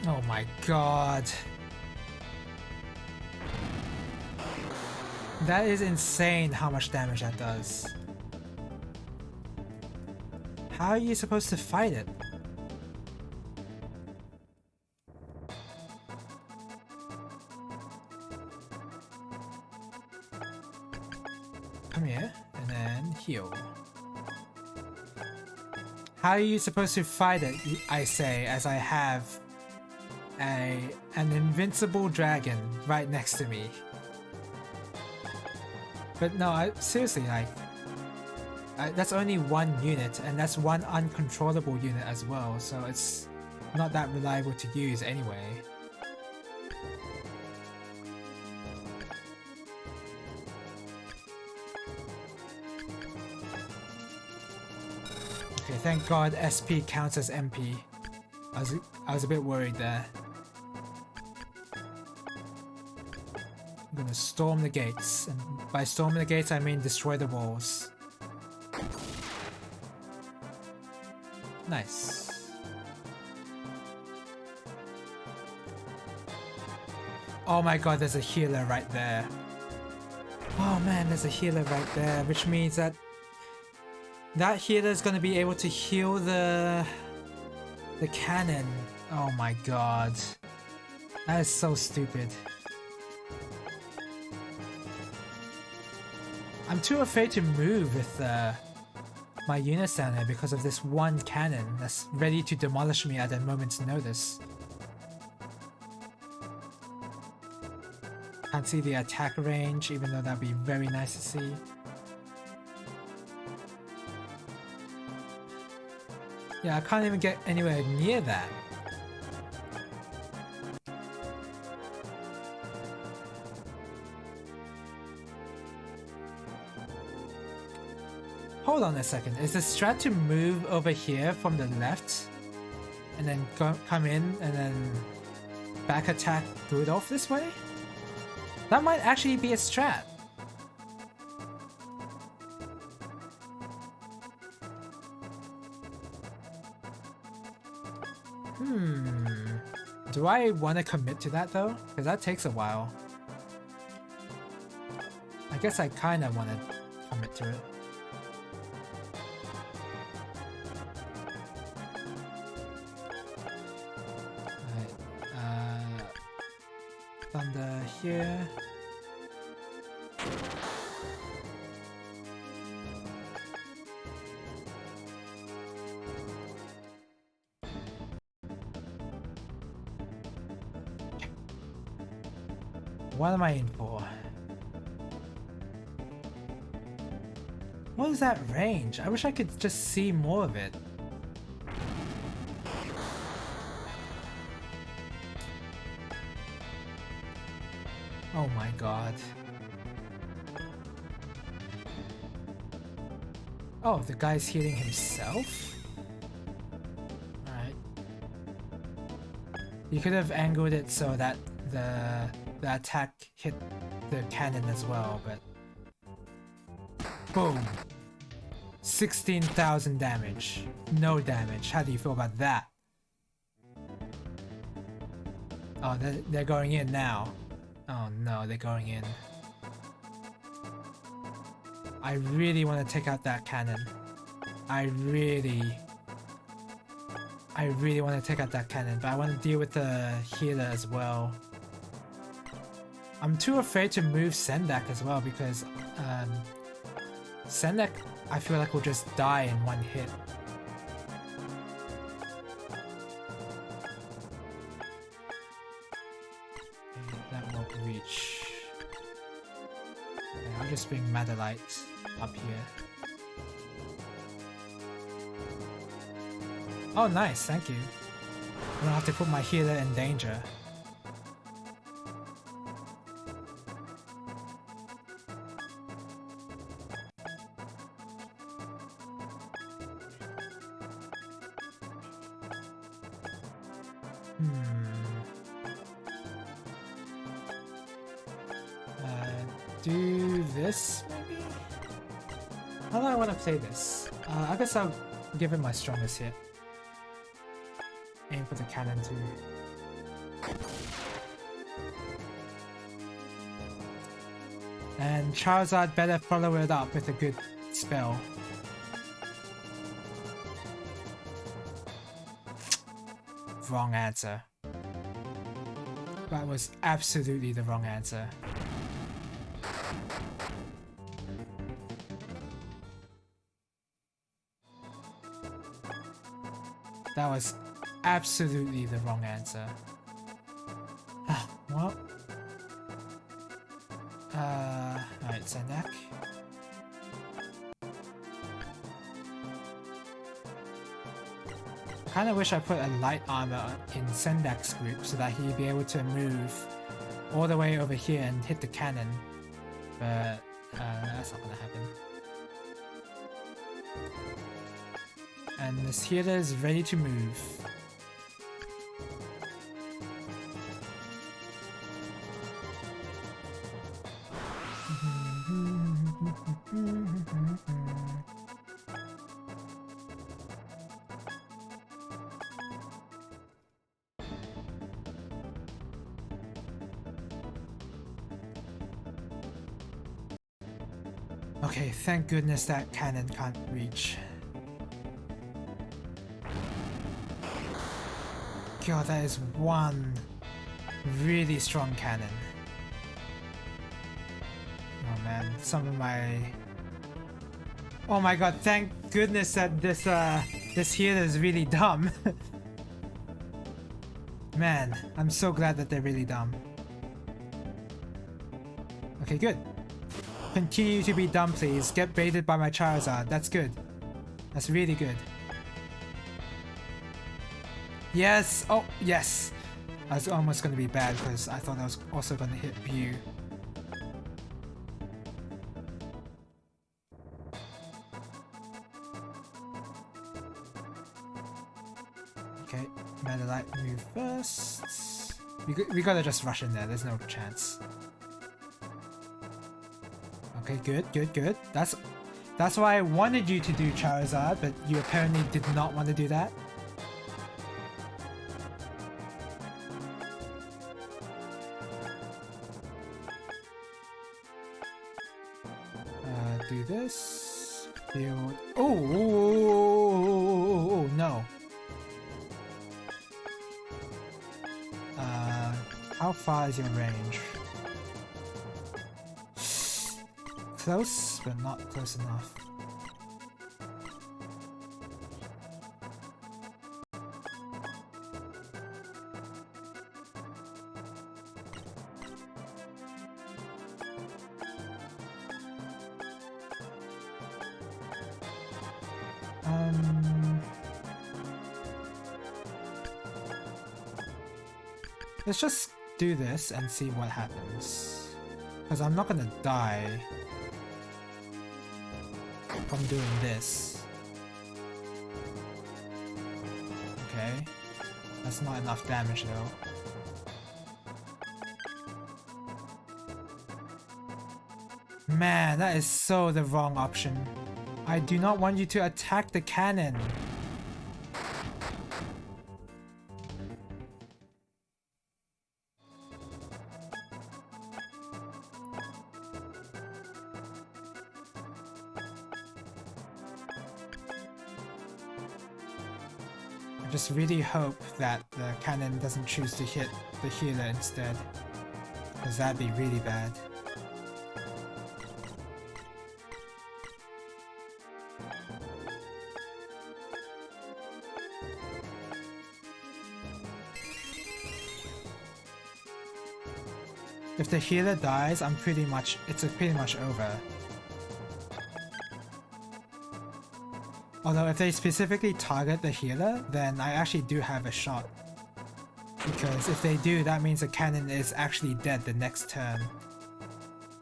Oh my god. That is insane how much damage that does. How are you supposed to fight it? Come here, and then heal. How are you supposed to fight it, I say, as I have an invincible dragon right next to me? But no, seriously, like, that's only one unit, and that's one uncontrollable unit as well, so it's not that reliable to use anyway. Okay, thank God SP counts as MP. I was a bit worried there. I'm gonna storm the gates, and by storming the gates I mean destroy the walls. Nice. Oh my god, there's a healer right there. Oh man, there's a healer right there, which means that healer is gonna be able to heal the cannon. Oh my god. That is so stupid. I'm too afraid to move with my units down there because of this one cannon that's ready to demolish me at a moment's notice. Can't see the attack range, even though that'd be very nice to see. Yeah, I can't even get anywhere near that. Hold on a second, is the strat to move over here from the left and then come in and then back attack Rudolph this way? That might actually be a strat. Do I want to commit to that though? Because that takes a while. I guess I kind of want to commit to it. Thunder here. What am I in for? What is that range? I wish I could just see more of it. Oh my god. Oh, the guy's healing himself? Alright. You could have angled it so that the attack hit the cannon as well, but... Boom! 16,000 damage. No damage. How do you feel about that? Oh, they're going in now. Oh no, they're going in. I really want to take out that cannon. I really want to take out that cannon, but I want to deal with the healer as well. I'm too afraid to move Sendak as well because Sendak I feel like will just die in one hit. That won't reach. Okay, I'll just bring Madalite up here. Oh, nice, thank you. I don't have to put my healer in danger. Do this, maybe? How do I want to play this? I guess I'll give it my strongest hit. Aim for the cannon too. And Charizard better follow it up with a good spell. Wrong answer. That was absolutely the wrong answer. That was absolutely the wrong answer. Well. Alright, Sendak. Kinda wish I put a light armor in Sendak's group so that he'd be able to move all the way over here and hit the cannon. But that's not gonna happen. And this healer is ready to move. Okay, thank goodness that cannon can't reach. God, that is one really strong cannon. Oh man, some of my... Oh my god, thank goodness that this healer is really dumb. Man, I'm so glad that they're really dumb. Okay, good. Continue to be dumb, please. Get baited by my Charizard. That's good. That's really good. Yes! Oh, yes! I was almost going to be bad because I thought I was also going to hit Mew. Okay, Madalite move first. We gotta just rush in there, there's no chance. Okay, good, good, good. That's why I wanted you to do Charizard, but you apparently did not want to do that. Do this. Build. Oh, no. How far is your range? Close, but not close enough. Let's just do this and see what happens. Because I'm not gonna die from doing this. Okay. That's not enough damage though. Man, that is so the wrong option. I do not want you to attack the cannon. I just really hope that the cannon doesn't choose to hit the healer instead, because that'd be really bad. If the healer dies, it's pretty much over. Although if they specifically target the healer, then I actually do have a shot. Because if they do, that means the cannon is actually dead the next turn.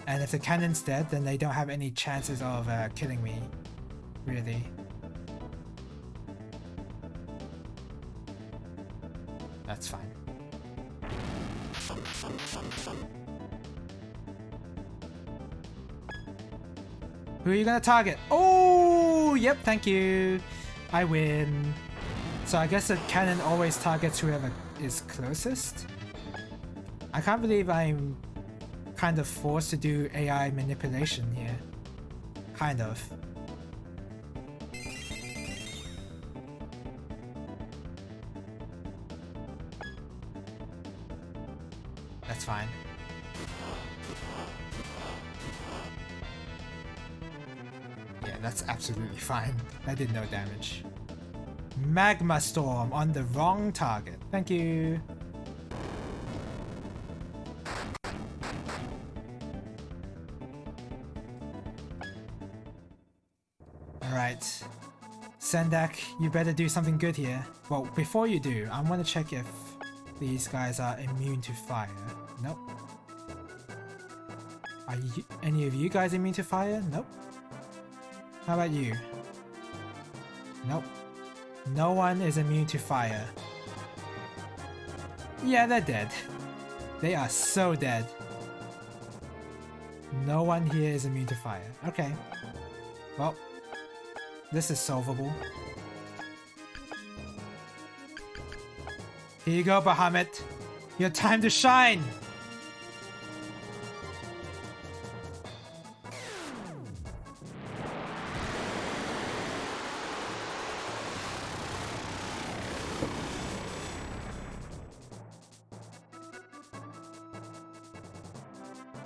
And if the cannon's dead, then they don't have any chances of killing me, really. That's fine. Who are you gonna target? Oh, yep, thank you. I win. So I guess the cannon always targets whoever is closest. I can't believe I'm kind of forced to do AI manipulation here. Kind of. That's fine. Yeah, that's absolutely fine. I did no damage. Magma Storm on the wrong target. Thank you. Alright. Sendak, you better do something good here. Well, before you do, I want to check if these guys are immune to fire. Nope. Are any of you guys immune to fire? Nope. How about you? Nope. No one is immune to fire. Yeah, they're dead. They are so dead. No one here is immune to fire. Okay. Well, this is solvable. Here you go, Bahamut. Your time to shine!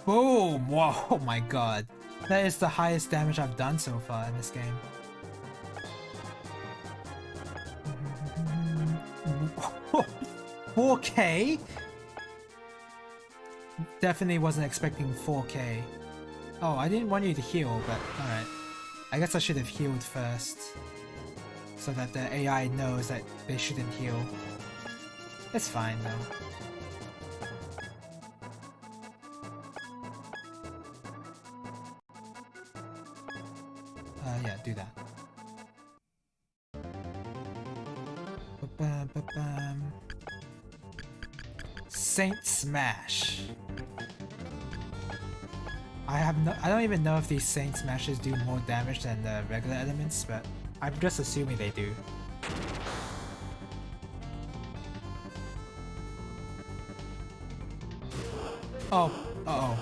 Boom! Whoa, oh my god. That is the highest damage I've done so far in this game. 4K? Definitely wasn't expecting 4K. Oh, I didn't want you to heal, but alright. I guess I should have healed first. So that the AI knows that they shouldn't heal. It's fine though. Yeah, do that. Ba-bam. Saint Smash. I don't even know if these Saint Smashes do more damage than the regular elements, but I'm just assuming they do. Oh, uh-oh.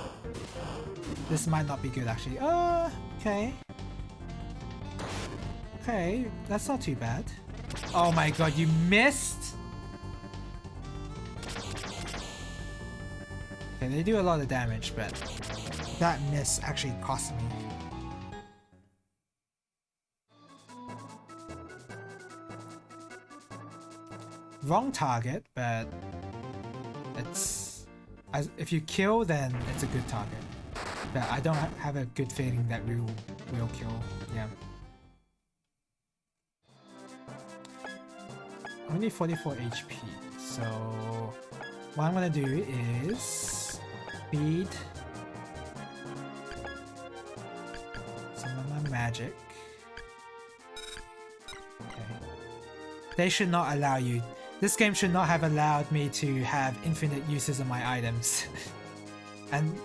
This might not be good actually. Okay. Okay, that's not too bad. Oh my god, you missed? Okay, they do a lot of damage, but that miss actually cost me. Wrong target, but it's... if you kill, then it's a good target. But I don't have a good feeling that we will kill. Yeah. Only 44 HP, so what I'm gonna do is feed some of my magic. Okay. They should not allow you. This game should not have allowed me to have infinite uses of my items. And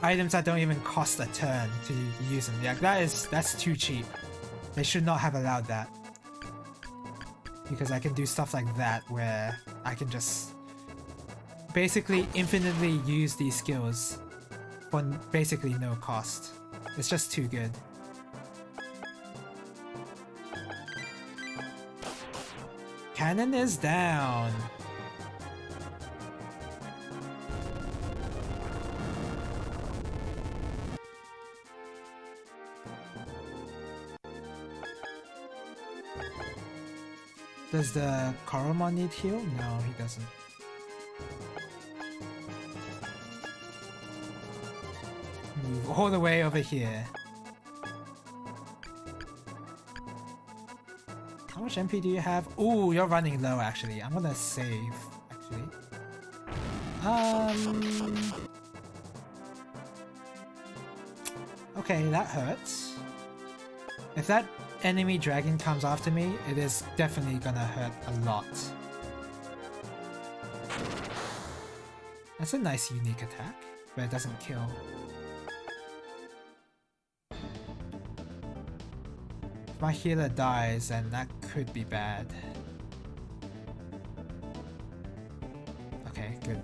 items that don't even cost a turn to use them. Yeah, that's too cheap. They should not have allowed that. Because I can do stuff like that where I can just basically infinitely use these skills for basically no cost. It's just too good. Cannon is down. Does the Koromon need heal? No, he doesn't. all the way over here. How much MP do you have? Ooh, you're running low actually. I'm gonna save actually. Okay, that hurts. If that enemy dragon comes after me, it is definitely gonna hurt a lot. That's a nice unique attack, but it doesn't kill. If my healer dies, then that could be bad. Okay, good.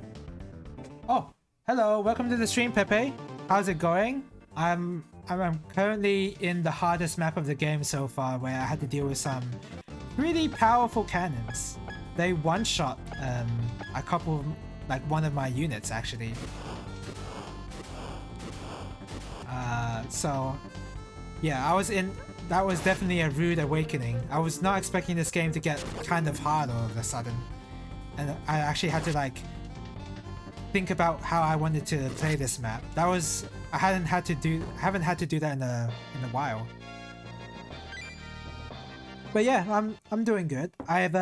Oh, hello, welcome to the stream, Pepe. How's it going? I'm currently in the hardest map of the game so far, where I had to deal with some really powerful cannons. They one-shot a couple, like one of my units actually. So yeah, that was definitely a rude awakening. I was not expecting this game to get kind of hard all of a sudden, and I actually had to like think about how I wanted to play this map. That was I haven't had to do that in a while. But yeah, I'm doing good. I've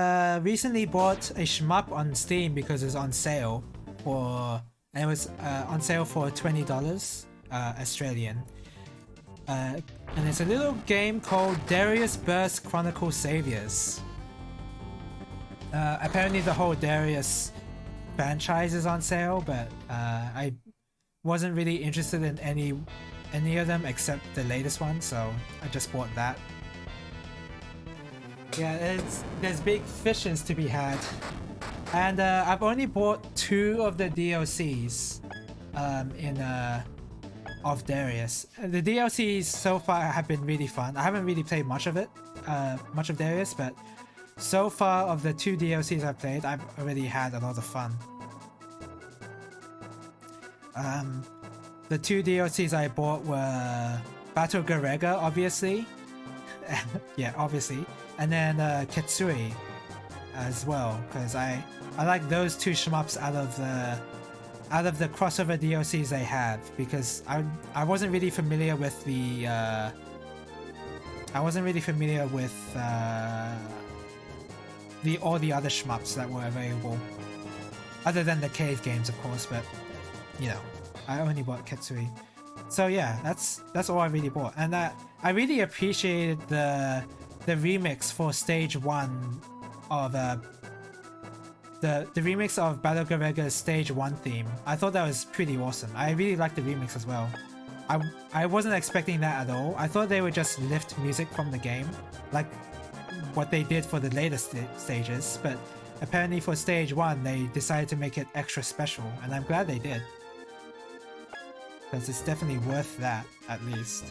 recently bought a shmup on Steam because it's on sale and it was on sale for $20 Australian. And it's a little game called Darius Burst Chronicle Saviors. Apparently the whole Darius franchise is on sale, but I wasn't really interested in any of them except the latest one, so I just bought that. Yeah, there's big fishes to be had, and I've only bought 2 of the DLCs of Darius. The DLCs so far have been really fun. I haven't really played much of Darius, but so far of the 2 DLCs I've played, I've already had a lot of fun. The 2 DLCs I bought were Battle Garega, obviously. Yeah, obviously. And then Ketsui as well, because I like those 2 shmups out of the crossover DLCs they have, because I wasn't really familiar with all the other shmups that were available, other than the cave games, of course. But you know, I only bought Ketsui, so yeah, that's all I really bought, and I really appreciated the remix for stage 1 of the remix of Battle Garega's stage 1 theme. I thought that was pretty awesome. I really liked the remix as well. I wasn't expecting that at all. I thought they would just lift music from the game, like what they did for the latest stages, but apparently for stage 1 they decided to make it extra special, and I'm glad they did, because it's definitely worth that, at least.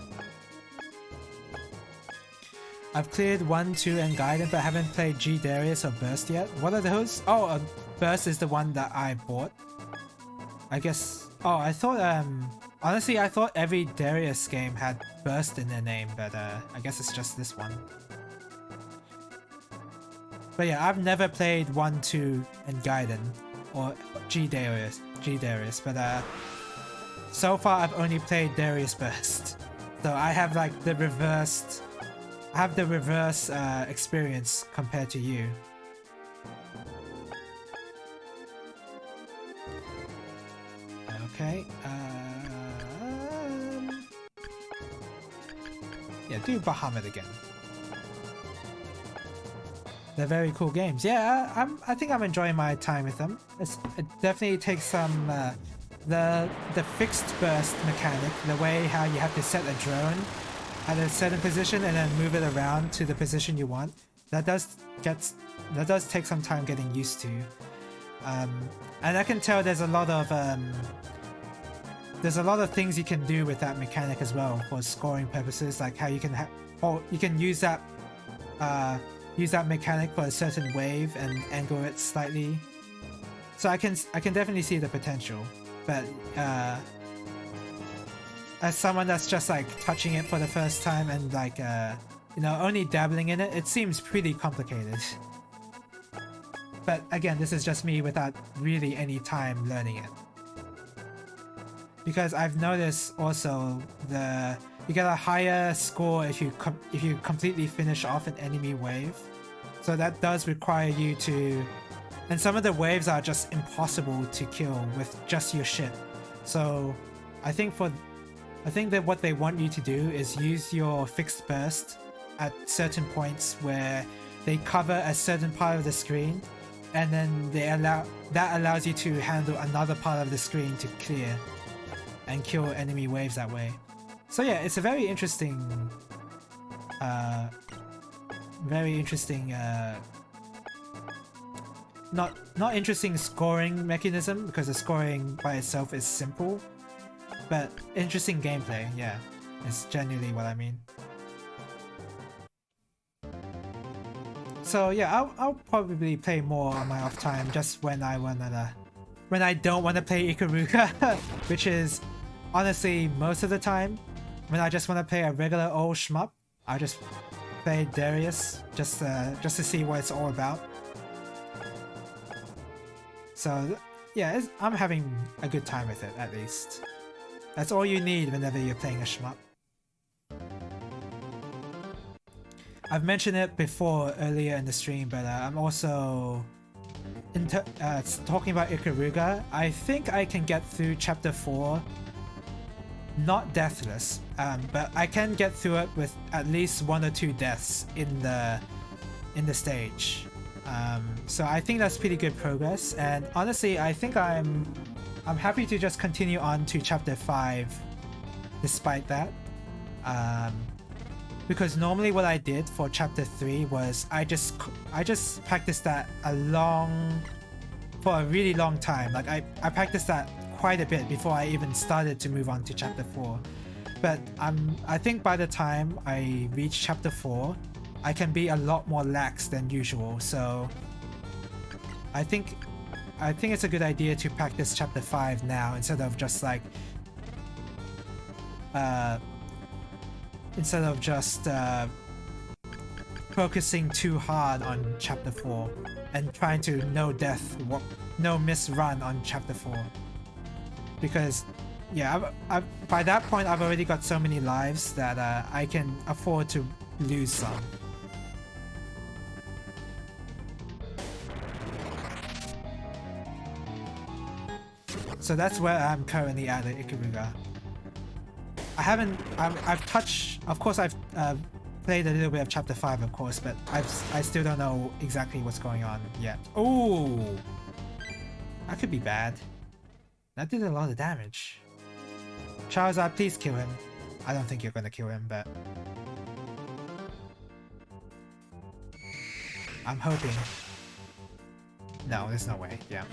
I've cleared 1, 2, and Gaiden, but haven't played G Darius or Burst yet. What are those? Oh, Burst is the one that I bought, I guess. Oh, I thought, honestly, I thought every Darius game had Burst in their name, but I guess it's just this one. But yeah, I've never played 1, 2, and Gaiden, or G Darius, but so far I've only played Darius Burst. So I have like the reversed... I have the reverse experience compared to you. Okay. Yeah, do Bahamut again. They're very cool games. Yeah, I think I'm enjoying my time with them. It definitely takes some the fixed burst mechanic, the way how you have to set a drone at a certain position and then move it around to the position you want. That does take some time getting used to. And I can tell there's a lot of things you can do with that mechanic as well for scoring purposes, like how you can use that mechanic for a certain wave and angle it slightly. So I can definitely see the potential, but as someone that's just like touching it for the first time and like you know, only dabbling in it, it seems pretty complicated. But again, this is just me without really any time learning it. because I've noticed also you get a higher score if you completely finish off an enemy wave. So that does require you to, and some of the waves are just impossible to kill with just your ship. So I think that what they want you to do is use your fixed burst at certain points where they cover a certain part of the screen, and then that allows you to handle another part of the screen to clear and kill enemy waves that way. So yeah, it's a very interesting not interesting scoring mechanism, because the scoring by itself is simple, but interesting gameplay. Yeah, it's genuinely what I mean. So yeah, I'll probably play more on my off time, just when I don't want to play Ikaruga, which is honestly most of the time. When I just want to play a regular old shmup, I just play Darius just to see what it's all about. So yeah, I'm having a good time with it, at least. That's all you need whenever you're playing a shmup. I've mentioned it before earlier in the stream, but I'm also talking about Ikaruga. I think I can get through chapter 4, not deathless, but I can get through it with at least 1 or 2 deaths in the stage. So I think that's pretty good progress, and honestly, I think I'm happy to just continue on to chapter 5 despite that. Because normally what I did for chapter 3 was I just practiced that for a really long time. Like I practiced that quite a bit before I even started to move on to chapter 4. But I think by the time I reach chapter 4, I can be a lot more lax than usual. So I think it's a good idea to practice chapter 5 now, instead of just focusing too hard on chapter 4 and trying to no miss run on chapter 4. Because yeah, by that point I've already got so many lives that I can afford to lose some. So that's where I'm currently at Ikaruga. I've touched, of course I've played a little bit of chapter 5, of course, but I still don't know exactly what's going on yet. Ooh, that could be bad. That did a lot of damage. Charizard, please kill him. I don't think you're gonna kill him, but I'm hoping. No, there's no way. Yeah.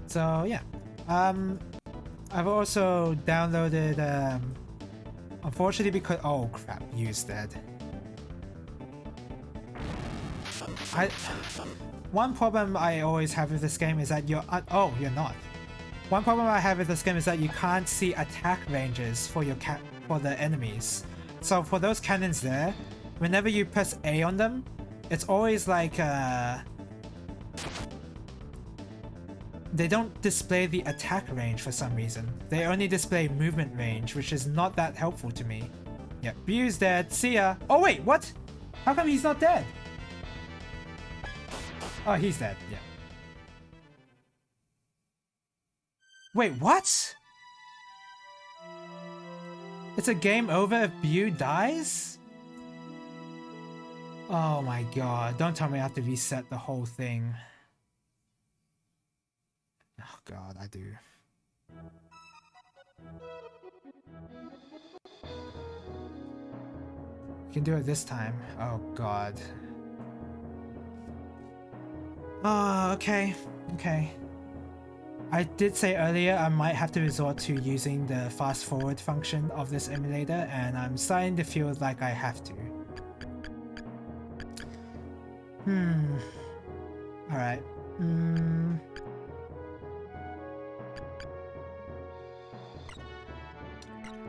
So yeah, I've also downloaded, unfortunately because, oh crap, Yu's dead. One problem I always have with this game is that you're not. One problem I have with this game is that you can't see attack ranges for the enemies. So for those cannons there, whenever you press A on them, it's always like they don't display the attack range for some reason. They only display movement range, which is not that helpful to me. Yeah, Bu's dead. See ya. Oh wait, what? How come he's not dead? Oh, he's dead. Yeah. Wait, what? It's a game over if Bu dies? Oh my god, don't tell me I have to reset the whole thing. Oh god, I do. You can do it this time. Oh god. Oh, okay. Okay. I did say earlier I might have to resort to using the fast forward function of this emulator, and I'm starting to feel like I have to. Alright.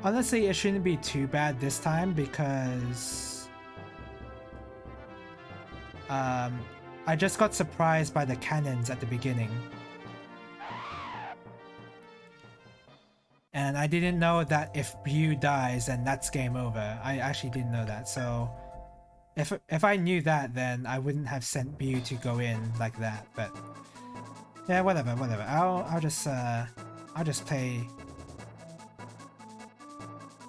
Honestly, it shouldn't be too bad this time because I just got surprised by the cannons at the beginning. And I didn't know that if Bew dies, then that's game over. I actually didn't know that. So if I knew that, then I wouldn't have sent Bew to go in like that. But yeah, whatever. I'll just play.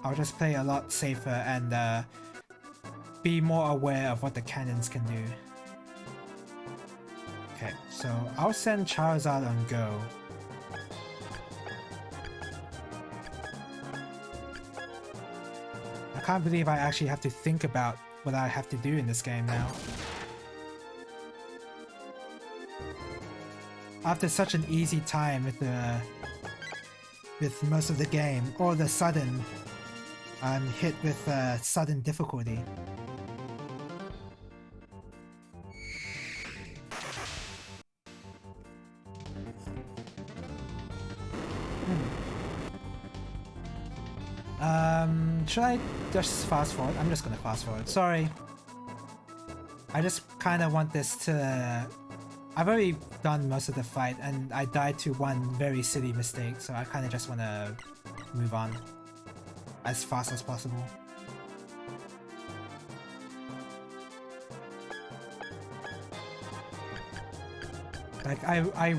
I'll just play a lot safer and be more aware of what the cannons can do. Okay, so I'll send Charizard on go. I can't believe I actually have to think about what I have to do in this game now. After such an easy time with most of the game, all of a sudden I'm hit with sudden difficulty. Should I just fast forward? I'm just gonna fast forward. Sorry. I just kind of want this to... I've already done most of the fight and I died to one very silly mistake, so I kind of just want to move on as fast as possible. Like I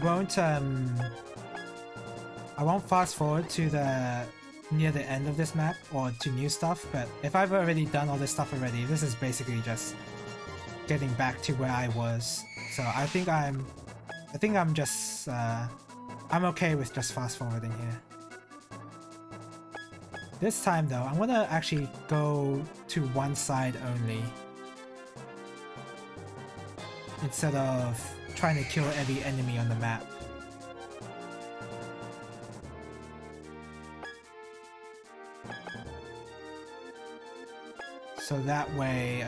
won't fast forward to the near the end of this map or to new stuff, but if I've already done all this stuff already, this is basically just getting back to where I was. So I think I'm just I'm okay with just fast forwarding here. This time though, I'm gonna actually go to one side only instead of trying to kill every enemy on the map. So that way,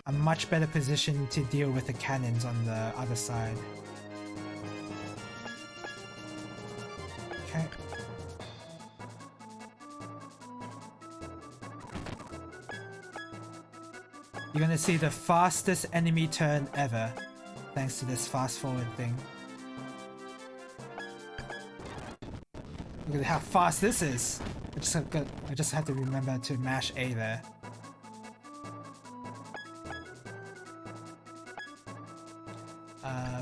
I'm much better positioned to deal with the cannons on the other side. Okay. You're gonna see the fastest enemy turn ever, thanks to this fast forward thing. Look at how fast this is! I just have to remember to mash A there.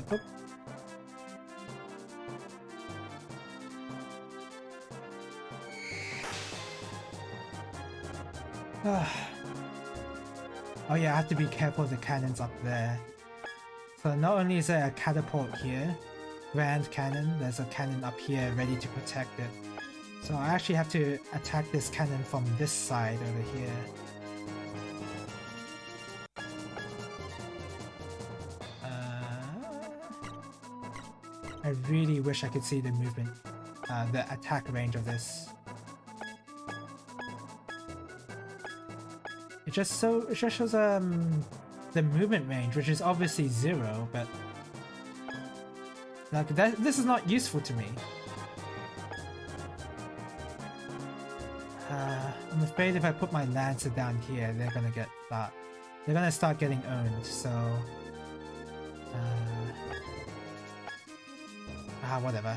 Boop. Oh yeah, I have to be careful of the cannons up there. So not only is there a catapult here, Grand Cannon, there's a cannon up here ready to protect it. So I actually have to attack this cannon from this side over here. I really wish I could see the movement, the attack range of this. It just shows the movement range, which is obviously 0, but like this is not useful to me. I'm afraid if I put my Lancer down here, they're gonna start getting owned. So whatever.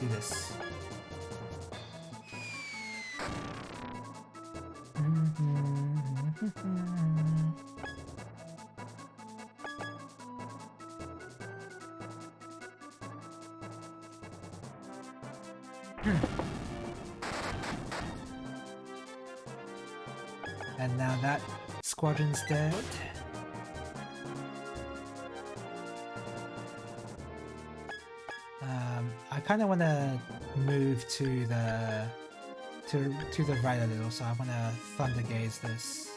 Do this. And now that squadron's dead. I kind of want to move to the right a little, so I want to Thunder Gaze this.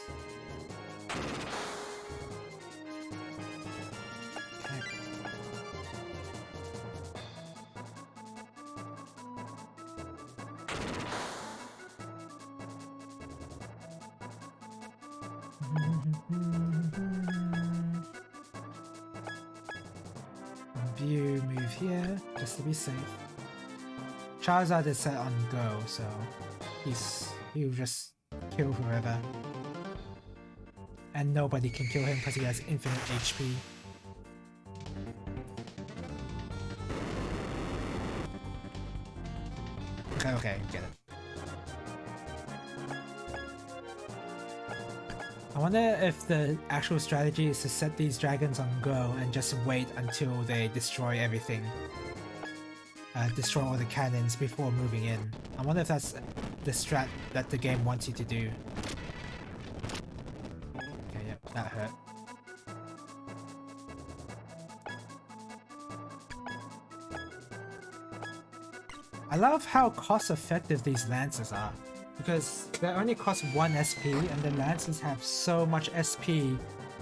View, move here, just to be safe. Charizard is set on go, so he'll just kill whoever. And nobody can kill him because he has infinite HP. Okay, get it. I wonder if the actual strategy is to set these dragons on go and just wait until they destroy everything. Destroy all the cannons before moving in. I wonder if that's the strat that the game wants you to do. Okay, yep, that hurt. I love how cost-effective these lances are, because they only cost 1 SP and the lances have so much SP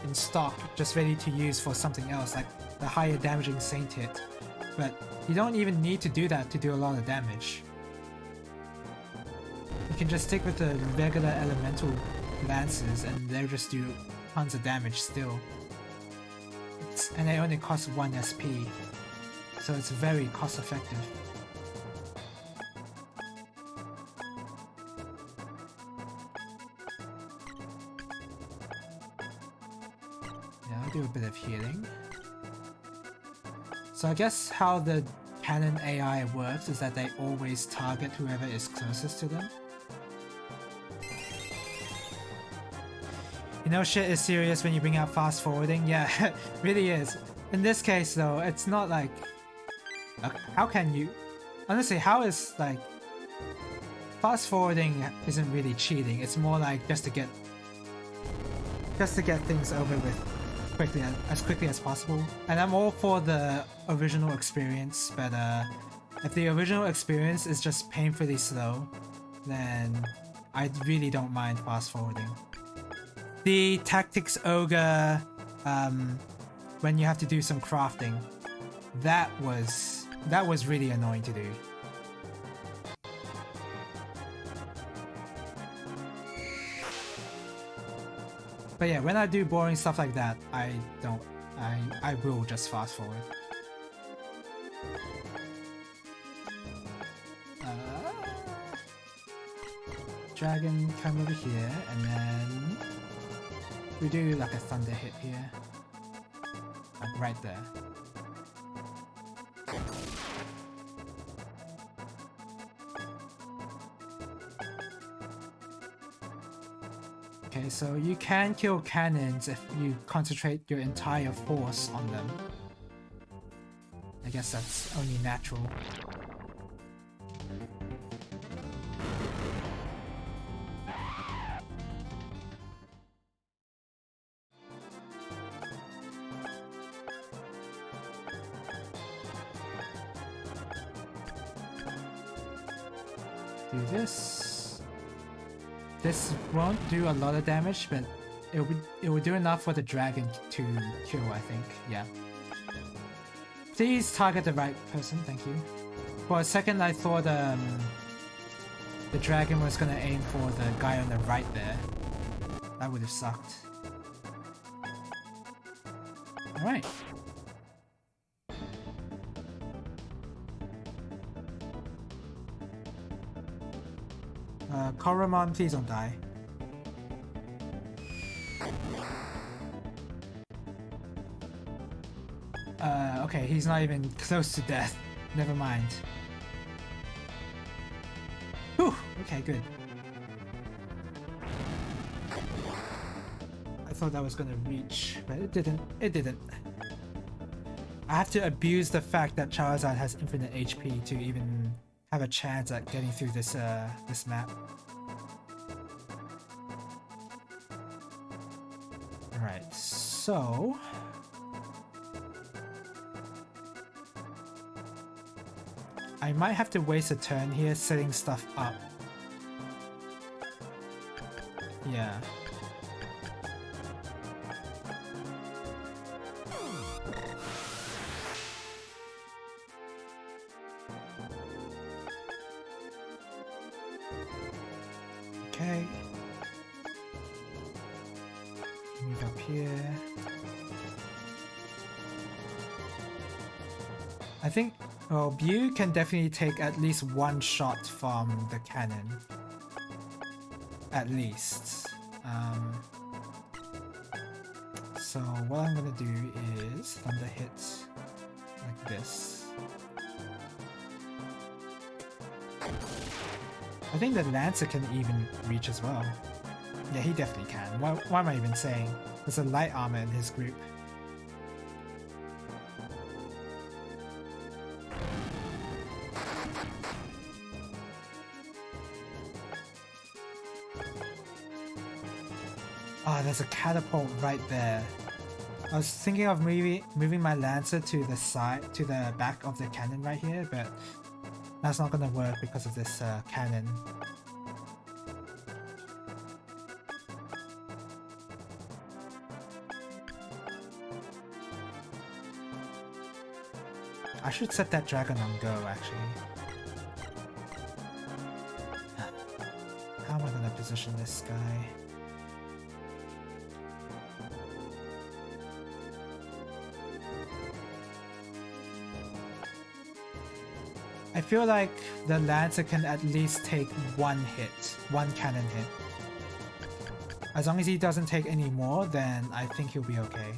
in stock just ready to use for something else, like the higher damaging Saint hit. But you don't even need to do that to do a lot of damage. You can just stick with the regular elemental lances and they'll just do tons of damage still. And they only cost 1 SP, so it's very cost effective. Yeah, I'll do a bit of healing. So I guess how the cannon AI works is that they always target whoever is closest to them. You know shit is serious when you bring out fast forwarding? Yeah, it really is. In this case though, it's not like... how can you... Honestly, how is like... Fast forwarding isn't really cheating, it's more like just to get things over with as quickly as possible. And I'm all for the original experience, but if the original experience is just painfully slow, then I really don't mind fast forwarding. The tactics ogre, when you have to do some crafting, that was really annoying to do. But yeah, when I do boring stuff like that, I will just fast forward. Dragon, come over here, and then we do like a thunder hit here. Like right there. Okay, so you can kill cannons if you concentrate your entire force on them. I guess that's only natural. Do this. This won't do a lot of damage, but it will do enough for the dragon to kill, I think. Yeah. Please target the right person, thank you. For a second I thought the dragon was gonna aim for the guy on the right there. That would have sucked. Alright. Koromon, please don't die. Okay, he's not even close to death. Never mind. Whew, okay, good. I thought that was gonna reach, but it didn't. It didn't. I have to abuse the fact that Charizard has infinite HP to even have a chance at getting through this this map. Alright, so I might have to waste a turn here setting stuff up. Yeah. Okay. Move up here. I think, well, Bew can definitely take at least one shot from the cannon. at least. So what I'm gonna do is thunder hits like this. I think the Lancer can even reach as well. Yeah, he definitely can. Why am I even saying? There's a light armor in his group. Oh, there's a catapult right there. I was thinking of moving my Lancer to the side, to the back of the cannon right here, but that's not gonna work because of this cannon. I should set that dragon on go, actually. How am I gonna position this guy? I feel like the Lancer can at least take one hit, one cannon hit. As long as he doesn't take any more, then I think he'll be okay.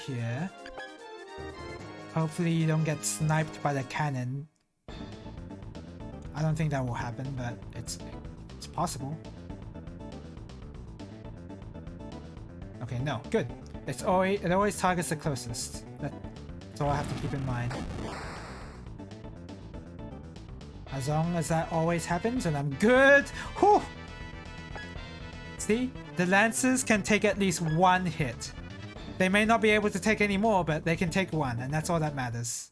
Here. Hopefully you don't get sniped by the cannon. I don't think that will happen, but it's possible. Okay, no, good. It always targets the closest. That's all I have to keep in mind. As long as that always happens, and I'm good. Whew! See, the Lancers can take at least one hit. They may not be able to take any more, but they can take one, and that's all that matters.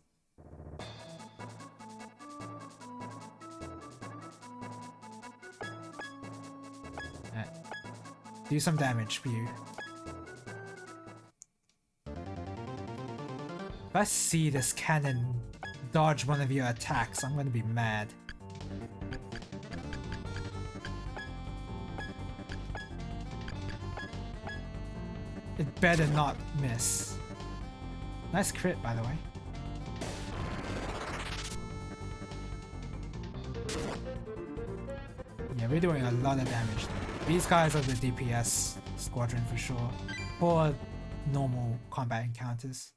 Right. Do some damage for you. If I see this cannon dodge one of your attacks, I'm gonna be mad. It better not miss. Nice crit, by the way. Yeah, we're doing a lot of damage. These guys are the DPS squadron for sure. For normal combat encounters.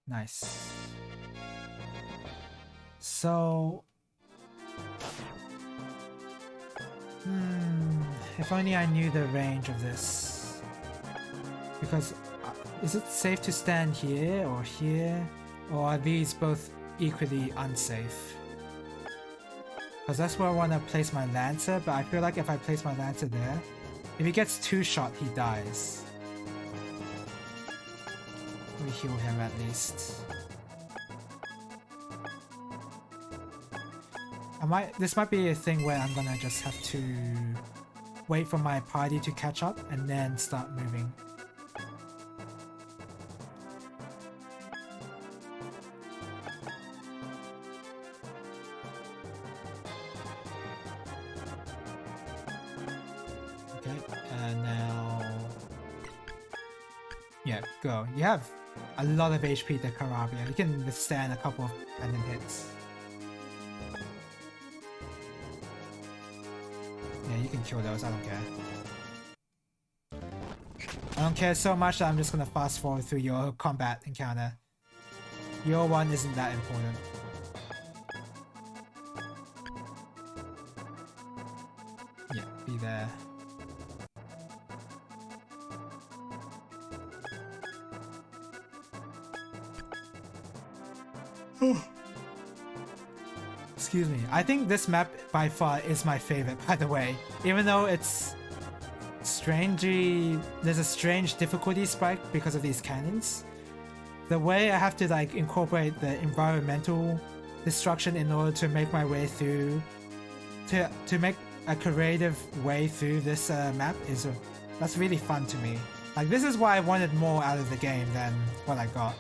Nice. So... if only I knew the range of this. Because is it safe to stand here or here? Or are these both equally unsafe? Because that's where I want to place my Lancer, but I feel like if I place my Lancer there, if he gets two-shot, he dies. We heal him at least. This might be a thing where I'm gonna just have to wait for my party to catch up and then start moving. Okay, and now... yeah, go. You have a lot of HP to Karabia. You can withstand a couple of cannon hits. Yeah, you can kill those, I don't care. I don't care so much that I'm just gonna fast forward through your combat encounter. Your one isn't that important. Yeah, be there. Excuse me. I think this map by far is my favorite, by the way. Even though it's strangely... there's a strange difficulty spike because of these cannons. the way I have to like incorporate the environmental destruction in order to make my way through, to make a creative way through this map that's really fun to me. Like this is why I wanted more out of the game than what I got.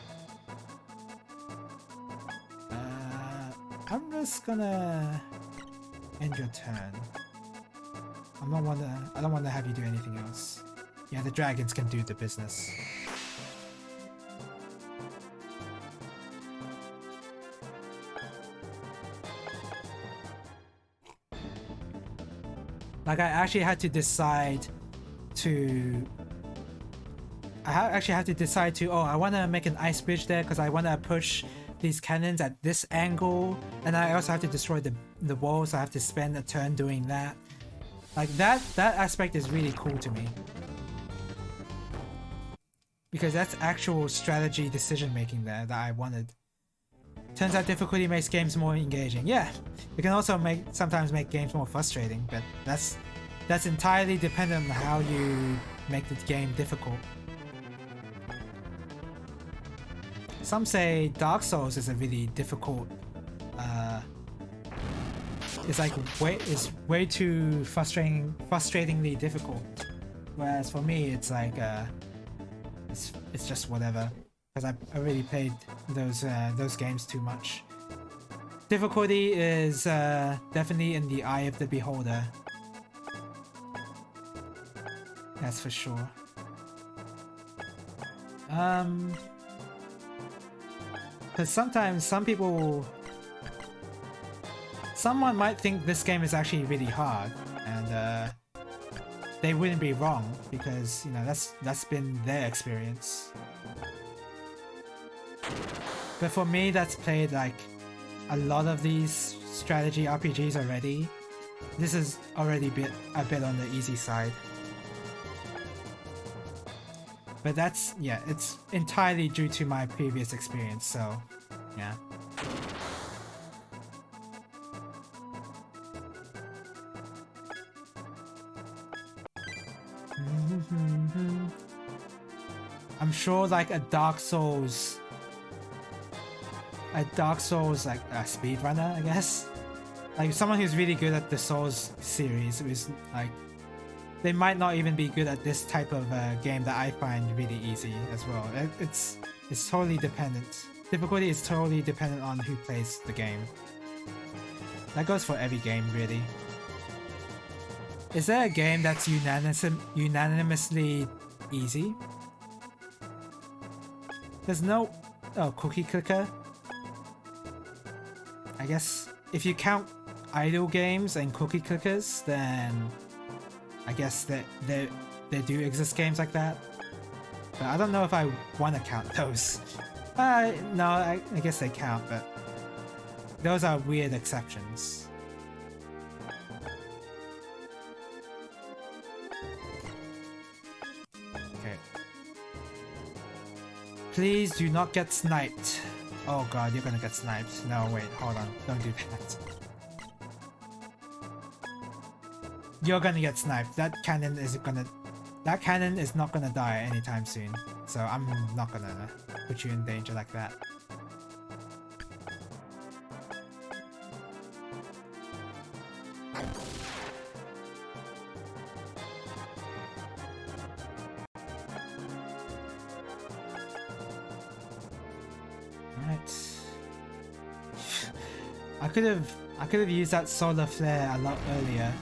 I'm just gonna end your turn. I don't wanna have you do anything else. Yeah, the dragons can do the business. Like I actually had to decide to oh, I want to make an ice bridge there because I want to push these cannons at this angle, and I also have to destroy the wall, so I have to spend a turn doing that. Like that aspect is really cool to me, because that's actual strategy decision making there that I wanted. Turns out difficulty makes games more engaging. Yeah, it can also sometimes make games more frustrating, but that's entirely dependent on how you make the game difficult. Some say Dark Souls is a really difficult. It's like way too frustratingly difficult. Whereas for me, it's like it's just whatever, because I already played those games too much. Difficulty is definitely in the eye of the beholder. That's for sure. Because sometimes someone might think this game is actually really hard, and they wouldn't be wrong, because you know that's been their experience. But for me, that's played like a lot of these strategy RPGs already. This is already a bit on the easy side. But that's, yeah, it's entirely due to my previous experience, so yeah. I'm sure like a Dark Souls like a speedrunner, I guess. Like someone who's really good at the Souls series is like, they might not even be good at this type of game that I find really easy as well. It's totally dependent. Difficulty is totally dependent on who plays the game. That goes for every game, really. Is there a game that's unanimously easy? There's no... Oh, Cookie Clicker? I guess if you count idle games and cookie clickers, then I guess that there do exist games like that. But I don't know if I want to count those. No, I guess they count, but those are weird exceptions. Okay. Please do not get sniped. Oh god, you're gonna get sniped. No, wait, hold on. Don't do that. You're gonna get sniped. That cannon is not gonna die anytime soon. So I'm not gonna put you in danger like that. I could have used that solar flare a lot earlier.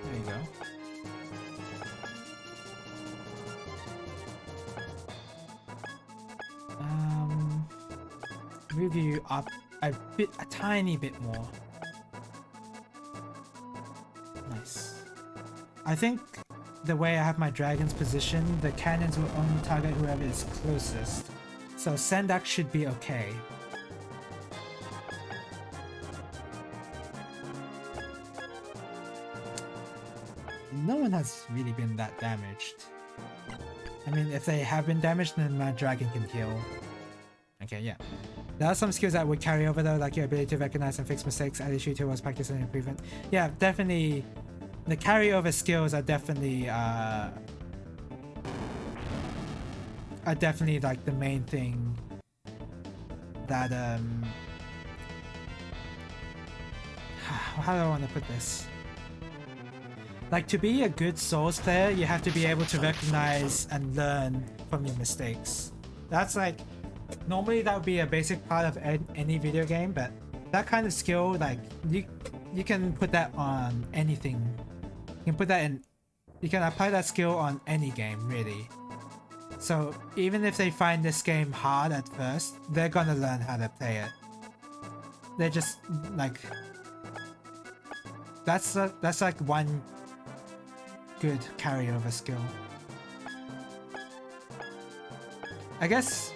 There you go. Move you up a tiny bit more. Nice. I think the way I have my dragons positioned, the cannons will only target whoever is closest. So Sendak should be okay. No one has really been that damaged. I mean, if they have been damaged, then my dragon can heal. Okay, yeah. There are some skills that would carry over though, like your ability to recognize and fix mistakes, add issue towards practice and improvement. Yeah, definitely. The carryover skills are definitely are definitely like the main thing that how do I want to put this? Like, to be a good Souls player, you have to be able to recognize and learn from your mistakes. That's like, normally that would be a basic part of any video game, but that kind of skill, like, you can put that on anything. You can put that in, you can apply that skill on any game, really. So even if they find this game hard at first, they're gonna learn how to play it. They're just like, that's like one good carryover skill. I guess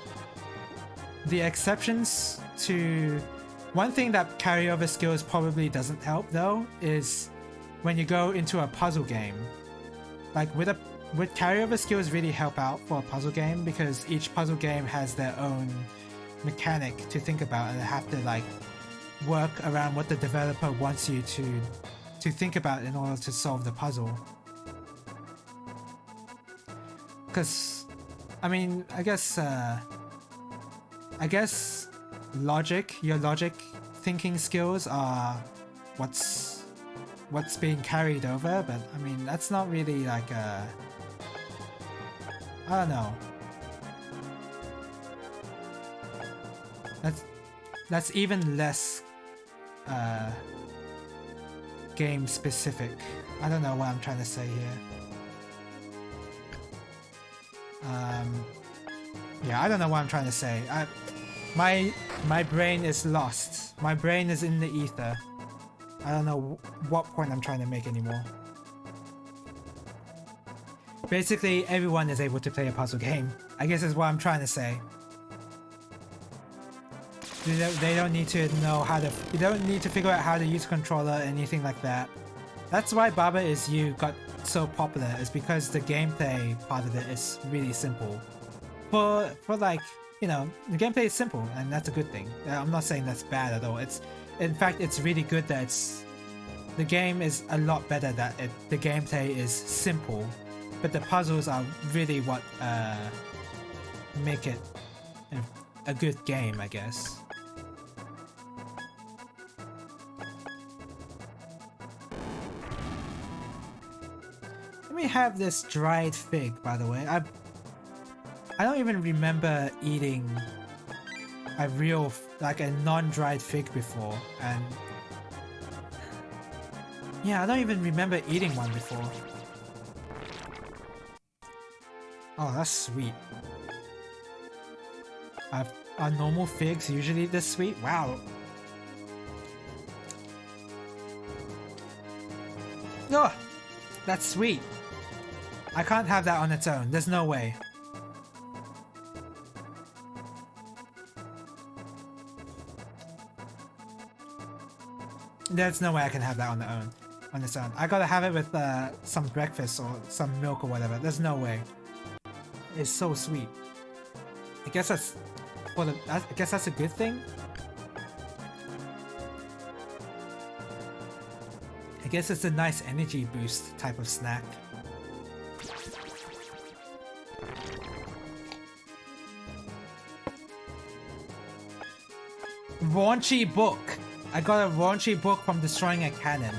the exceptions to one thing that carryover skills probably doesn't help though is when you go into a puzzle game. Like with carryover skills really help out for a puzzle game because each puzzle game has their own mechanic to think about and they have to like work around what the developer wants you to think about in order to solve the puzzle. Because, I mean, I guess your logic thinking skills are what's being carried over, but I mean, that's not really like a, I don't know. That's even less game specific. I don't know what I'm trying to say here. Yeah, I don't know what I'm trying to say. My brain is lost. My brain is in the ether. I don't know what point I'm trying to make anymore. Basically, everyone is able to play a puzzle game. I guess is what I'm trying to say. They don't need to know how to. You don't need to figure out how to use a controller or anything like that. That's why Baba Is You got so popular. Is because the gameplay part of it is really simple. For like, you know, the gameplay is simple, and that's a good thing. I'm not saying that's bad at all. In fact, it's really good that the game is a lot better that the gameplay is simple, but the puzzles are really what make it a good game, I guess. Let me have this dried fig, by the way. I don't even remember eating a real, like a non-dried fig before, and yeah, I don't even remember eating one before. Oh, that's sweet. Are normal figs usually this sweet? Wow. Oh, that's sweet. I can't have that on its own. There's no way. There's no way I can have that on its own. I gotta have it with some breakfast or some milk or whatever. There's no way. It's so sweet. I guess that's a good thing. I guess it's a nice energy boost type of snack. Raunchy book. I got a raunchy book from destroying a cannon.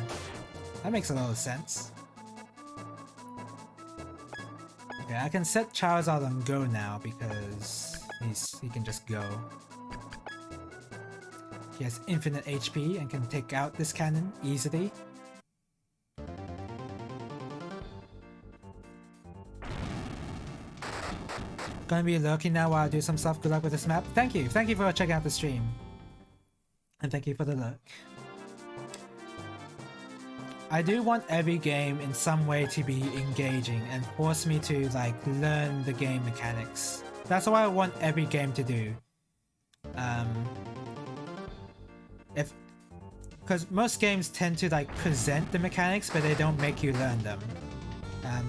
That makes a lot of sense. Okay, I can set Charles out on go now because he can just go. He has infinite HP and can take out this cannon easily. Gonna be lurking now while I do some stuff. Good luck with this map. Thank you for checking out the stream. And thank you for the look. I do want every game in some way to be engaging and force me to like learn the game mechanics. That's what I want every game to do. Because most games tend to like present the mechanics but they don't make you learn them,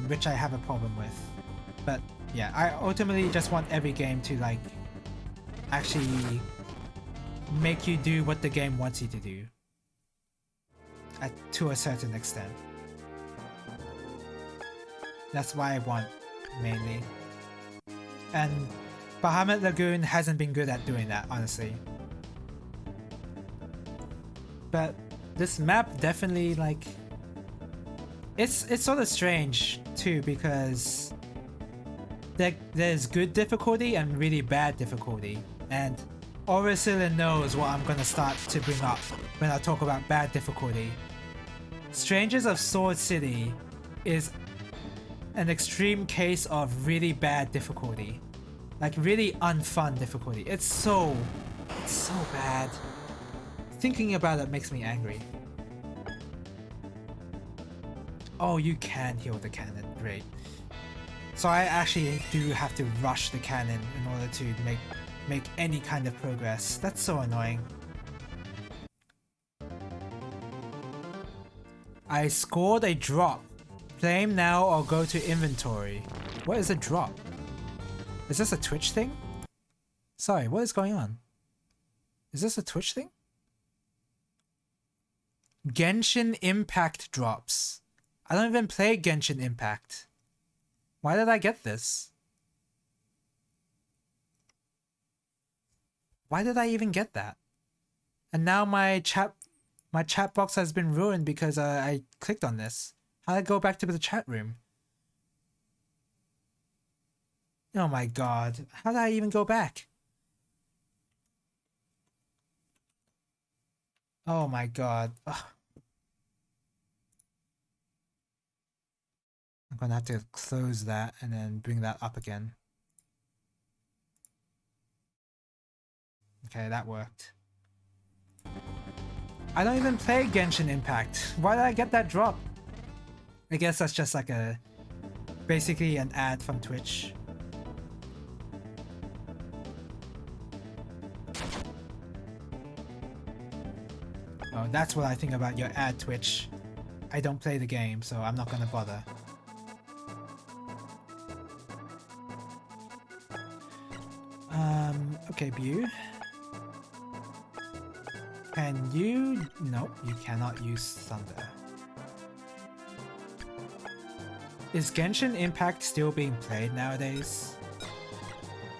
which I have a problem with. But yeah, I ultimately just want every game to like actually make you do what the game wants you to do to a certain extent. That's why I want mainly. And Bahamut Lagoon hasn't been good at doing that, honestly. But this map definitely, like, it's sort of strange too, because there's good difficulty and really bad difficulty, and Auricilla knows what I'm gonna start to bring up when I talk about bad difficulty. Strangers of Sword City is an extreme case of really bad difficulty, like really unfun difficulty. It's so bad. Thinking about it makes me angry. Oh, you can heal the cannon, great. So I actually do have to rush the cannon in order to make any kind of progress. That's so annoying. I scored a drop. Claim now or go to inventory. What is a drop? Is this a Twitch thing? Sorry, what is going on? Is this a Twitch thing? Genshin Impact drops. I don't even play Genshin Impact. Why did I get this? Why did I even get that? And now my chat box has been ruined because I clicked on this. How do I go back to the chat room? Oh my god. How did I even go back? Oh my god. Ugh. I'm gonna have to close that and then bring that up again. Okay, that worked. I don't even play Genshin Impact. Why did I get that drop? I guess that's just like basically an ad from Twitch. Oh, that's what I think about your ad, Twitch. I don't play the game, so I'm not gonna bother. Okay, Bew. Can you... Nope, you cannot use Thunder. Is Genshin Impact still being played nowadays?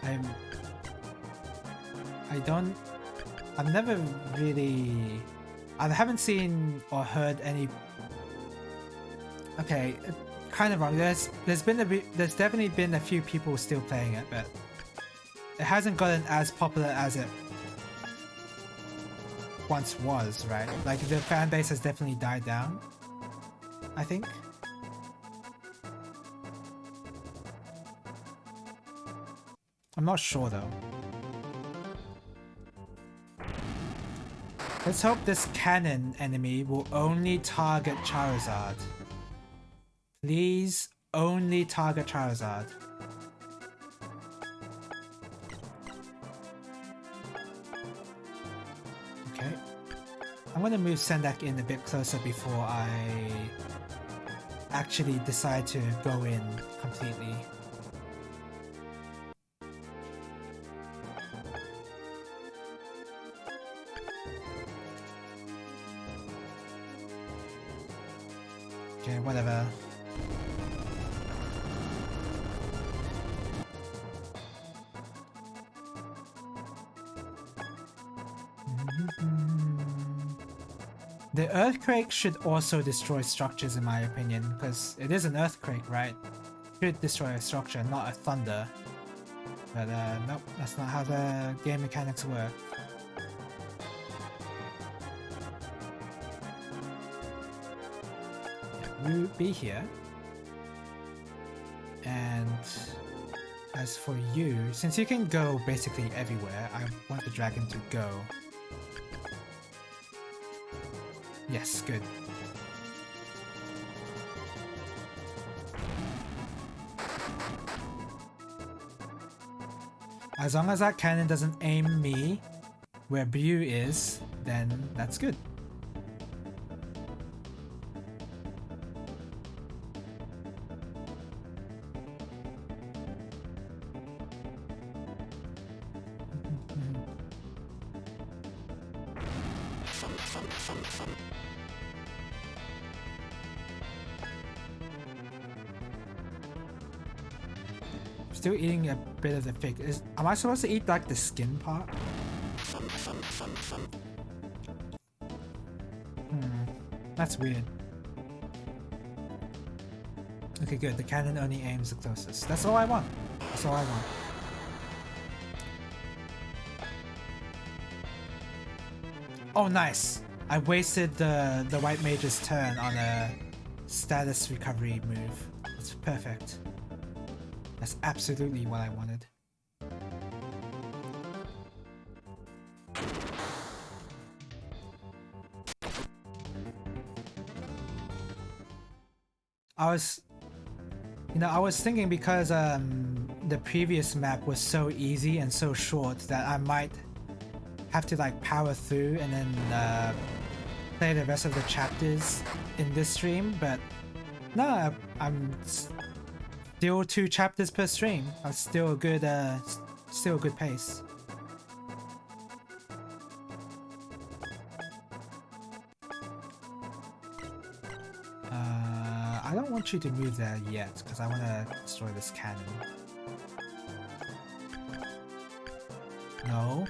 I've never really... I haven't seen or heard any... Okay, kind of wrong. There's definitely been a few people still playing it, but it hasn't gotten as popular as it once was, right? Like the fan base has definitely died down, I think. I'm not sure though. Let's hope this cannon enemy will only target Charizard. Please, only target Charizard. Okay. I'm gonna move Sendak in a bit closer before I actually decide to go in completely. Okay, whatever. The earthquake should also destroy structures in my opinion, because it is an earthquake, right? It should destroy a structure, not a thunder. But nope, that's not how the game mechanics work. You be here. And as for you, since you can go basically everywhere, I want the dragon to go. Yes, good. As long as that cannon doesn't aim me where Bew is, then that's good. still eating a bit of the fig. Am I supposed to eat like the skin part? That's weird. Okay, good. The cannon only aims the closest. That's all I want. That's all I want. Oh, nice. I wasted the white mage's turn on a status recovery move. It's perfect. That's absolutely what I wanted. I was thinking because the previous map was so easy and so short that I might have to like power through and then play the rest of the chapters in this stream, but no, I'm still 2 chapters per stream. That's still a good pace. I don't want you to move there yet because I want to destroy this cannon. No.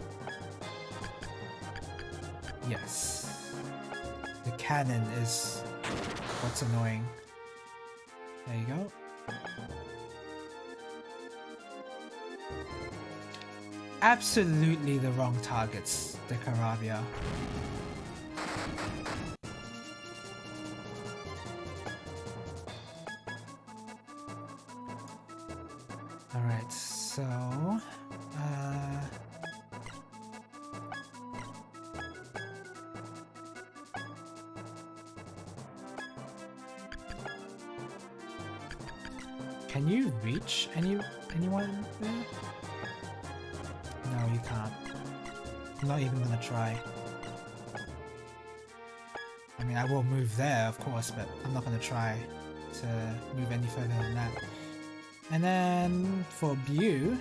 Yes. The cannon is what's annoying. There you go. Absolutely the wrong targets, the Carabia. Alright, so... Can you reach anyone there? No, you can't. I'm not even gonna try. I mean, I will move there, of course, but I'm not gonna try to move any further than that. And then for Bew,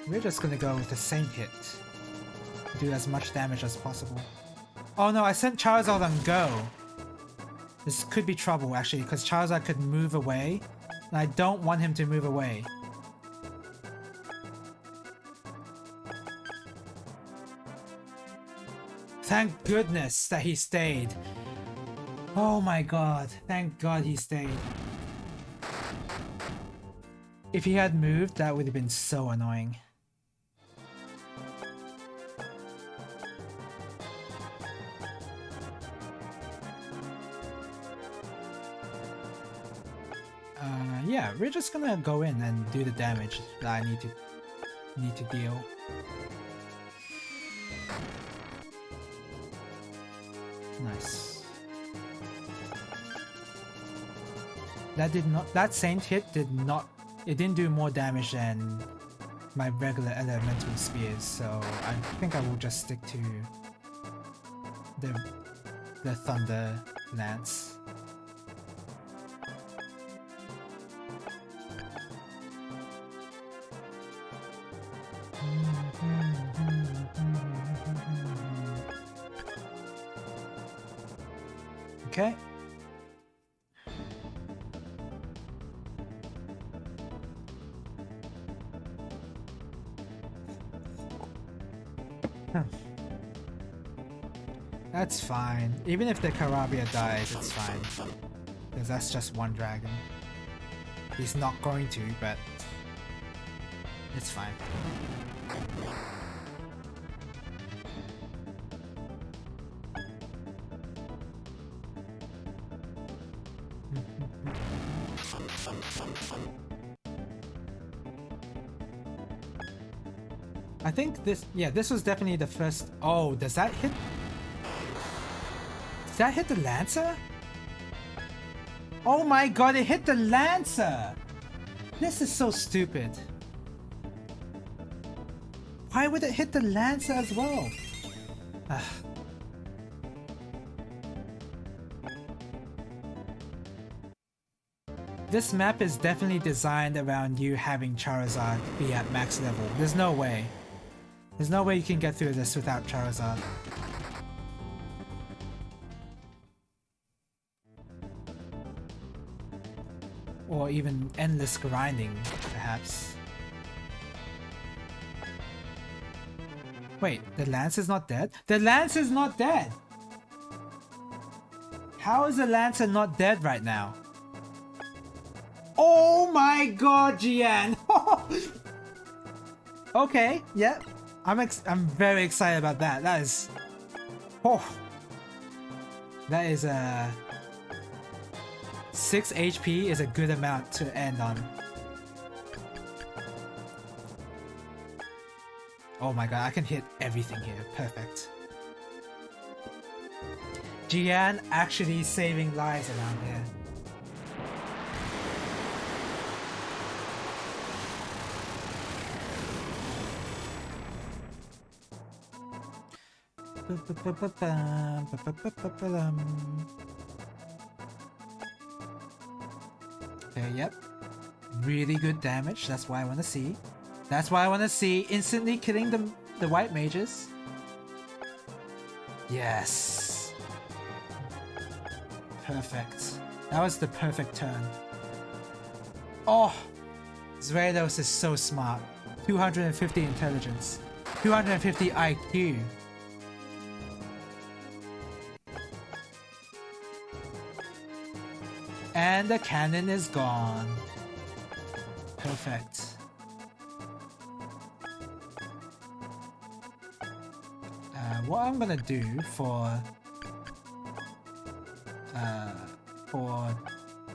we're just gonna go with the same hit. Do as much damage as possible. Oh no, I sent Charizard on go. This could be trouble actually, because Charizard could move away, and I don't want him to move away. Thank goodness that he stayed. Oh my god, thank god he stayed. If he had moved, that would have been so annoying. Yeah, we're just gonna go in and do the damage that I need to deal. Nice. That Saint hit didn't do more damage than my regular elemental spears, so I think I will just stick to the Thunder Lance. Okay. That's fine. Even if the Carabia dies, it's fine. Because that's just one dragon. He's not going to, but it's fine. I think this was definitely the first. Oh, does that hit? Does that hit the Lancer? Oh my god, it hit the Lancer! This is so stupid. Why would it hit the Lancer as well? Ugh. This map is definitely designed around you having Charizard be at max level. There's no way. There's no way you can get through this without Charizard. Or even endless grinding, perhaps. Wait, the lance is not dead? The lance is not dead! How is the lancer not dead right now? Oh my god, Jian! Okay, yeah. I'm very excited about that. That is... Oh! That is 6 HP is a good amount to end on. Oh my god, I can hit everything here. Perfect. Jian actually saving lives around here. Okay, yep. Really good damage. That's what I want to see. That's why I want to see instantly killing the white mages. Yes. Perfect. That was the perfect turn. Oh, Zvedos is so smart. 250 intelligence. 250 IQ. And the cannon is gone. Perfect. What I'm gonna do for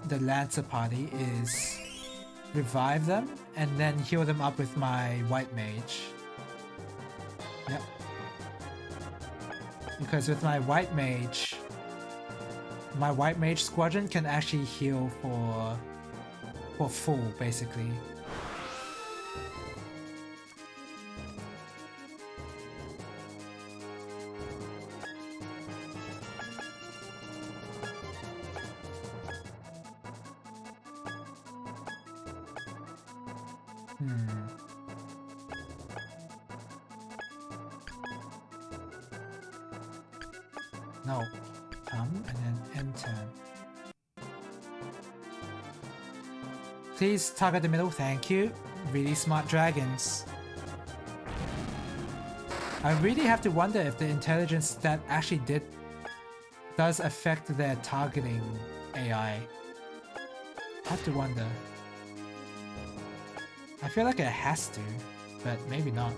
the Lancer party is revive them and then heal them up with my white mage. Yep. Because with my white mage squadron can actually heal for full, basically. No. Come and then end turn. Please target the middle, thank you. Really smart dragons. I really have to wonder if the intelligence that actually does affect their targeting AI. I have to wonder. I feel like it has to, but maybe not.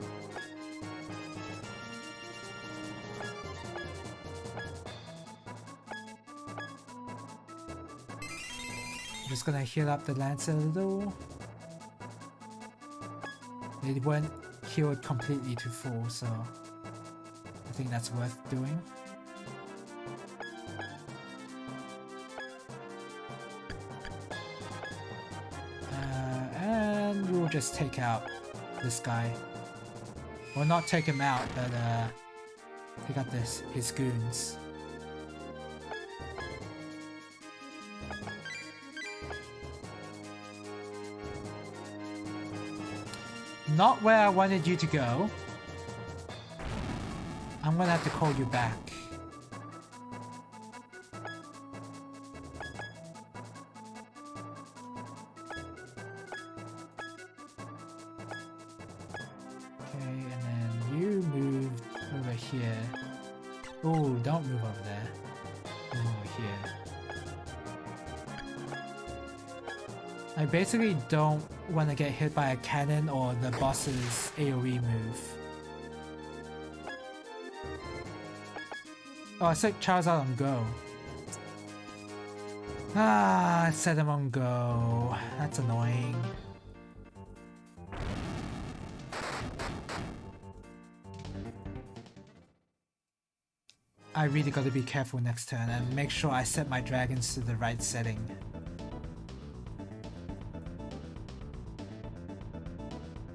I'm just gonna heal up the Lancer a little. They weren't healed completely to full, so I think that's worth doing. And we'll just take out this guy. Well, not take him out, but take out his goons. Not where I wanted you to go. I'm gonna have to call you back. Okay, and then you move over here. Oh, don't move over there. Move over here. I basically don't want to get hit by a cannon or the boss's AoE move. Oh, I set Charles out on go. Ah, I set him on go. That's annoying. I really gotta be careful next turn and make sure I set my dragons to the right setting.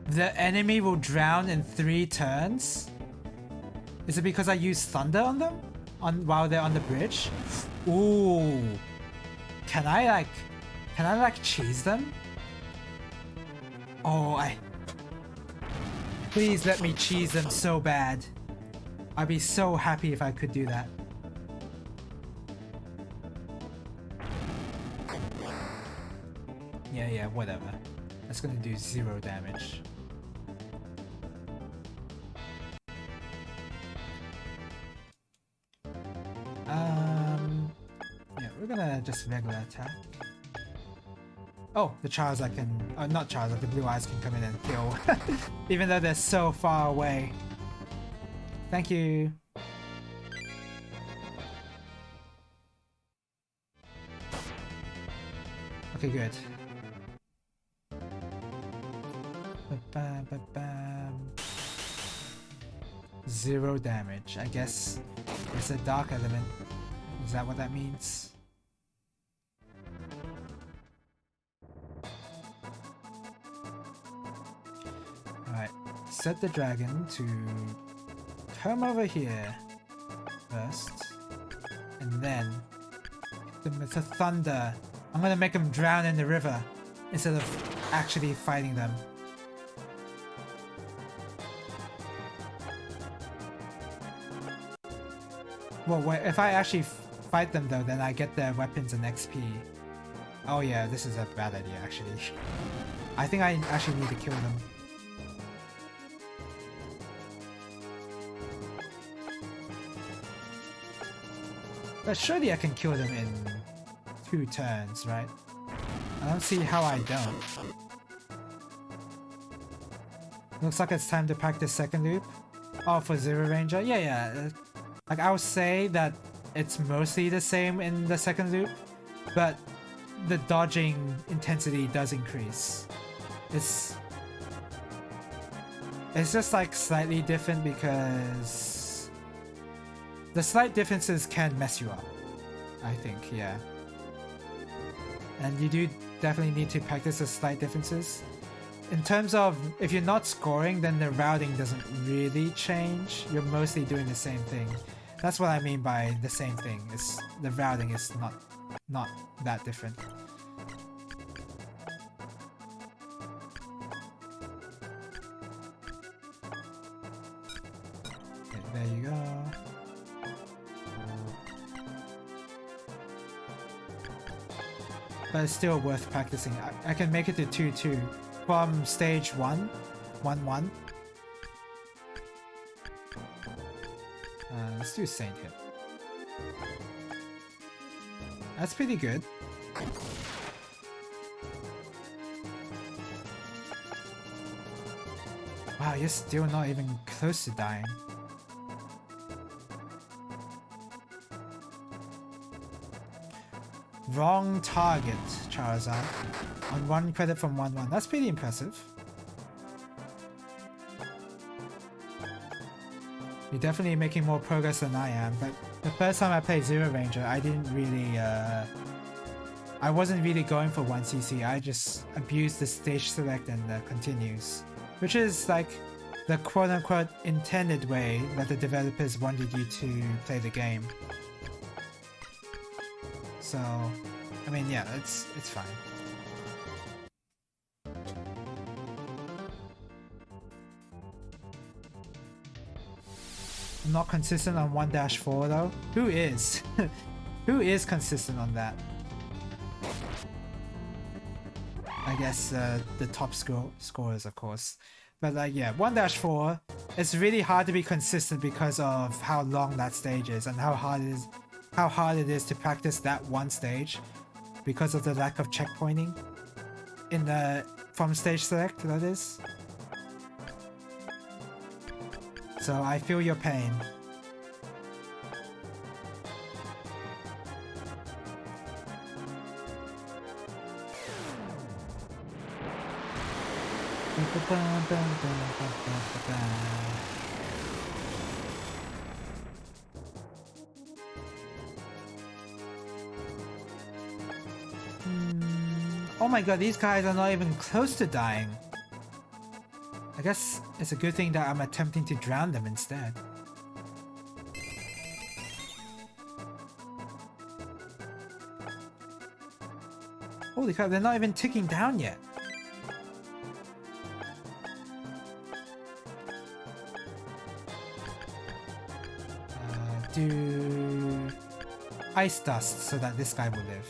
The enemy will drown in 3 turns? Is it because I use thunder on them? While they're on the bridge? Ooh. Can I cheese them? Oh, please let me cheese them so bad. I'd be so happy if I could do that. Yeah, whatever. That's gonna do 0 damage. Yeah, we're gonna just regular attack. Oh, the Charizard can... Oh, not Charizard, the Blue Eyes can come in and kill. Even though they're so far away. Thank you. Okay, good. Ba-bam. 0 damage. I guess it's a dark element. Is that what that means? Alright, set the dragon to come over here first, and then hit them with the thunder. I'm gonna make them drown in the river instead of actually fighting them. Well, wait, if I actually fight them though, then I get their weapons and XP. Oh yeah, this is a bad idea actually. I think I actually need to kill them. But surely I can kill them in 2 turns, right? I don't see how I don't. Looks like it's time to pack the second loop. Oh, for Zero Ranger? Yeah. Like, I would say that it's mostly the same in the second loop, but the dodging intensity does increase. It's just like slightly different because the slight differences can mess you up, I think, yeah. And you do definitely need to practice the slight differences. In terms of, if you're not scoring, then the routing doesn't really change. You're mostly doing the same thing. That's what I mean by the same thing. It's the routing is not that different. Okay, there you go. But it's still worth practicing. I can make it to 2-2 from stage 1, 1-1. Let's do Saint Hip. That's pretty good. Wow, you're still not even close to dying. Wrong target, Charizard. On 1 credit from 1-1. That's pretty impressive. You're definitely making more progress than I am, but the first time I played Zero Ranger, I didn't really, I wasn't really going for 1cc, I just abused the stage select and the continues. Which is like the quote-unquote intended way that the developers wanted you to play the game. So, I mean, yeah, it's fine. I'm not consistent on 1-4 though. Who is? Who is consistent on that? I guess the top scorers, of course. But like, yeah, 1-4, it's really hard to be consistent because of how long that stage is and how hard it is to practice that one stage because of the lack of checkpointing in the from stage select, that is. So I feel your pain. Oh my god, these guys are not even close to dying. I guess it's a good thing that I'm attempting to drown them instead. Holy crap, they're not even ticking down yet. Do Ice Dust so that this guy will live.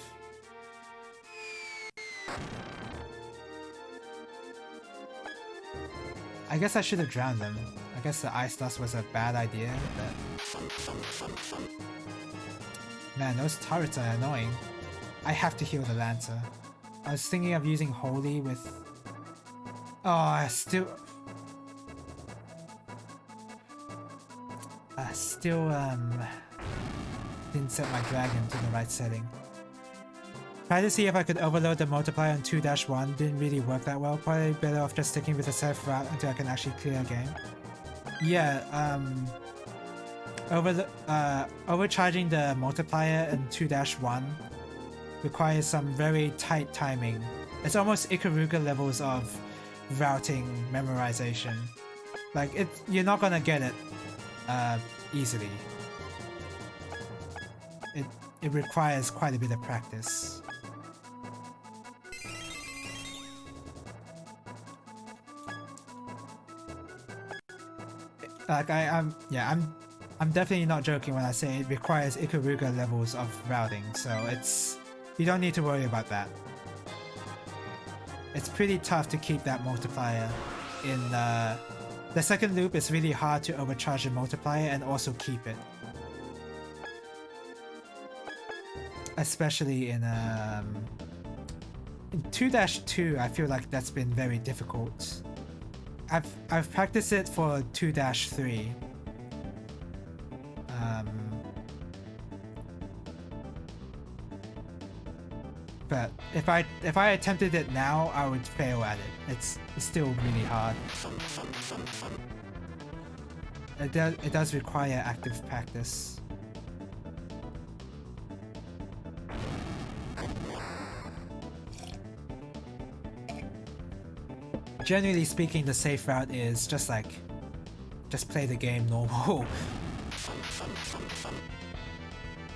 I guess I should have drowned them. I guess the ice dust was a bad idea, but... Man, those turrets are annoying. I have to heal the Lancer. I was thinking of using Holy with... Oh, I still didn't set my dragon to the right setting. Tried to see if I could overload the multiplier on 2-1, didn't really work that well. Probably better off just sticking with a safe route until I can actually clear a game. Yeah, overcharging the multiplier in 2-1 requires some very tight timing. It's almost Ikaruga levels of routing memorization. Like, you're not gonna get it easily. It requires quite a bit of practice. Like I'm definitely not joking when I say it requires Ikaruga levels of routing, so you don't need to worry about that. It's pretty tough to keep that multiplier in the second loop. Is really hard to overcharge the multiplier and also keep it. Especially in 2-2, I feel like that's been very difficult. I've practiced it for 2-3. But if I attempted it now, I would fail at it. It's still really hard. It does require active practice. Generally speaking, the safe route is just play the game normal.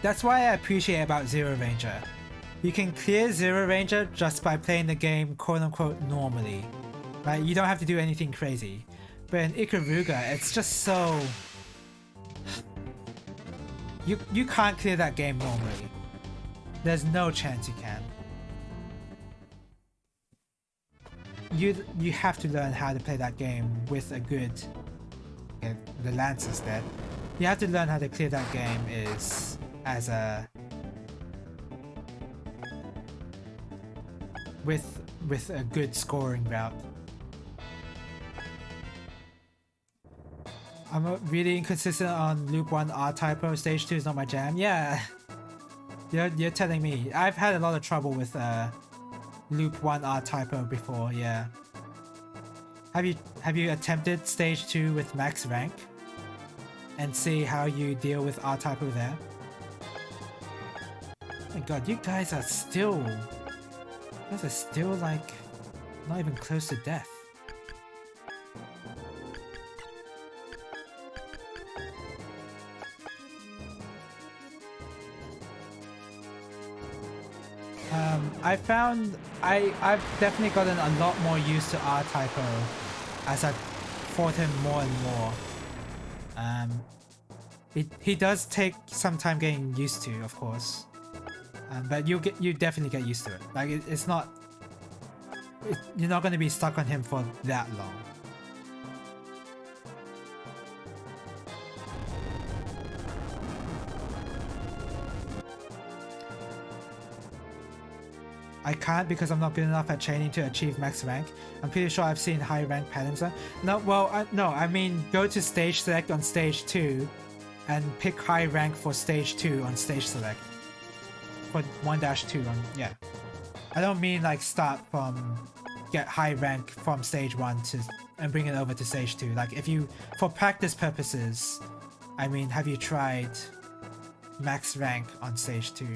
That's why I appreciate about Zero Ranger. You can clear Zero Ranger just by playing the game quote-unquote normally. Right? You don't have to do anything crazy. But in Ikaruga, it's just so... You can't clear that game normally. There's no chance you can. You have to learn how to play that game with a good... Okay, the Lancer's dead. You have to learn how to clear that game as a... with a good scoring route. I'm really inconsistent on Loop 1 R-Typo, Stage 2 is not my jam. Yeah, you're telling me. I've had a lot of trouble with Loop 1 R-Typo before, yeah. Have you attempted Stage 2 with max rank? And see how you deal with R-Typo there? Oh my god, you guys are still like not even close to death. I found I've definitely gotten a lot more used to R-Typo as I've fought him more and more. He does take some time getting used to, of course. But you definitely get used to it. Like it's not... you're not going to be stuck on him for that long. I can't because I'm not good enough at chaining to achieve max rank. I'm pretty sure I've seen high rank patterns. No, well, no, I mean go to stage select on stage 2 and pick high rank for stage 2 on stage select. For 1-2 on, yeah. I don't mean like start from get high rank from stage 1 and bring it over to stage 2. Like if you, for practice purposes, I mean, have you tried max rank on stage 2?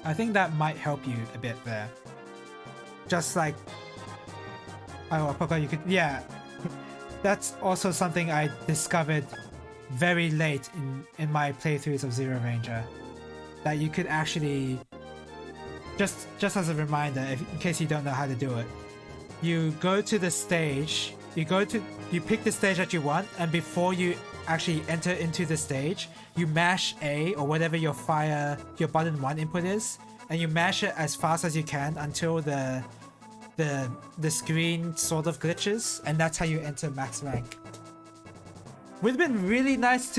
I think that might help you a bit there. Just like... oh, I forgot you could... yeah. That's also something I discovered very late in my playthroughs of Zero Ranger. That you could actually... Just as a reminder, in case you don't know how to do it. You go to the stage, you pick the stage that you want, and before you actually enter into the stage, you mash A or whatever your button 1 input is, and you mash it as fast as you can until the the screen sort of glitches, and that's how you enter max rank. Would have been really nice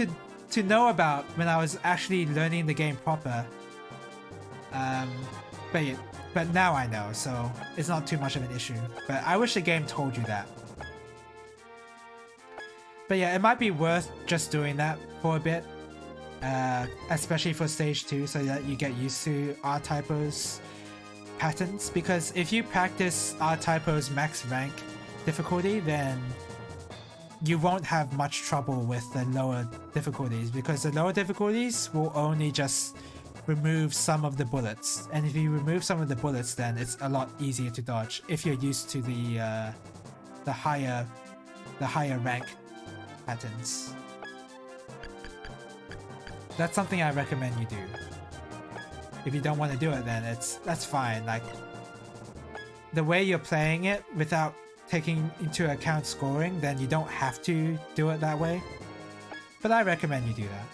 to know about when I was actually learning the game proper. But now I know, so it's not too much of an issue. But I wish the game told you that. But yeah, it might be worth just doing that for a bit, especially for stage 2, so that you get used to R-Typo's patterns. Because if you practice R-Typo's max rank difficulty, then you won't have much trouble with the lower difficulties, because the lower difficulties will only just remove some of the bullets, and if you remove some of the bullets, then it's a lot easier to dodge if you're used to the higher rank patterns. That's something I recommend you do. If you don't want to do it, then that's fine. Like, the way you're playing it without taking into account scoring, then you don't have to do it that way. But I recommend you do that.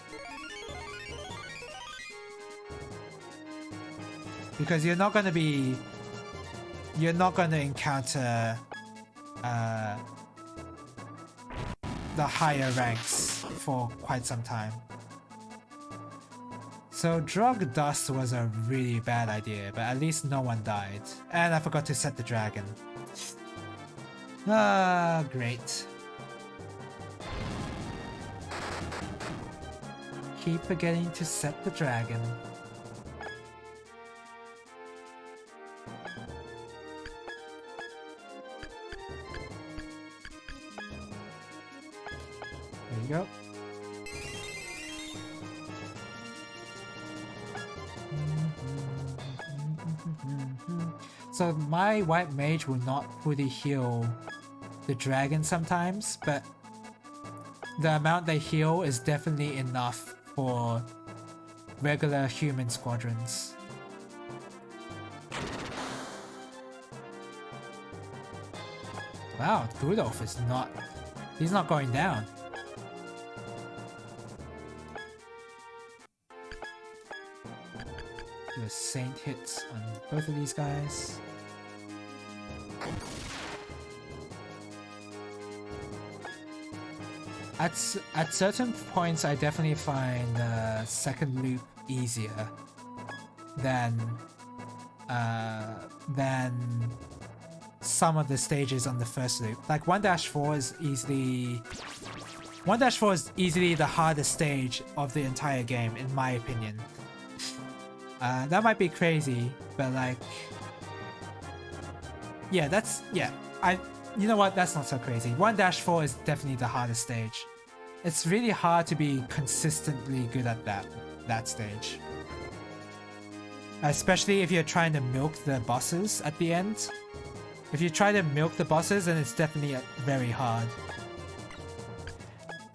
Because you're not going to encounter the higher ranks for quite some time. So drug dust was a really bad idea, but at least no one died. And I forgot to set the dragon. Ah, great. Keep forgetting to set the dragon. There you go. So my white mage will not fully heal the dragon sometimes, but the amount they heal is definitely enough for regular human squadrons. Wow, Rudolph is not... he's not going down. The Saint hits on both of these guys. At certain points, I definitely find the second loop easier than some of the stages on the first loop. Like 1-4 is easily... 1-4 is easily the hardest stage of the entire game, in my opinion. That might be crazy, but like... yeah, that's... yeah, you know what? That's not so crazy. 1-4 is definitely the hardest stage. It's really hard to be consistently good at that stage. Especially if you're trying to milk the bosses at the end. If you try to milk the bosses, then it's definitely very hard.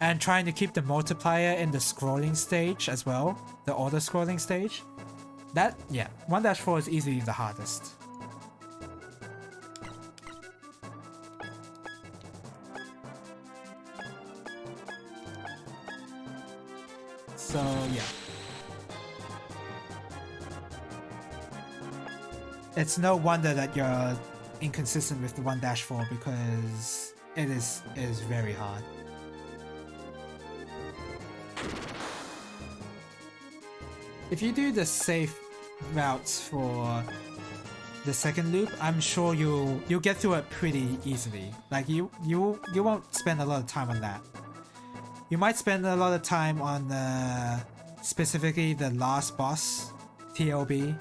And trying to keep the multiplier in the scrolling stage as well, the auto-scrolling stage. That, yeah, 1-4 is easily the hardest. So, yeah. It's no wonder that you're inconsistent with the 1-4 because it is very hard. If you do the safe routes for the second loop, I'm sure you'll get through it pretty easily. Like you won't spend a lot of time on that. You might spend a lot of time on specifically the last boss, TLB.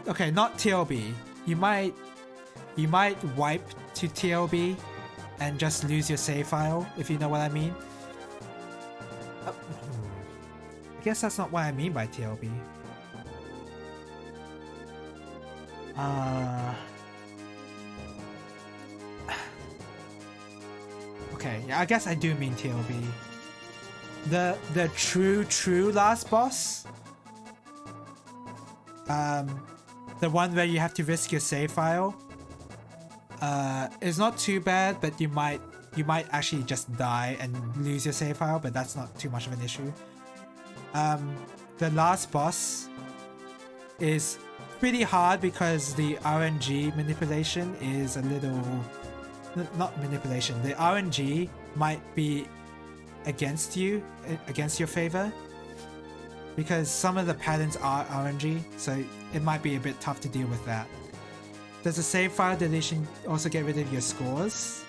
Okay, not TLB. You might wipe to TLB and just lose your save file, if you know what I mean. I guess that's not what I mean by TLB. Okay, yeah, I guess I do mean TLB. The true last boss, the one where you have to risk your save file, is not too bad, but you might actually just die and lose your save file, but that's not too much of an issue. The last boss is pretty hard because the RNG manipulation is a little... not manipulation, the RNG might be against you, against your favor. Because some of the patterns are RNG, so it might be a bit tough to deal with that. Does the save file deletion also get rid of your scores?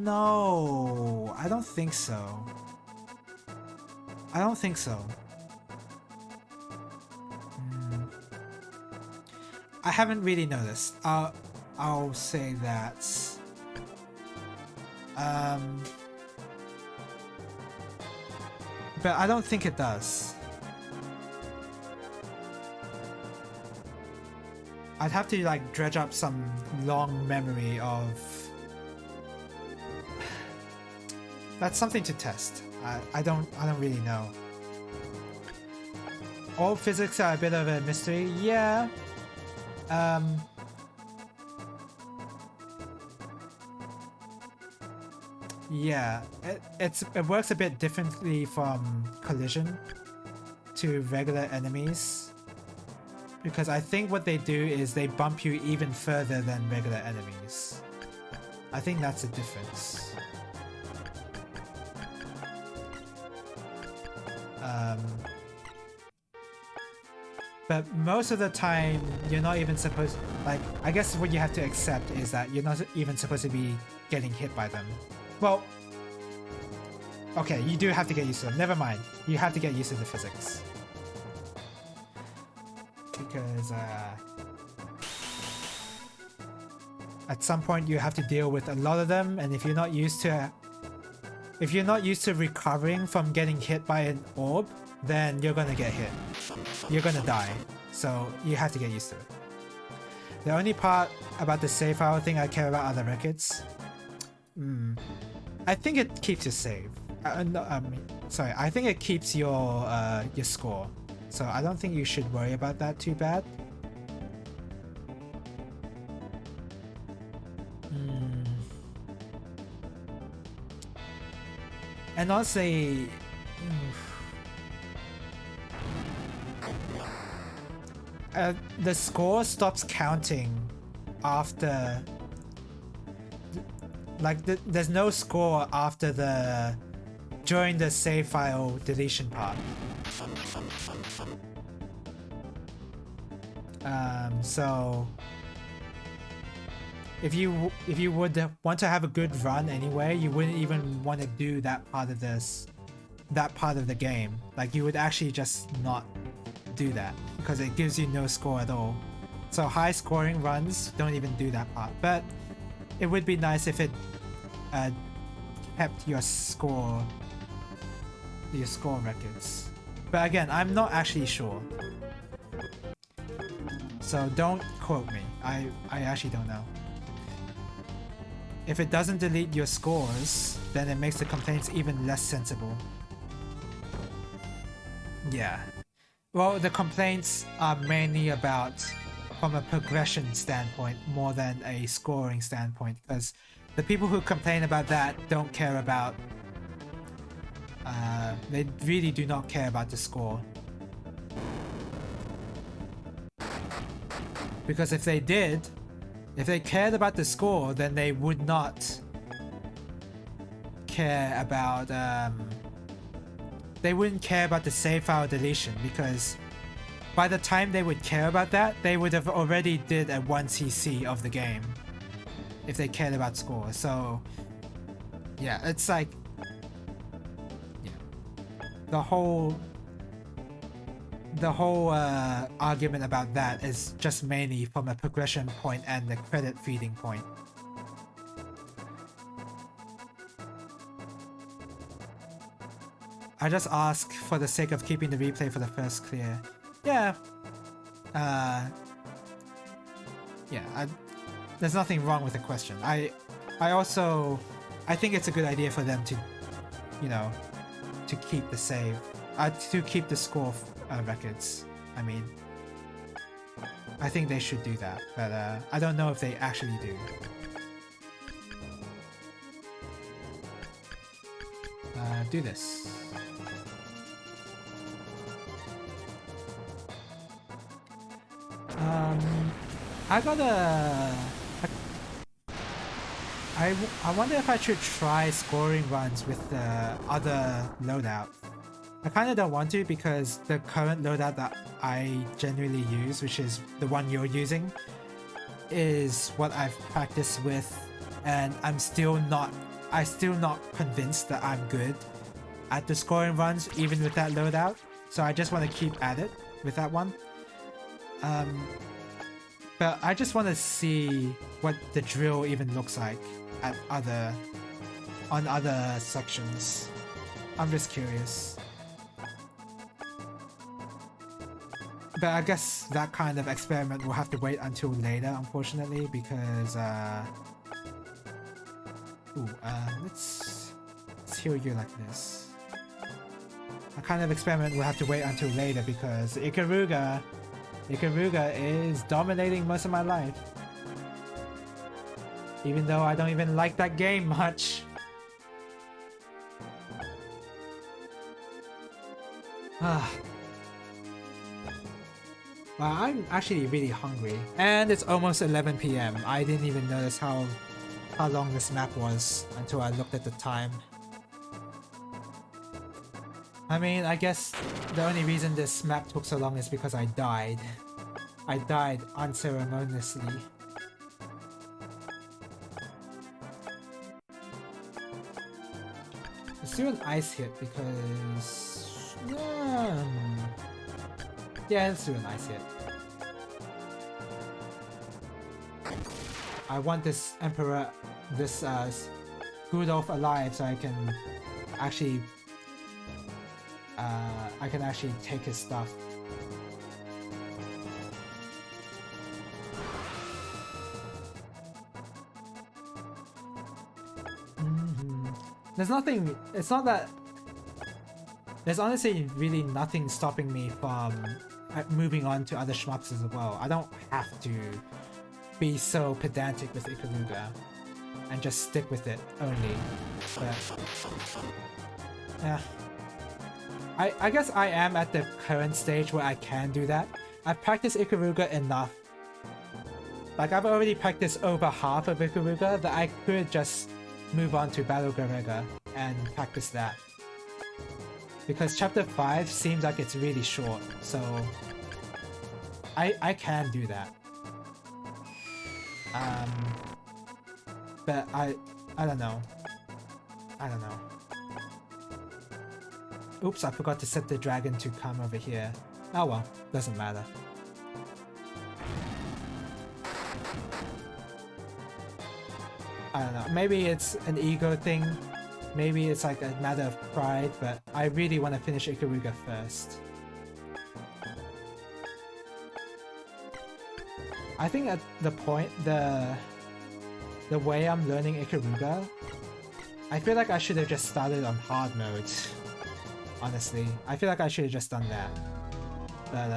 No, I don't think so. I don't think so. I haven't really noticed. I'll say that. But I don't think it does. I'd have to like dredge up some long memory of... That's something to test. I don't really know. All physics are a bit of a mystery. Yeah. Yeah, it works a bit differently from collision to regular enemies, because I think what they do is they bump you even further than regular enemies. I think that's the difference. But most of the time, you're not even supposed... Like, I guess what you have to accept is that you're not even supposed to be getting hit by them. Well, okay, you do have to get used to them. Never mind. You have to get used to the physics. Because, at some point you have to deal with a lot of them, and if you're not used to... If you're not used to recovering from getting hit by an orb, then you're gonna get hit. You're gonna die. So you have to get used to it. The only part about the save file thing I care about are the records. I think it keeps your save. Sorry, I think it keeps your score. So I don't think you should worry about that too bad. And honestly, the score stops counting after... Like, there's no score after the... during the save file deletion part. So... If you would want to have a good run anyway, you wouldn't even want to do that part of that part of the game. Like, you would actually just not do that because it gives you no score at all. So high scoring runs don't even do that part. But it would be nice if it kept your score records. But again, I'm not actually sure. So don't quote me. I actually don't know. If it doesn't delete your scores, then it makes the complaints even less sensible. Yeah. Well, the complaints are mainly about from a progression standpoint more than a scoring standpoint, because the people who complain about that don't care about... they really do not care about the score. Because if they did, if they cared about the score, then they would not care about... they wouldn't care about the save file deletion, because by the time they would care about that, they would have already did a 1cc of the game if they cared about score. So yeah, it's like... yeah. The whole argument about that is just mainly from a progression point and the credit feeding point. I just ask for the sake of keeping the replay for the first clear. Yeah. There's nothing wrong with the question. I think it's a good idea for them to, you know, to keep the save, to keep the score records. I mean, I think they should do that, but I don't know if they actually do. Do this. I got a... I wonder if I should try scoring runs with the other loadout. I kind of don't want to because the current loadout that I generally use, which is the one you're using, is what I've practiced with, and I'm still not convinced that I'm good at the scoring runs even with that loadout. So I just want to keep at it with that one. But I just want to see what the drill even looks like at on other sections. I'm just curious. But I guess that kind of experiment will have to wait until later, unfortunately, because let's heal you like this. That kind of experiment will have to wait until later because Ikaruga is dominating most of my life. Even though I don't even like that game much. Well, I'm actually really hungry. And it's almost 11 PM. I didn't even notice how long this map was until I looked at the time. I mean, I guess the only reason this map took so long is because I died. I died unceremoniously. Let's do an ice hit because... yeah, let's do an ice hit. I want this Emperor, this Rudolph alive so I can actually take his stuff. There's nothing, it's not that, there's honestly really nothing stopping me from moving on to other shmups as well. I don't have to be so pedantic with Ikaruga and just stick with it only. But yeah, I guess I am at the current stage where I can do that. I've practiced Ikaruga enough. Like I've already practiced over half of Ikaruga that I could just move on to Battle Garega and practice that. Because chapter 5 seems like it's really short, so I can do that. But I don't know. I don't know. Oops, I forgot to set the dragon to come over here. Oh well, doesn't matter. I don't know, maybe it's an ego thing, maybe it's like a matter of pride, but I really want to finish Ikaruga first. I think at the point, the way I'm learning Ikaruga, I feel like I should have just started on hard mode. Honestly, I feel like I should have just done that. But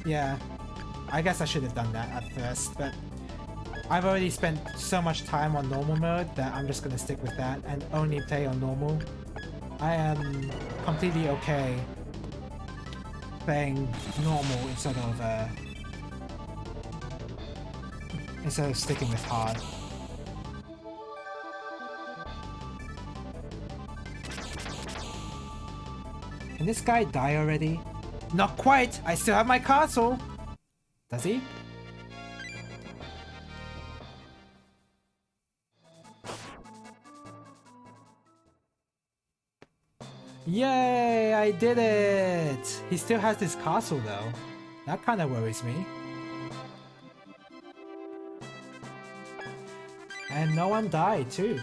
yeah, I guess I should have done that at first, but I've already spent so much time on normal mode that I'm just gonna stick with that and only play on normal. I am completely okay playing normal instead of sticking with hard. Can this guy die already? Not quite! I still have my castle! Does he? Yay! I did it! He still has his castle though. That kinda worries me. And no one died too.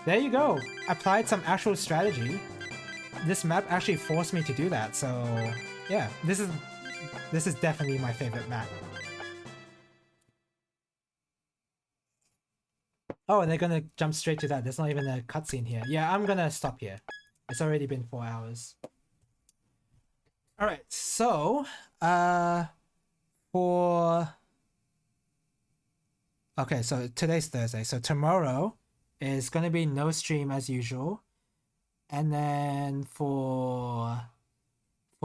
There you go! Applied some actual strategy. This map actually forced me to do that, so yeah, this is definitely my favorite map. Oh, and they're gonna jump straight to that. There's not even a cutscene here. Yeah, I'm gonna stop here. It's already been 4 hours. Alright, so okay, so today's Thursday, so tomorrow is gonna be no stream as usual. And then for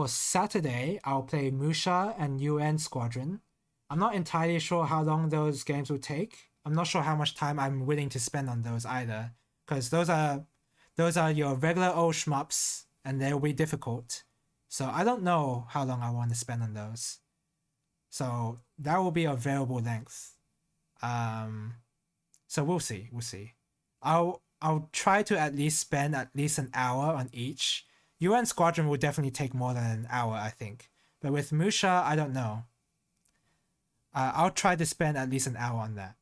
For Saturday, I'll play Musha and UN Squadron. I'm not entirely sure how long those games will take. I'm not sure how much time I'm willing to spend on those either, because those are your regular old shmups, and they'll be difficult. So I don't know how long I want to spend on those. So that will be a variable length. So we'll see. We'll see. I'll try to at least spend at least an hour on each. UN Squadron will definitely take more than an hour, I think. But with Musha, I don't know. I'll try to spend at least an hour on that.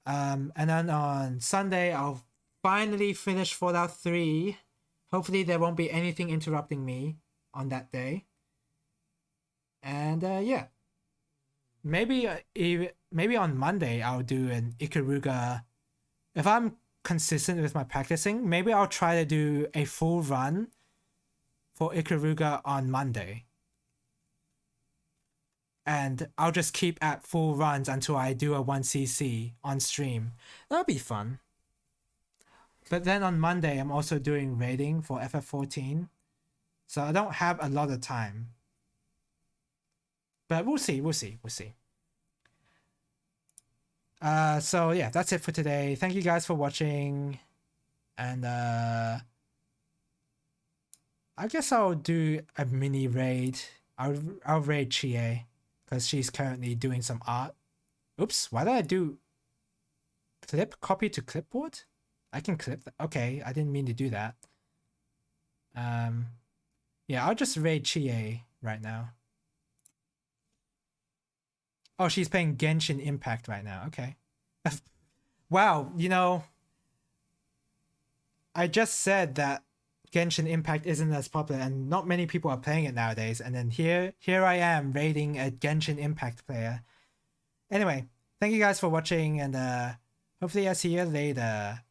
And then on Sunday, I'll finally finish Fallout 3. Hopefully there won't be anything interrupting me on that day. And yeah. Maybe on Monday I'll do an Ikaruga. If I'm consistent with my practicing, maybe I'll try to do a full run for Ikaruga on Monday. And I'll just keep at full runs until I do a 1cc on stream. That'll be fun. But then on Monday, I'm also doing raiding for FF14. So I don't have a lot of time. But we'll see. So yeah, that's it for today. Thank you guys for watching. And I guess I'll do a mini raid. I'll raid Chie, because she's currently doing some art. Oops, why did I do clip copy to clipboard? I can clip that. Okay, I didn't mean to do that. Yeah, I'll just raid Chie right now. Oh, she's playing Genshin Impact right now. Okay. Wow, you know, I just said that Genshin Impact isn't as popular and not many people are playing it nowadays, and then here I am raiding a Genshin Impact player. Anyway, thank you guys for watching, and hopefully I see you later.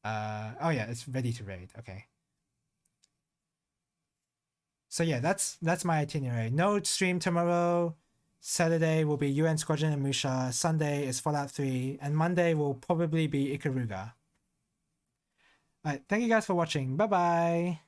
Oh yeah, it's ready to raid. Okay. So yeah, that's my itinerary. No stream tomorrow. Saturday will be UN Squadron and Musha. Sunday is Fallout 3, and Monday will probably be Ikaruga. Alright, thank you guys for watching. Bye bye.